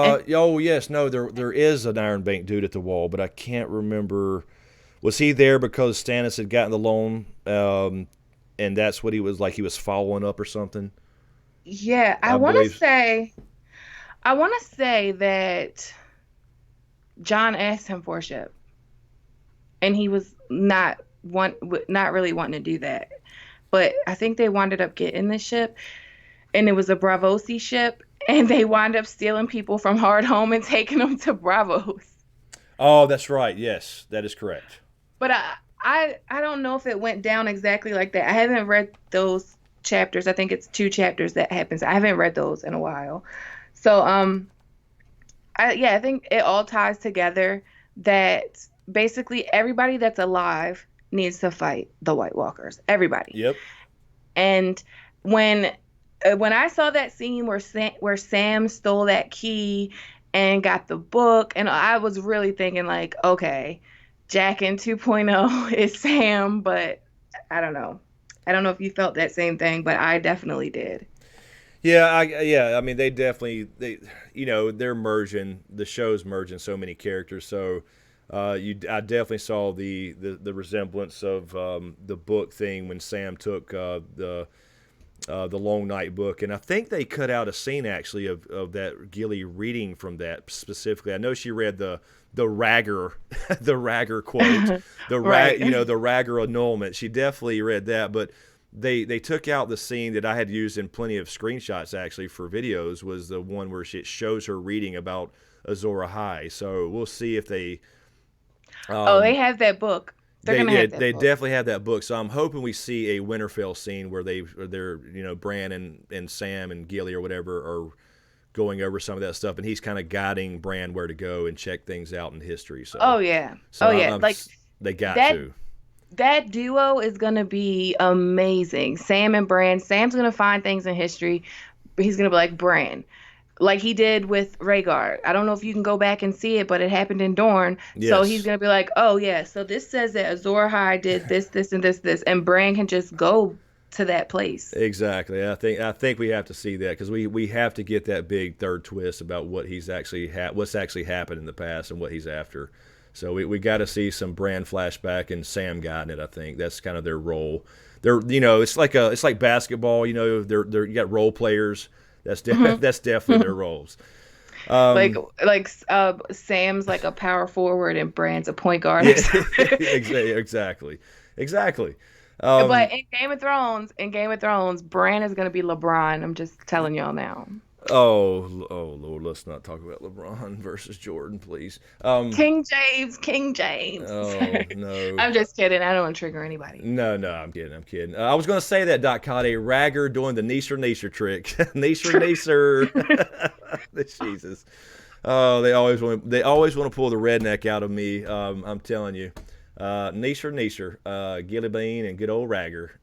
And Oh yes, no, there is an Iron Bank dude at the wall, but I can't remember. Was he there because Stannis had gotten the loan, and that's what he was like? He was following up or something. yeah, I believe. I want to say that John asked him for a ship, and he was not really wanting to do that. But I think they wound up getting the ship, and it was a Bravosi ship, and they wound up stealing people from Hardhome and taking them to Bravos. Oh, that's right. Yes, that is correct. But I don't know if it went down exactly like that. I haven't read those chapters. I think it's two chapters that happens. I haven't read those in a while. So I think it all ties together that basically everybody that's alive needs to fight the White Walkers. Everybody. Yep. And when when I saw that scene where Sam stole that key and got the book, and I was really thinking like, okay, Jack in 2.0 is Sam, but I don't know. I don't know if you felt that same thing, but I definitely did. Yeah. I mean, they're merging. The show's merging so many characters. So, I definitely saw the resemblance of the book thing when Sam took the Long Night book, and I think they cut out a scene actually of that Gilly reading from that specifically. I know she read the ragger the ragger quote, Right. the ragger annulment. She definitely read that, but they took out the scene that I had used in plenty of screenshots actually for videos, was the one where it shows her reading about Azor Ahai. So we'll see if they Oh, they um, have that book. They're they gonna yeah have that they book. definitely have that book. So I'm hoping we see a Winterfell scene where they're Bran and Sam and Gilly or whatever are going over some of that stuff, and he's kind of guiding Bran where to go and check things out in history. So Oh yeah. so Oh I'm, yeah. I'm Like they got that to. that duo is gonna be amazing. Sam and Bran. Sam's gonna find things in history. He's gonna be like Bran, like he did with Rhaegar. I don't know if you can go back and see it, but it happened in Dorne. So he's Yes, gonna be like, oh yeah, so this says that Azor Ahai did this, this, and this, and Bran can just go to that place. exactly. I think we have to see that because we have to get that big third twist about what he's actually what's actually happened in the past and what he's after. So we got to see some Bran flashback and Sam got it. I think that's kind of their role. It's like basketball. They're you got role players. Mhm. That's definitely their roles. Um, Sam's like a power forward and Bran's a point guard or yeah, something. exactly, exactly. But Um, in Game of Thrones, Bran is gonna be LeBron. I'm just telling y'all now. Oh Lord, let's not talk about LeBron versus Jordan, please. King James, King James. Oh no. I'm just kidding. I don't want to trigger anybody. No, I'm kidding. I'm kidding. I was going to say that Doc Cade Ragger doing the Neisser trick. Neisser. Jesus. Oh, they always want to pull the redneck out of me. I'm telling you. Neisser, Gilly Bean, and good old Ragger.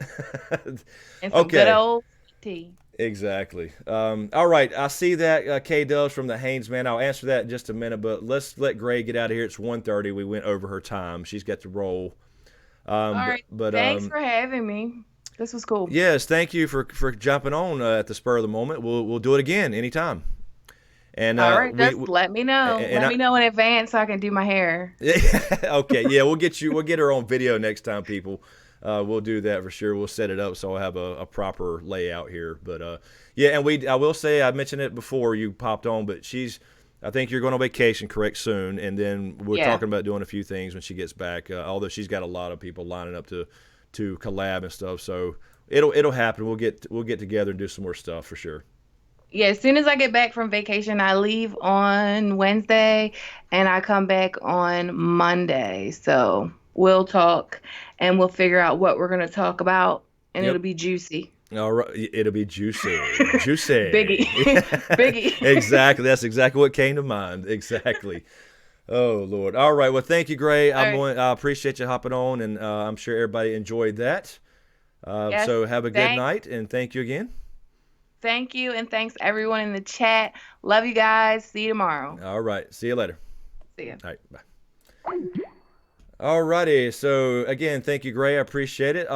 And some good old tea. Exactly. All right. I see that K-Dubs from the Haynes, man. I'll answer that in just a minute, but let's let Gray get out of here. It's 1:30. We went over her time. She's got to roll. All right. But thanks for having me. This was cool. Yes, thank you for jumping on at the spur of the moment. We'll do it again anytime. And all right, just let me know. Let me know in advance so I can do my hair. Okay, yeah, we'll get her on video next time, people. We'll do that for sure. We'll set it up so I'll have a proper layout here. But yeah, and I will say I mentioned it before you popped on, but I think you're going on vacation, correct, soon, and then we're talking about doing a few things when she gets back. Although she's got a lot of people lining up to collab and stuff, so it'll happen. We'll get together and do some more stuff for sure. Yeah, as soon as I get back from vacation, I leave on Wednesday and I come back on Monday. So we'll talk and we'll figure out what we're going to talk about, and it'll be juicy. All right, it'll be juicy, juicy. Biggie. Exactly, that's exactly what came to mind. Exactly. Oh Lord. All right. Well, thank you, Gray. I appreciate you hopping on, and I'm sure everybody enjoyed that. Yes, so have a good night, and thank you again. Thank you, and thanks everyone in the chat. Love you guys. See you tomorrow. All right. See you later. See you. All right. Bye. All righty. So again, thank you, Gray. I appreciate it.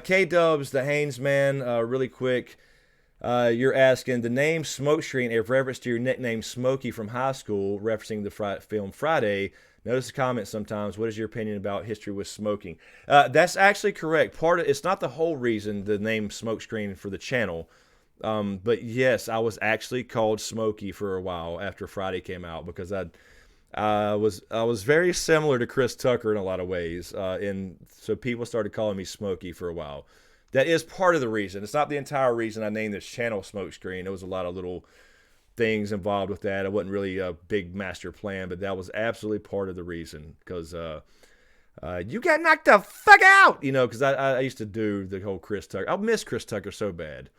K-Dubs, the Haynes man, really quick. You're asking the name Smokescreen in reference to your nickname Smokey from high school, referencing the film Friday. Notice the comments sometimes. What is your opinion about history with smoking? That's actually correct. It's not the whole reason the name Smokescreen for the channel. But yes, I was actually called Smokey for a while after Friday came out because I was very similar to Chris Tucker in a lot of ways, and so people started calling me Smokey for a while. That is part of the reason. It's not the entire reason I named this channel Smokescreen. There was a lot of little things involved with that. It wasn't really a big master plan, but that was absolutely part of the reason because you got knocked the fuck out, because I used to do the whole Chris Tucker. I miss Chris Tucker so bad.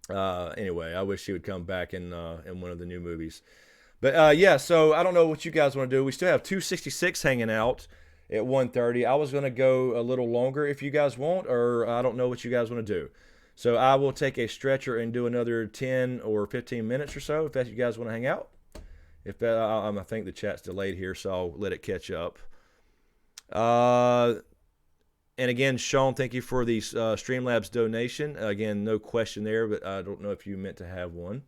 Anyway, I wish he would come back in one of the new movies. But yeah, so I don't know what you guys want to do. We still have 266 hanging out at 1:30. I was going to go a little longer if you guys want, or I don't know what you guys want to do. So I will take a stretcher and do another 10 or 15 minutes or so if that you guys want to hang out. If that, I think the chat's delayed here, so I'll let it catch up. And again, Sean, thank you for the Streamlabs donation. Again, no question there, but I don't know if you meant to have one.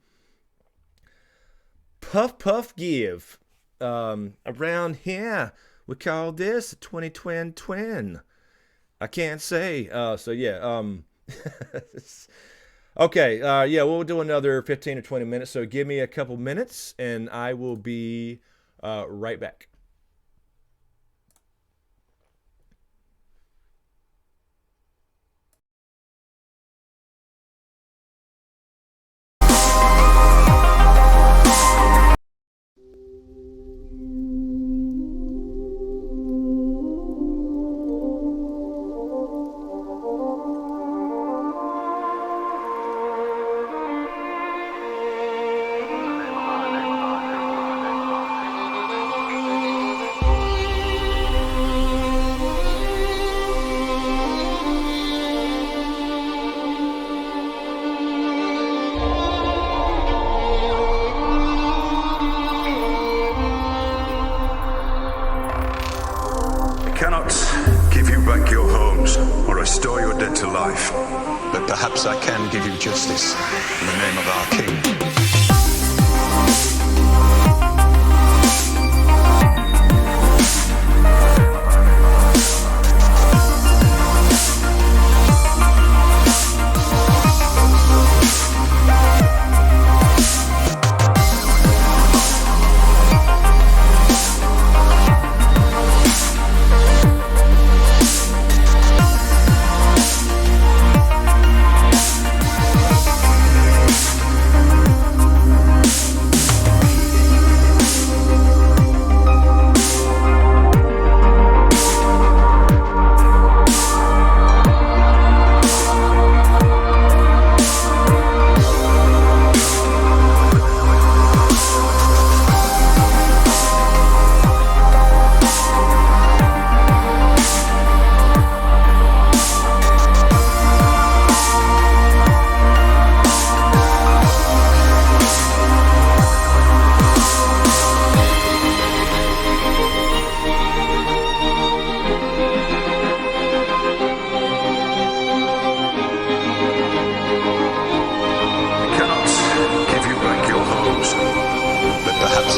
Puff Puff Give. Around here, we call this a 2020 twin. I can't say. So yeah. Okay. Yeah, we'll do another 15 or 20 minutes. So give me a couple minutes, and I will be right back. Perhaps I can give you justice in the name of our King.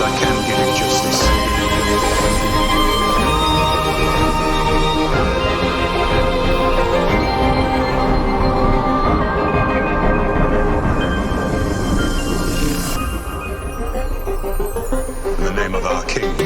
perhaps I can give you justice. In the name of our King.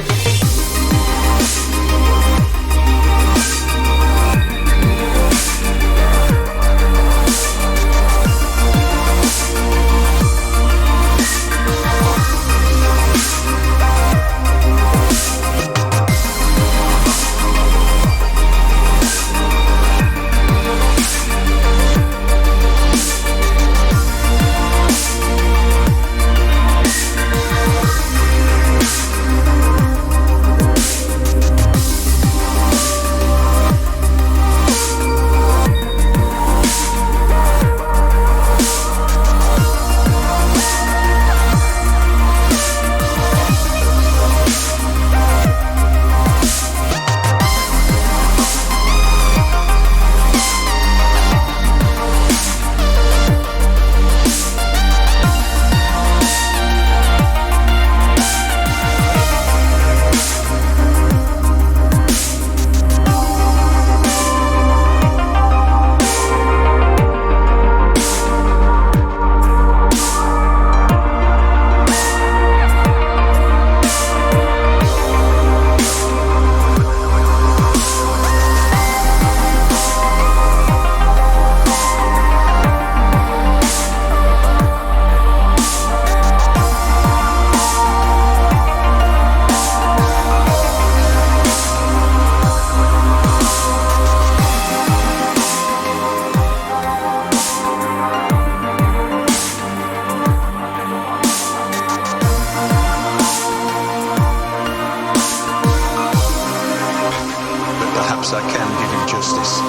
Perhaps I can give you justice.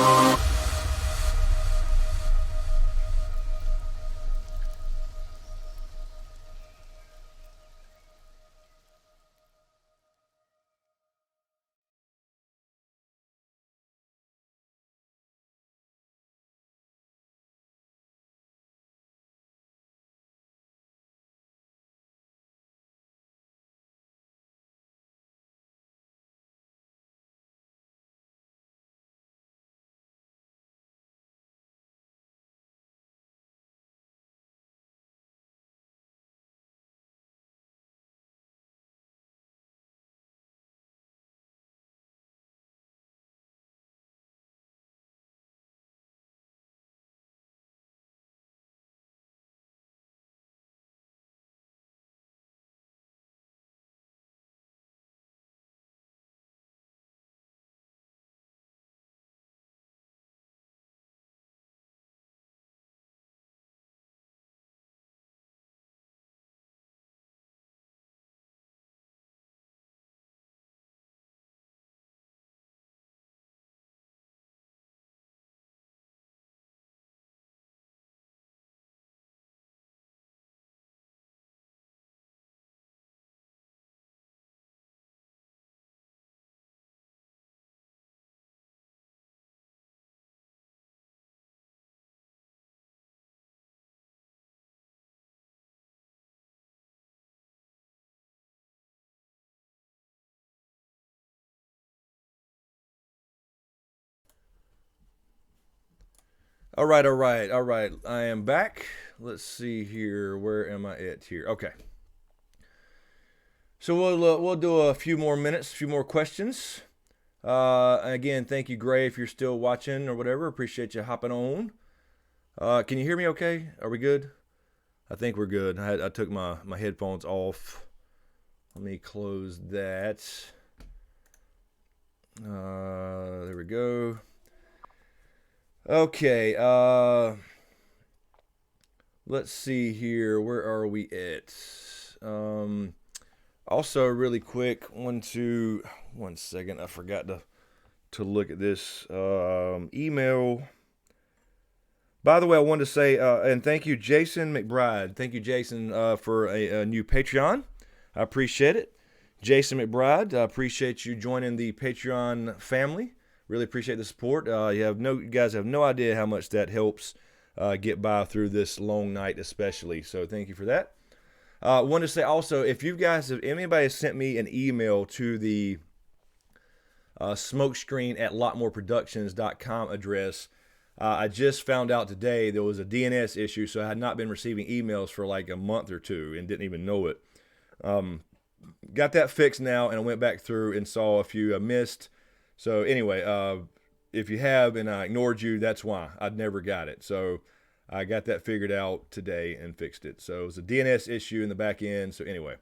All right, all right, all right. I am back. Let's see here. Where am I at here? Okay. So we'll do a few more minutes, a few more questions. Again, thank you, Gray, if you're still watching or whatever. Appreciate you hopping on. Can you hear me okay? Are we good? I think we're good. I took my headphones off. Let me close that. There we go. Okay, let's see here. Where are we at? Also, really quick, one second. I forgot to look at this email. By the way, I wanted to say, and thank you, Jason McBride. Thank you, Jason, for a new Patreon. I appreciate it. Jason McBride, I appreciate you joining the Patreon family. Really appreciate the support. You guys have no idea how much that helps get by through this long night, especially. So thank you for that. Want to say also, if you guys, if anybody has sent me an email to the smokescreen at lochmoorproductions.com address, I just found out today there was a DNS issue, so I had not been receiving emails for like a month or two and didn't even know it. Got that fixed now, and I went back through and saw a few I missed. So anyway, if you have and I ignored you, that's why. I'd never got it. So I got that figured out today and fixed it. So it was a DNS issue in the back end. So anyway,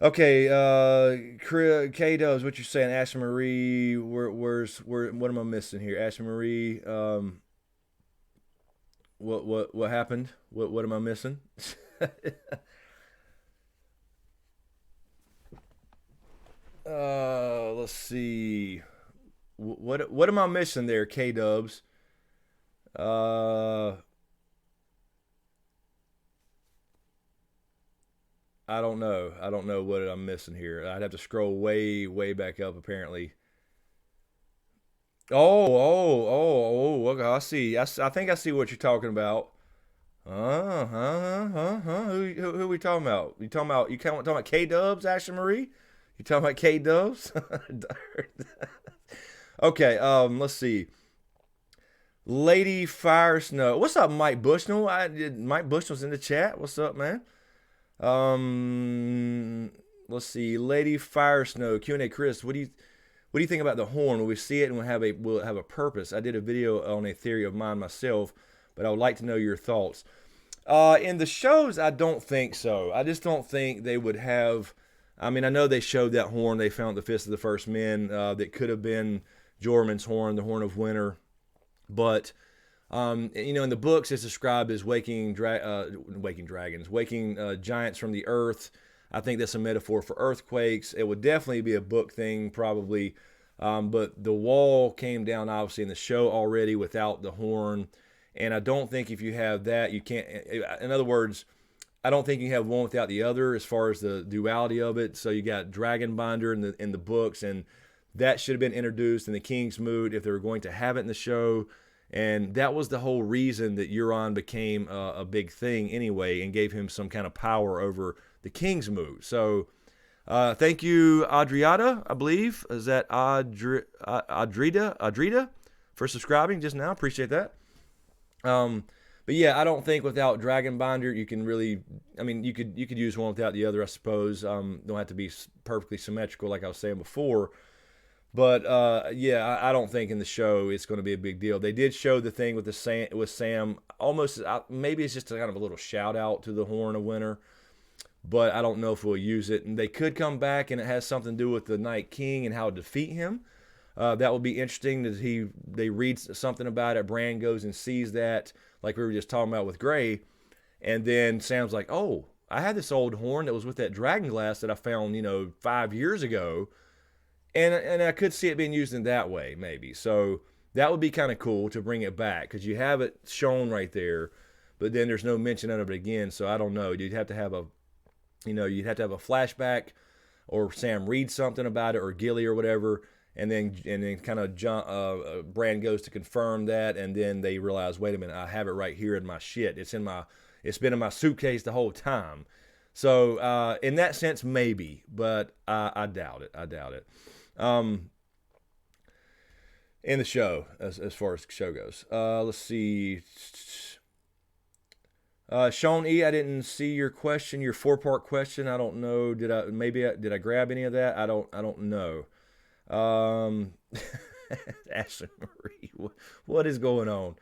okay, K-Dubs, what you're saying? Ashley Marie, what am I missing here? Ashley Marie, what happened? What am I missing? Let's see. What am I missing there, K-Dubs? I don't know. I don't know what I'm missing here. I'd have to scroll way back up apparently. Okay, I see. I think I see what you're talking about. Who we talking about? You talking about K-Dubs, Ashley Marie? You talking about K-Dubs? Okay, let's see. Lady Fire Snow. What's up, Mike Bushnell? Mike Bushnell's in the chat. What's up, man? Let's see. Lady Fire Snow. Q&A Chris, what do you think about the horn? Will we see it and will it have a purpose? I did a video on a theory of mine myself, but I would like to know your thoughts. In the shows, I don't think so. I just don't think they would have. I mean, I know they showed that horn. They found the Fist of the First Men that could have been Jormungand's horn, the Horn of Winter. But, in the books, it's described as waking dragons, waking giants from the earth. I think that's a metaphor for earthquakes. It would definitely be a book thing, probably. But the wall came down, obviously, in the show already without the horn. And I don't think if you have that, you can't. In other words, I don't think you have one without the other as far as the duality of it. So you got Dragonbinder in the books, and that should have been introduced in the King's Moot if they were going to have it in the show. And that was the whole reason that Euron became a big thing anyway and gave him some kind of power over the King's Moot. So thank you, Adriata, I believe. Is that Adrita for subscribing just now? Appreciate that. But yeah, I don't think without Dragonbinder you can really. I mean, you could use one without the other, I suppose. Don't have to be perfectly symmetrical, like I was saying before. But yeah, I don't think in the show it's going to be a big deal. They did show the thing with Sam. Almost maybe it's just a kind of a little shout out to the Horn of Winter, but I don't know if we'll use it. And they could come back and it has something to do with the Night King and how to defeat him. That would be interesting. That they read something about it. Bran goes and sees that, like we were just talking about with Gray, and then Sam's like, "Oh, I had this old horn that was with that dragon glass that I found, 5 years ago." And I could see it being used in that way, maybe. So that would be kind of cool to bring it back because you have it shown right there, but then there's no mention of it again. So I don't know. You'd have to have a flashback, or Sam reads something about it, or Gilly or whatever, and then kind of Bran goes to confirm that, and then they realize, wait a minute, I have it right here in my shit. It's been in my suitcase the whole time. So in that sense, maybe, but I doubt it. In the show, as far as the show goes. Let's see. Sean E., I didn't see your question, your 4-part question. I don't know. Did I grab any of that? I don't know. Ashley Marie, what is going on?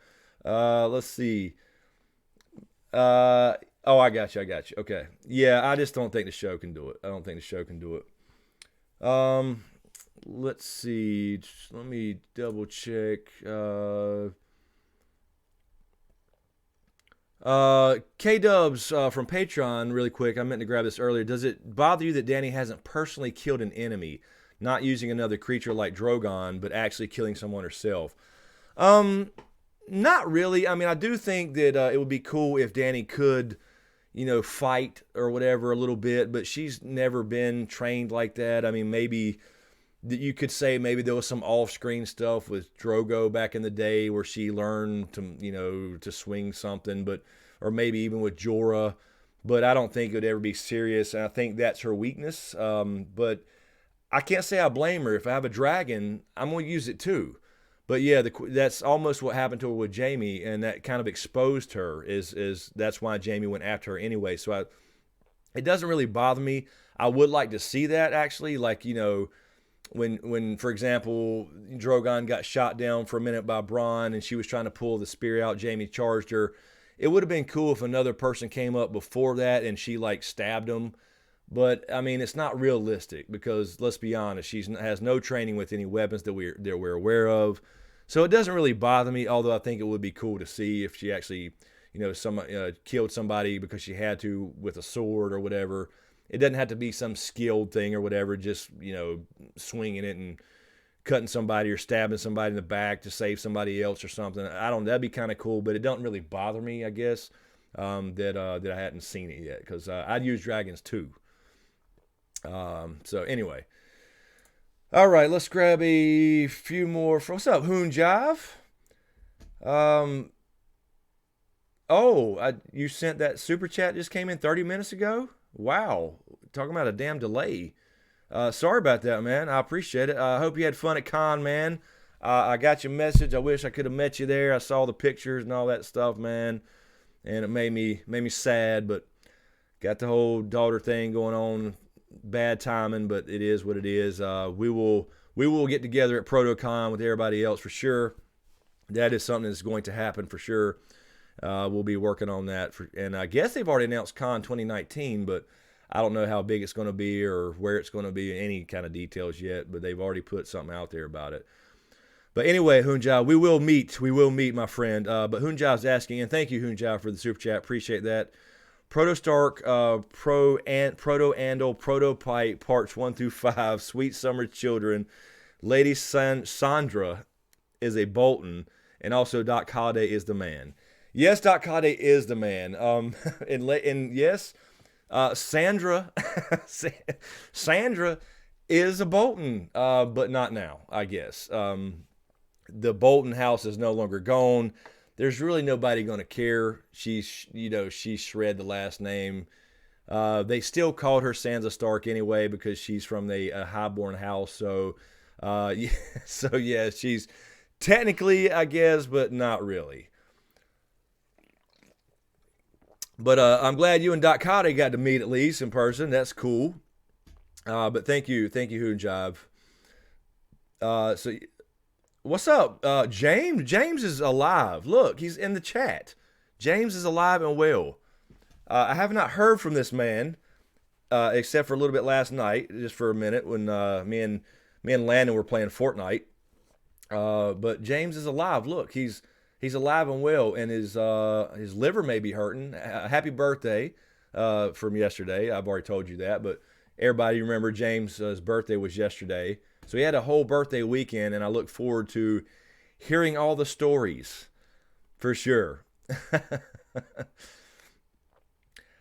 Let's see. Oh, I got you. Okay. Yeah, I just don't think the show can do it. Let's see. Let me double check. K-Dubs from Patreon, really quick. I meant to grab this earlier. Does it bother you that Dany hasn't personally killed an enemy, not using another creature like Drogon, but actually killing someone herself? Not really. I mean, I do think that it would be cool if Dany could, fight or whatever a little bit, but she's never been trained like that. I mean, maybe you could say maybe there was some off-screen stuff with Drogo back in the day where she learned to swing something, or maybe even with Jorah. but I don't think it would ever be serious, and I think that's her weakness. But I can't say I blame her. If I have a dragon, I'm going to use it too. But yeah, that's almost what happened to her with Jamie, and that kind of exposed her. Is that's why Jamie went after her anyway. So it doesn't really bother me. I would like to see that actually, like when for example Drogon got shot down for a minute by Bronn, and she was trying to pull the spear out. Jamie charged her. It would have been cool if another person came up before that and she like stabbed him. But I mean, it's not realistic because let's be honest, she has no training with any weapons that we're aware of. So it doesn't really bother me. Although I think it would be cool to see if she actually, killed somebody because she had to with a sword or whatever. It doesn't have to be some skilled thing or whatever. Just swinging it and cutting somebody or stabbing somebody in the back to save somebody else or something. I don't. That'd be kind of cool, but it don't really bother me. I guess that I hadn't seen it yet because I'd use dragons too. So anyway, all right, let's grab a few more. What's up, Hoon Jive? You sent that super chat just came in 30 minutes ago. Wow, talking about a damn delay. Sorry about that, man. I appreciate it. I hope you had fun at con, man. I got your message. I wish I could have met you there. I saw the pictures and all that stuff, man, and it made me sad. But got the whole daughter thing going on. Bad timing, but it is what it is. We will get together at ProtoCon with everybody else for sure. That is something that's going to happen for sure. We'll be working on that, and I guess they've already announced Con 2019, but I don't know how big it's going to be or where it's going to be, any kind of details yet. But they've already put something out there about it. But anyway, Hoonjai, we will meet, my friend. But Hoonjai's asking, and thank you, Hoonjai, for the super chat. Appreciate that. Proto Stark, Proto Andal, Proto Pipe, parts 1 through 5, Sweet Summer Children, Lady Sandra is a Bolton, and also Doc Holliday is the man. Yes, Doc Holliday is the man. And yes, Sandra, Sandra is a Bolton, but not now, I guess. The Bolton house is no longer gone. There's really nobody going to care. She shred the last name. They still called her Sansa Stark anyway because she's from a highborn house. So, yeah, she's technically, I guess, but not really. But I'm glad you and Doc Cotty got to meet at least in person. That's cool. But thank you, Hoonjive. So what's up, James? James is alive. Look, he's in the chat. James is alive and well. I have not heard from this man, except for a little bit last night, just for a minute when me and Landon were playing Fortnite. But James is alive. Look, he's alive and well, and his liver may be hurting. Happy birthday from yesterday. I've already told you that, but everybody remember James' birthday was yesterday. So he had a whole birthday weekend, and I look forward to hearing all the stories, for sure.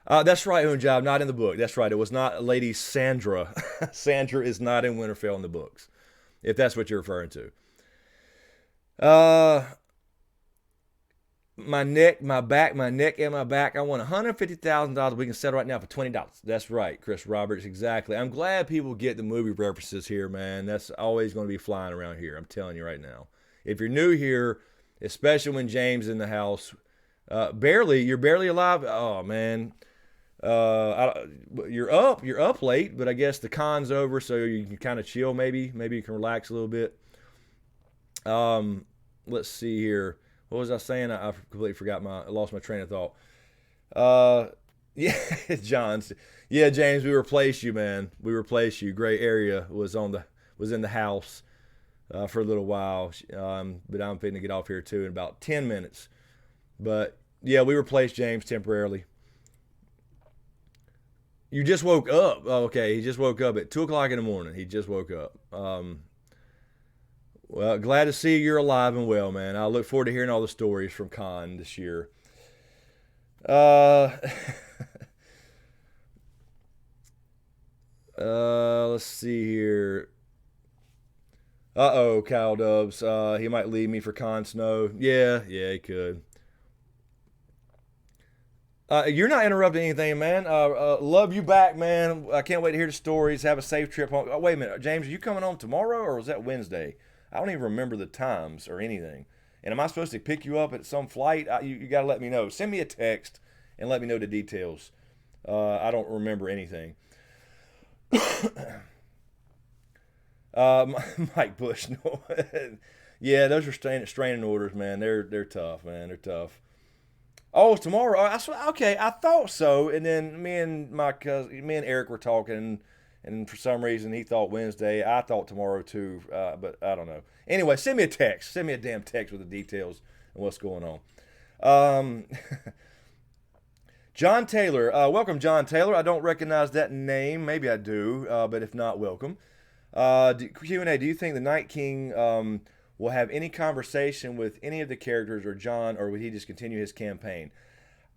That's right, Hoonjob, not in the book. That's right, it was not Lady Sandra. Sandra is not in Winterfell in the books, if that's what you're referring to. My neck, my back, and my back. I want $150,000. We can settle right now for $20. That's right, Chris Roberts. Exactly. I'm glad people get the movie references here, man. That's always going to be flying around here. I'm telling you right now. If you're new here, especially when James is in the house, you're barely alive. Oh man, you're up late, but I guess the con's over, so you can kind of chill. Maybe you can relax a little bit. Let's see here. What was I saying? I completely forgot. I lost my train of thought. Yeah, John. Yeah, James, we replaced you, man. We replaced you. Gray area was in the house for a little while. But I'm fitting to get off here too in about 10 minutes. But yeah, we replaced James temporarily. You just woke up. Oh, okay, he just woke up at 2:00 in the morning. He just woke up. Well, glad to see you're alive and well, man. I look forward to hearing all the stories from Con this year. Let's see here. Kyle Dubs. He might leave me for Con Snow. Yeah, he could. You're not interrupting anything, man. Love you back, man. I can't wait to hear the stories. Have a safe trip home. Oh, wait a minute, James. Are you coming home tomorrow, or was that Wednesday? I don't even remember the times or anything. And am I supposed to pick you up at some flight? You got to let me know. Send me a text and let me know the details. I don't remember anything. Mike Bush, no. Yeah, those are straining orders, man. They're tough, man. They're tough. Oh, it's tomorrow. Okay, I thought so. And then me and Eric were talking, and for some reason he thought Wednesday. I thought tomorrow too, but I don't know. Anyway, send me a text. Send me a damn text with the details and what's going on. John Taylor, welcome, John Taylor. I don't recognize that name. Maybe I do, but if not, welcome. Q&A, do you think the Night King will have any conversation with any of the characters or John, or will he just continue his campaign?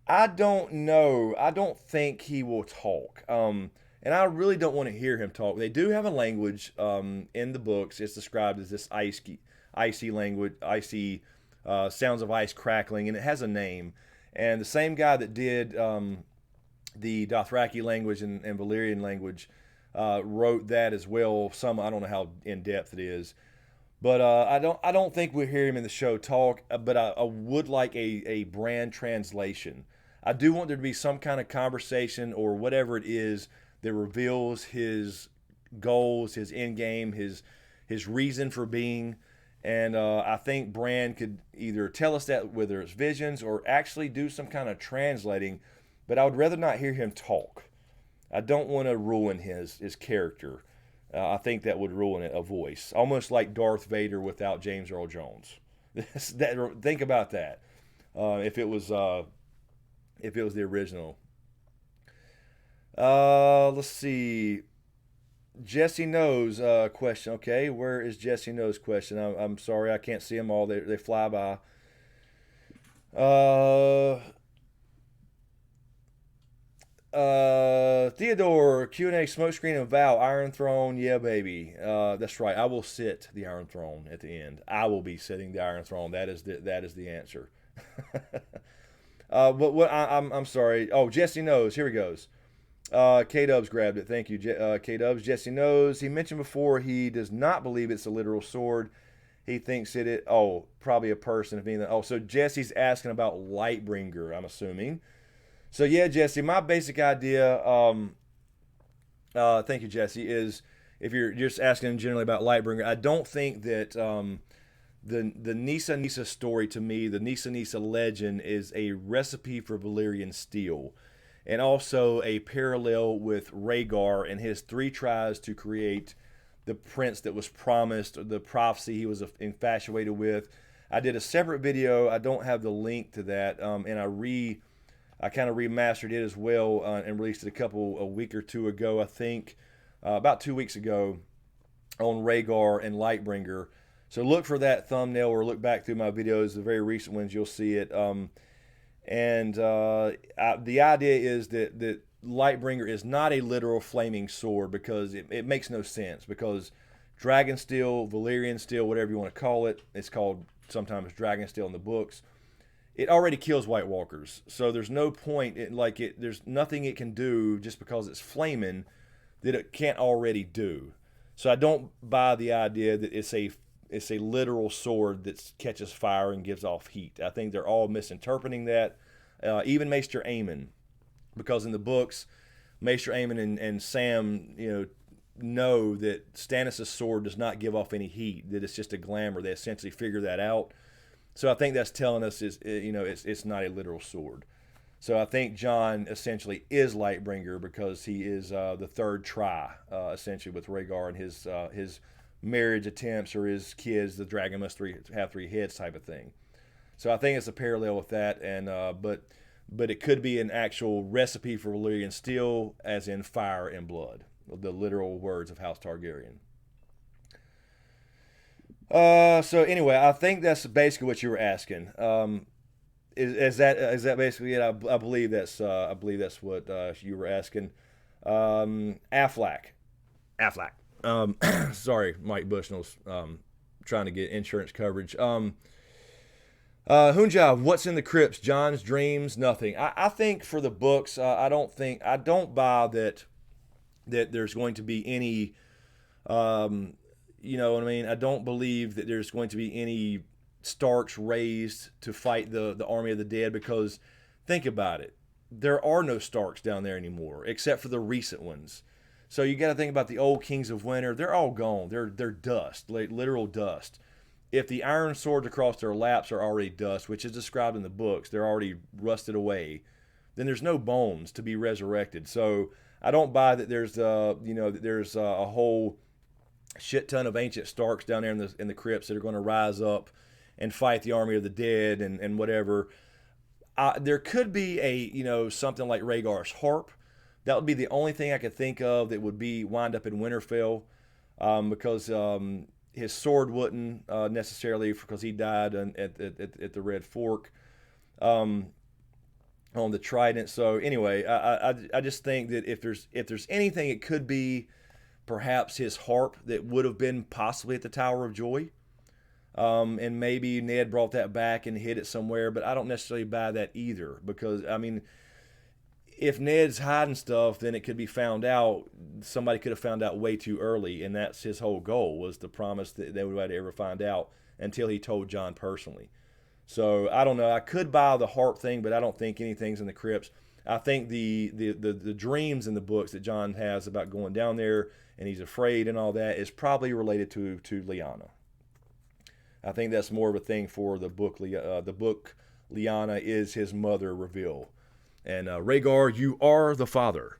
I don't know. I don't think he will talk. And I really don't want to hear him talk. They do have a language in the books. It's described as this icy language, icy sounds of ice crackling, and it has a name. And the same guy that did the Dothraki language and Valyrian language wrote that as well. I don't know how in depth it is, but I don't think we'll hear him in the show talk. But I would like a brand translation. I do want there to be some kind of conversation or whatever it is that reveals his goals, his end game, his reason for being. And I think Bran could either tell us that, whether it's visions, or actually do some kind of translating. But I would rather not hear him talk. I don't want to ruin his character. I think that would ruin a voice, almost like Darth Vader without James Earl Jones. Think about that. If it was the original. Let's see. Jesse Knows question. Okay, where is Jesse Knows question? I'm sorry, I can't see them all. They fly by. Theodore Q&A smokescreen and Val Iron Throne. Yeah, baby. That's right. I will sit the Iron Throne at the end. I will be sitting the Iron Throne. That is the answer. I'm sorry. Oh, Jesse Knows. Here he goes. K-Dubs grabbed it. Thank you, K-Dubs. Jesse Knows. He mentioned before he does not believe it's a literal sword. He thinks probably a person, if anything. Oh, so Jesse's asking about Lightbringer, I'm assuming. So, yeah, Jesse, my basic idea, thank you, Jesse, is if you're just asking generally about Lightbringer, I don't think that the Nisa story, to me, the Nisa legend, is a recipe for Valyrian steel. And also a parallel with Rhaegar and his 3 tries to create the prince that was promised, the prophecy he was infatuated with. I did a separate video. I don't have the link to that, and I kind of remastered it as well and released it a week or two ago, I think, about 2 weeks ago, on Rhaegar and Lightbringer. So look for that thumbnail or look back through my videos, the very recent ones, you'll see it. The idea is that Lightbringer is not a literal flaming sword, because it makes no sense, because dragon steel, Valyrian steel, whatever you want to call it, it's called sometimes dragon steel in the books, it already kills White Walkers. So there's no point, there's nothing it can do just because it's flaming that it can't already do. So I don't buy the idea that it's a literal sword that catches fire and gives off heat. I think they're all misinterpreting that. Even Maester Aemon, because in the books, Maester Aemon and Sam, know that Stannis' sword does not give off any heat, that it's just a glamour. They essentially figure that out. So I think that's telling us it's not a literal sword. So I think Jon essentially is Lightbringer because he is the third try, essentially, with Rhaegar and his marriage attempts, or his kids, the dragon must have 3 heads type of thing. So I think it's a parallel with that, and but it could be an actual recipe for Valyrian steel, as in fire and blood, the literal words of House Targaryen. So anyway, I think that's basically what you were asking. Is that basically it? I believe that's what you were asking. Affleck. Sorry, Mike Bushnell's trying to get insurance coverage. Hunja, what's in the crypts? John's dreams, nothing. I think for the books, I don't buy that there's going to be any, um, you know what I mean? I don't believe that there's going to be any Starks raised to fight the army of the dead, because think about it. There are no Starks down there anymore, except for the recent ones. So you got to think about the old Kings of Winter. They're all gone. They're dust, like literal dust. If the iron swords across their laps are already dust, which is described in the books, they're already rusted away, then there's no bones to be resurrected. So I don't buy that there's that there's a whole shit ton of ancient Starks down there in the crypts that are going to rise up and fight the army of the dead and whatever. There could be a something like Rhaegar's harp. That would be the only thing I could think of that would be wind up in Winterfell, because his sword wouldn't necessarily, because he died at the Red Fork, um, on the Trident. So anyway, I just think that if there's anything, it could be perhaps his harp that would have been possibly at the Tower of Joy. And maybe Ned brought that back and hid it somewhere, but I don't necessarily buy that either, because I mean, if Ned's hiding stuff, then it could be found out. Somebody could have found out way too early, and that's his whole goal, was to promise that nobody ever find out until he told John personally. So I don't know. I could buy the harp thing, but I don't think anything's in the crypts. I think the dreams in the books that John has about going down there and he's afraid and all that is probably related to Lyanna. I think that's more of a thing for the book. The book Lyanna is his mother reveal, and Rhaegar, you are the father.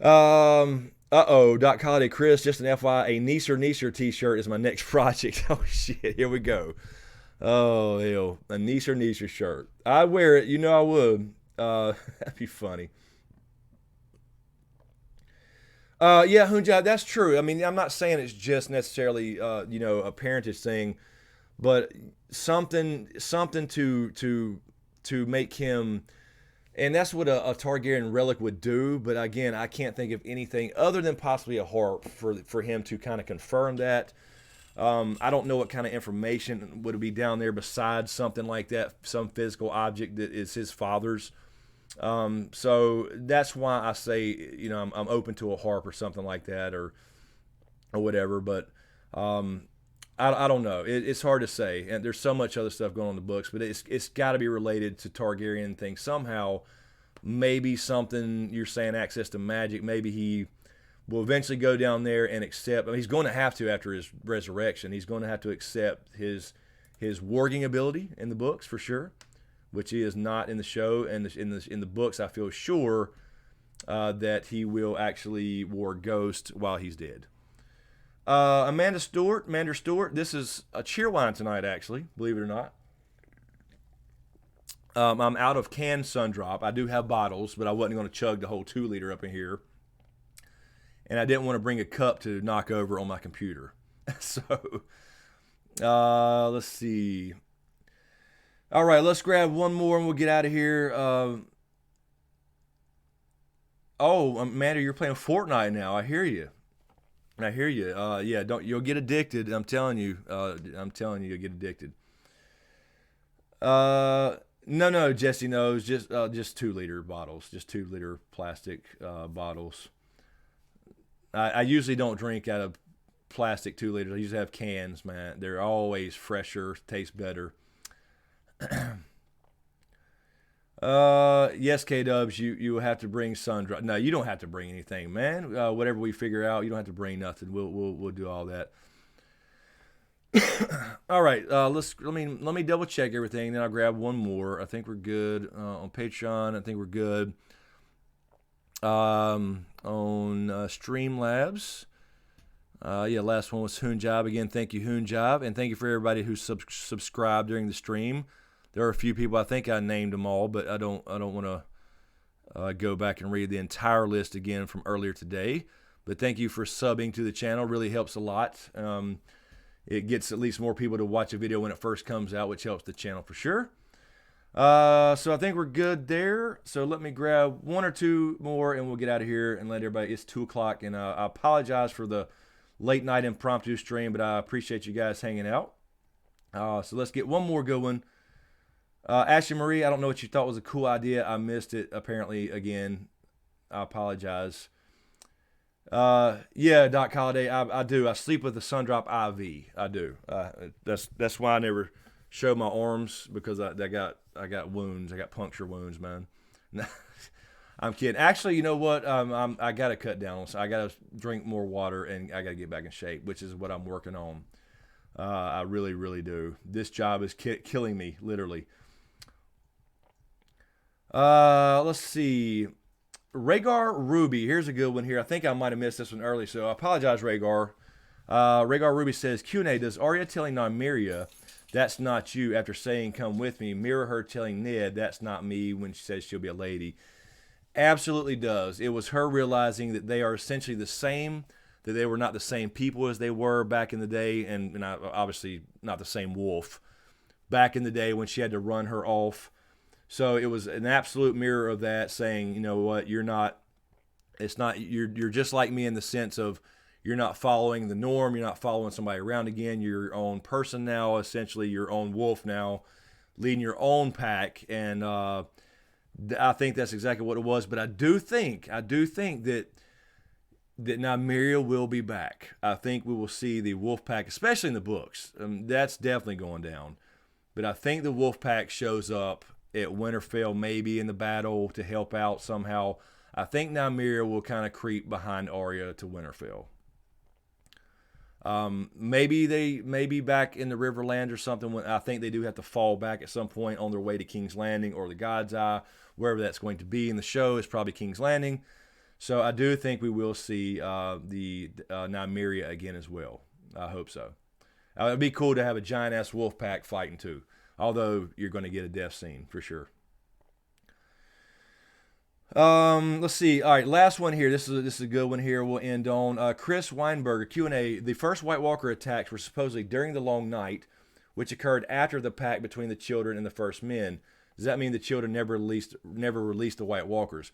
Doc Holiday Chris, just an FYI, a Neeser t-shirt is my next project. Oh shit, here we go. Oh hell, a Neeser shirt. I'd wear it, you know I would. That'd be funny. Yeah, Hunja, that's true. I mean, I'm not saying it's just necessarily a parentage thing, but something to make him, and that's what a Targaryen relic would do. But again, I can't think of anything other than possibly a harp for him to kind of confirm that. I don't know what kind of information would be down there besides something like that, some physical object that is his father's. So that's why I say, I'm open to a harp or something like that, or whatever. But I don't know. It's hard to say, and there's so much other stuff going on in the books. But it's got to be related to Targaryen things somehow. Maybe something you're saying, access to magic. Maybe he will eventually go down there and accept. I mean, he's going to have to after his resurrection. He's going to have to accept his warging ability in the books for sure, which he is not in the show. And in the books, I feel sure that he will actually war Ghost while he's dead. Amanda Stewart, this is a cheerwine tonight, actually, believe it or not. I'm out of canned Sundrop. I do have bottles, but I wasn't going to chug the whole 2-liter up in here. And I didn't want to bring a cup to knock over on my computer. So, let's see. All right, let's grab one more and we'll get out of here. Amanda, you're playing Fortnite now. I hear you. Yeah, you'll get addicted. I'm telling you. You'll get addicted. No, Jesse knows. Just 2-liter bottles. Just 2-liter plastic bottles. I usually don't drink out of plastic 2 liters. I usually have cans, man. They're always fresher, taste better. Yes, K-Dubs, you have to bring Sundrop. No, you don't have to bring anything, man. Whatever we figure out, you don't have to bring nothing. We'll do all that. All right, let me double check everything, then I'll grab one more. I think we're good on Patreon. I think we're good. On Streamlabs. Last one was Hoonjob. Again, thank you, Hoonjob, and thank you for everybody who subscribed during the stream. There are a few people, I think I named them all, but I don't want to go back and read the entire list again from earlier today. But thank you for subbing to the channel. Really helps a lot. It gets at least more people to watch a video when it first comes out, which helps the channel for sure. So I think we're good there. So let me grab one or two more and we'll get out of here and let everybody, it's 2 o'clock, and I apologize for the late night impromptu stream, but I appreciate you guys hanging out. So let's get one more good one Ashley Marie, I don't know what you thought was a cool idea. I missed it, apparently, again. I apologize. Yeah, Doc Holliday, I do. I sleep with the Sundrop IV. I do. That's why I never show my arms, because I got wounds. I got puncture wounds, man. I'm kidding. Actually, you know what? I got to cut down. So I got to drink more water, and I got to get back in shape, which is what I'm working on. I really, really do. This job is killing me, literally. Let's see. Rhaegar Ruby. Here's a good one here. I think I might have missed this one early, so I apologize, Rhaegar. Rhaegar Ruby says, Q&A, does Arya telling Nymeria, that's not you, after saying, come with me, mirror her telling Ned, that's not me, when she says she'll be a lady? Absolutely does. It was her realizing that they are essentially the same, that they were not the same people as they were back in the day, and obviously not the same wolf back in the day when she had to run her off. So it was an absolute mirror of that, saying, you know what, you're just like me, in the sense of you're not following the norm, you're not following somebody around again, you're your own person now, essentially your own wolf now, leading your own pack. And I think that's exactly what it was. But I do think that Nymeria will be back. I think we will see the wolf pack, especially in the books. That's definitely going down. But I think the wolf pack shows up at Winterfell, maybe in the battle, to help out somehow. I think Nymeria will kind of creep behind Arya to Winterfell. Maybe back in the Riverland or something. When I think they do have to fall back at some point on their way to King's Landing or the God's Eye, wherever that's going to be in the show. Is probably King's Landing. So I do think we will see the Nymeria again as well. I hope so. It'd be cool to have a giant ass wolf pack fighting too. Although you're going to get a death scene for sure. Let's see. All right, last one here. This is a good one here. We'll end on Chris Weinberger, Q&A. The first White Walker attacks were supposedly during the Long Night, which occurred after the pact between the children and the first men. Does that mean the children never released the White Walkers?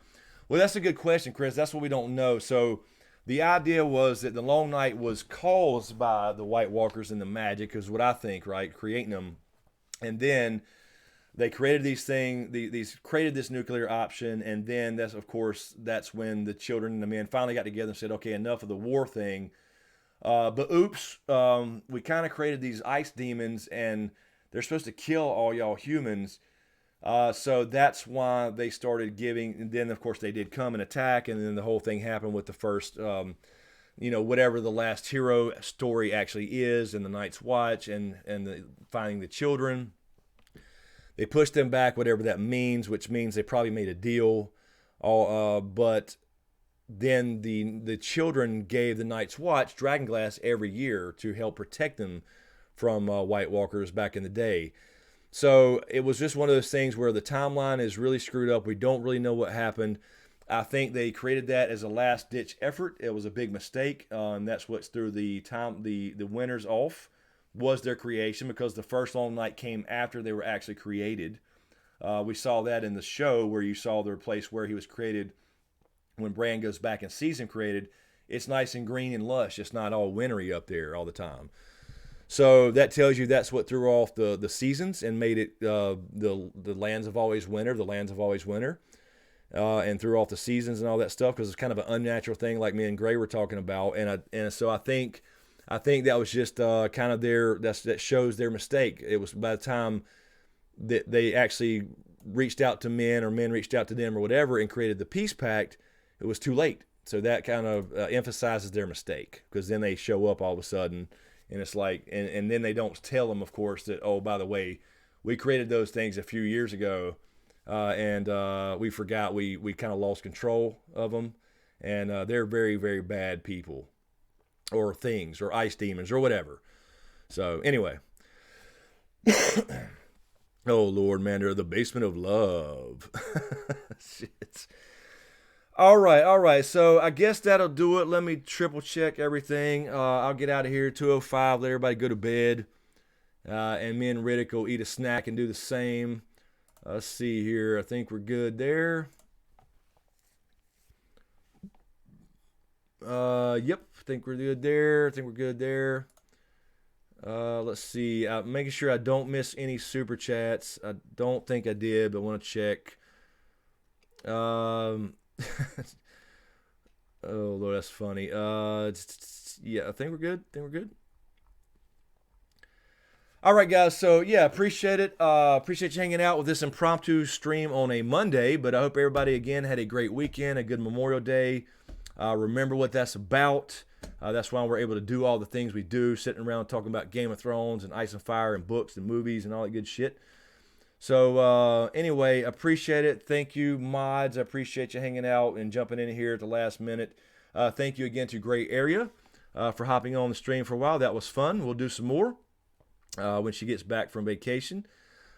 Well, that's a good question, Chris. That's what we don't know. So the idea was that the Long Night was caused by the White Walkers and the magic, is what I think, right? Creating them. And then they created these created this nuclear option, and then that's when the children and the men finally got together and said, okay, enough of the war thing. But oops, we kind of created these ice demons, and they're supposed to kill all y'all humans. So that's why they started giving, and then of course they did come and attack, and then the whole thing happened with the first, whatever the last hero story actually is, in the Night's Watch, and finding the children. They pushed them back, whatever that means, which means they probably made a deal. But then the children gave the Night's Watch dragonglass every year to help protect them from White Walkers back in the day. So it was just one of those things where the timeline is really screwed up. We don't really know what happened. I think they created that as a last-ditch effort. It was a big mistake, and that's what's threw the winners off, was their creation, because the first Long Night came after they were actually created. We saw that in the show, where you saw the place where he was created. When Bran goes back and sees him created, it's nice and green and lush. It's not all wintry up there all the time. So that tells you that's what threw off the seasons and made it the lands of always winter, and threw off the seasons and all that stuff, because it's kind of an unnatural thing, like me and Gray were talking about. And so I think that was just kind of that shows their mistake. It was by the time that they actually reached out to men, or men reached out to them, or whatever, and created the peace pact, it was too late. So that kind of emphasizes their mistake, because then they show up all of a sudden, and it's like, and then they don't tell them, of course, that, oh, by the way, we created those things a few years ago, and we forgot, we kind of lost control of them, and they're very, very bad people, or things, or ice demons, or whatever. So anyway, oh Lord, man, they're the basement of love. Shit. All right. So I guess that'll do it. Let me triple check everything. I'll get out of here 2:05. Let everybody go to bed, and me and Riddick will eat a snack and do the same. Let's see here. I think we're good there. Yep. I think we're good there. Let's see. Making sure I don't miss any super chats. I don't think I did, but I want to check. Oh Lord, that's funny. Yeah, I think we're good. All right, guys. So yeah, appreciate it. Appreciate you hanging out with this impromptu stream on a Monday. But I hope everybody again had a great weekend, a good Memorial Day. Remember what that's about. That's why we're able to do all the things we do, sitting around talking about Game of Thrones and Ice and Fire and books and movies and all that good shit. So anyway, appreciate it. Thank you, mods. I appreciate you hanging out and jumping in here at the last minute. Thank you again to Gray Area for hopping on the stream for a while. That was fun. We'll do some more when she gets back from vacation.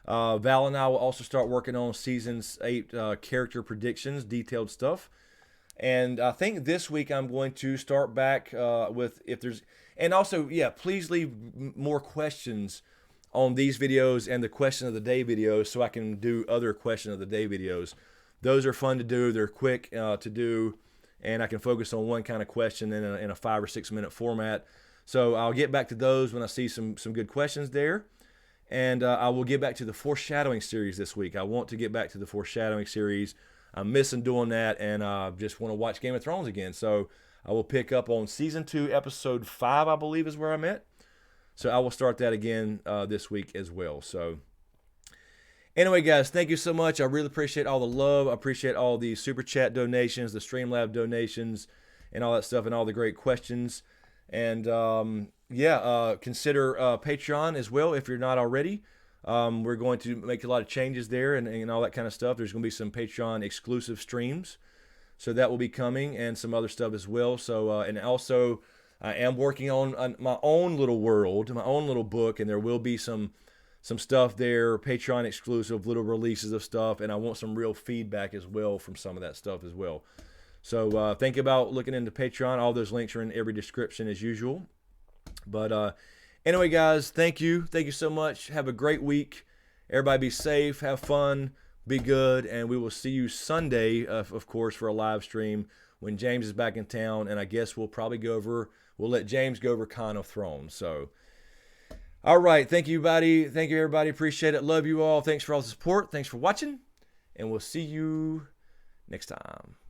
Val and I will also start working on season 8 character predictions, detailed stuff. And I think this week I'm going to start back with if there's, and also, yeah, please leave more questions on these videos and the question of the day videos so I can do other question of the day videos. Those are fun to do. They're quick to do, and I can focus on one kind of question in a 5 or 6 minute format. So I'll get back to those when I see some good questions there. And I will get back to the foreshadowing series this week. I want to get back to the foreshadowing series. I'm missing doing that, and I just want to watch Game of Thrones again. So I will pick up on season 2, episode 5, I believe is where I'm at. So I will start that again this week as well. So anyway, guys, thank you so much. I really appreciate all the love. I appreciate all the Super Chat donations, the Streamlab donations, and all that stuff, and all the great questions. And consider Patreon as well if you're not already. We're going to make a lot of changes there and all that kind of stuff. There's going to be some Patreon exclusive streams. So that will be coming, and some other stuff as well. So, and also I am working on my own little world, my own little book, and there will be some stuff there, Patreon exclusive, little releases of stuff, and I want some real feedback as well from some of that stuff as well. So think about looking into Patreon. All those links are in every description as usual. But anyway, guys, thank you. Thank you so much. Have a great week. Everybody be safe, have fun, be good, and we will see you Sunday, of course, for a live stream when James is back in town, and I guess we'll let James go over Con of Thrones. So, all right, thank you, everybody. Thank you, everybody. Appreciate it. Love you all. Thanks for all the support. Thanks for watching, and we'll see you next time.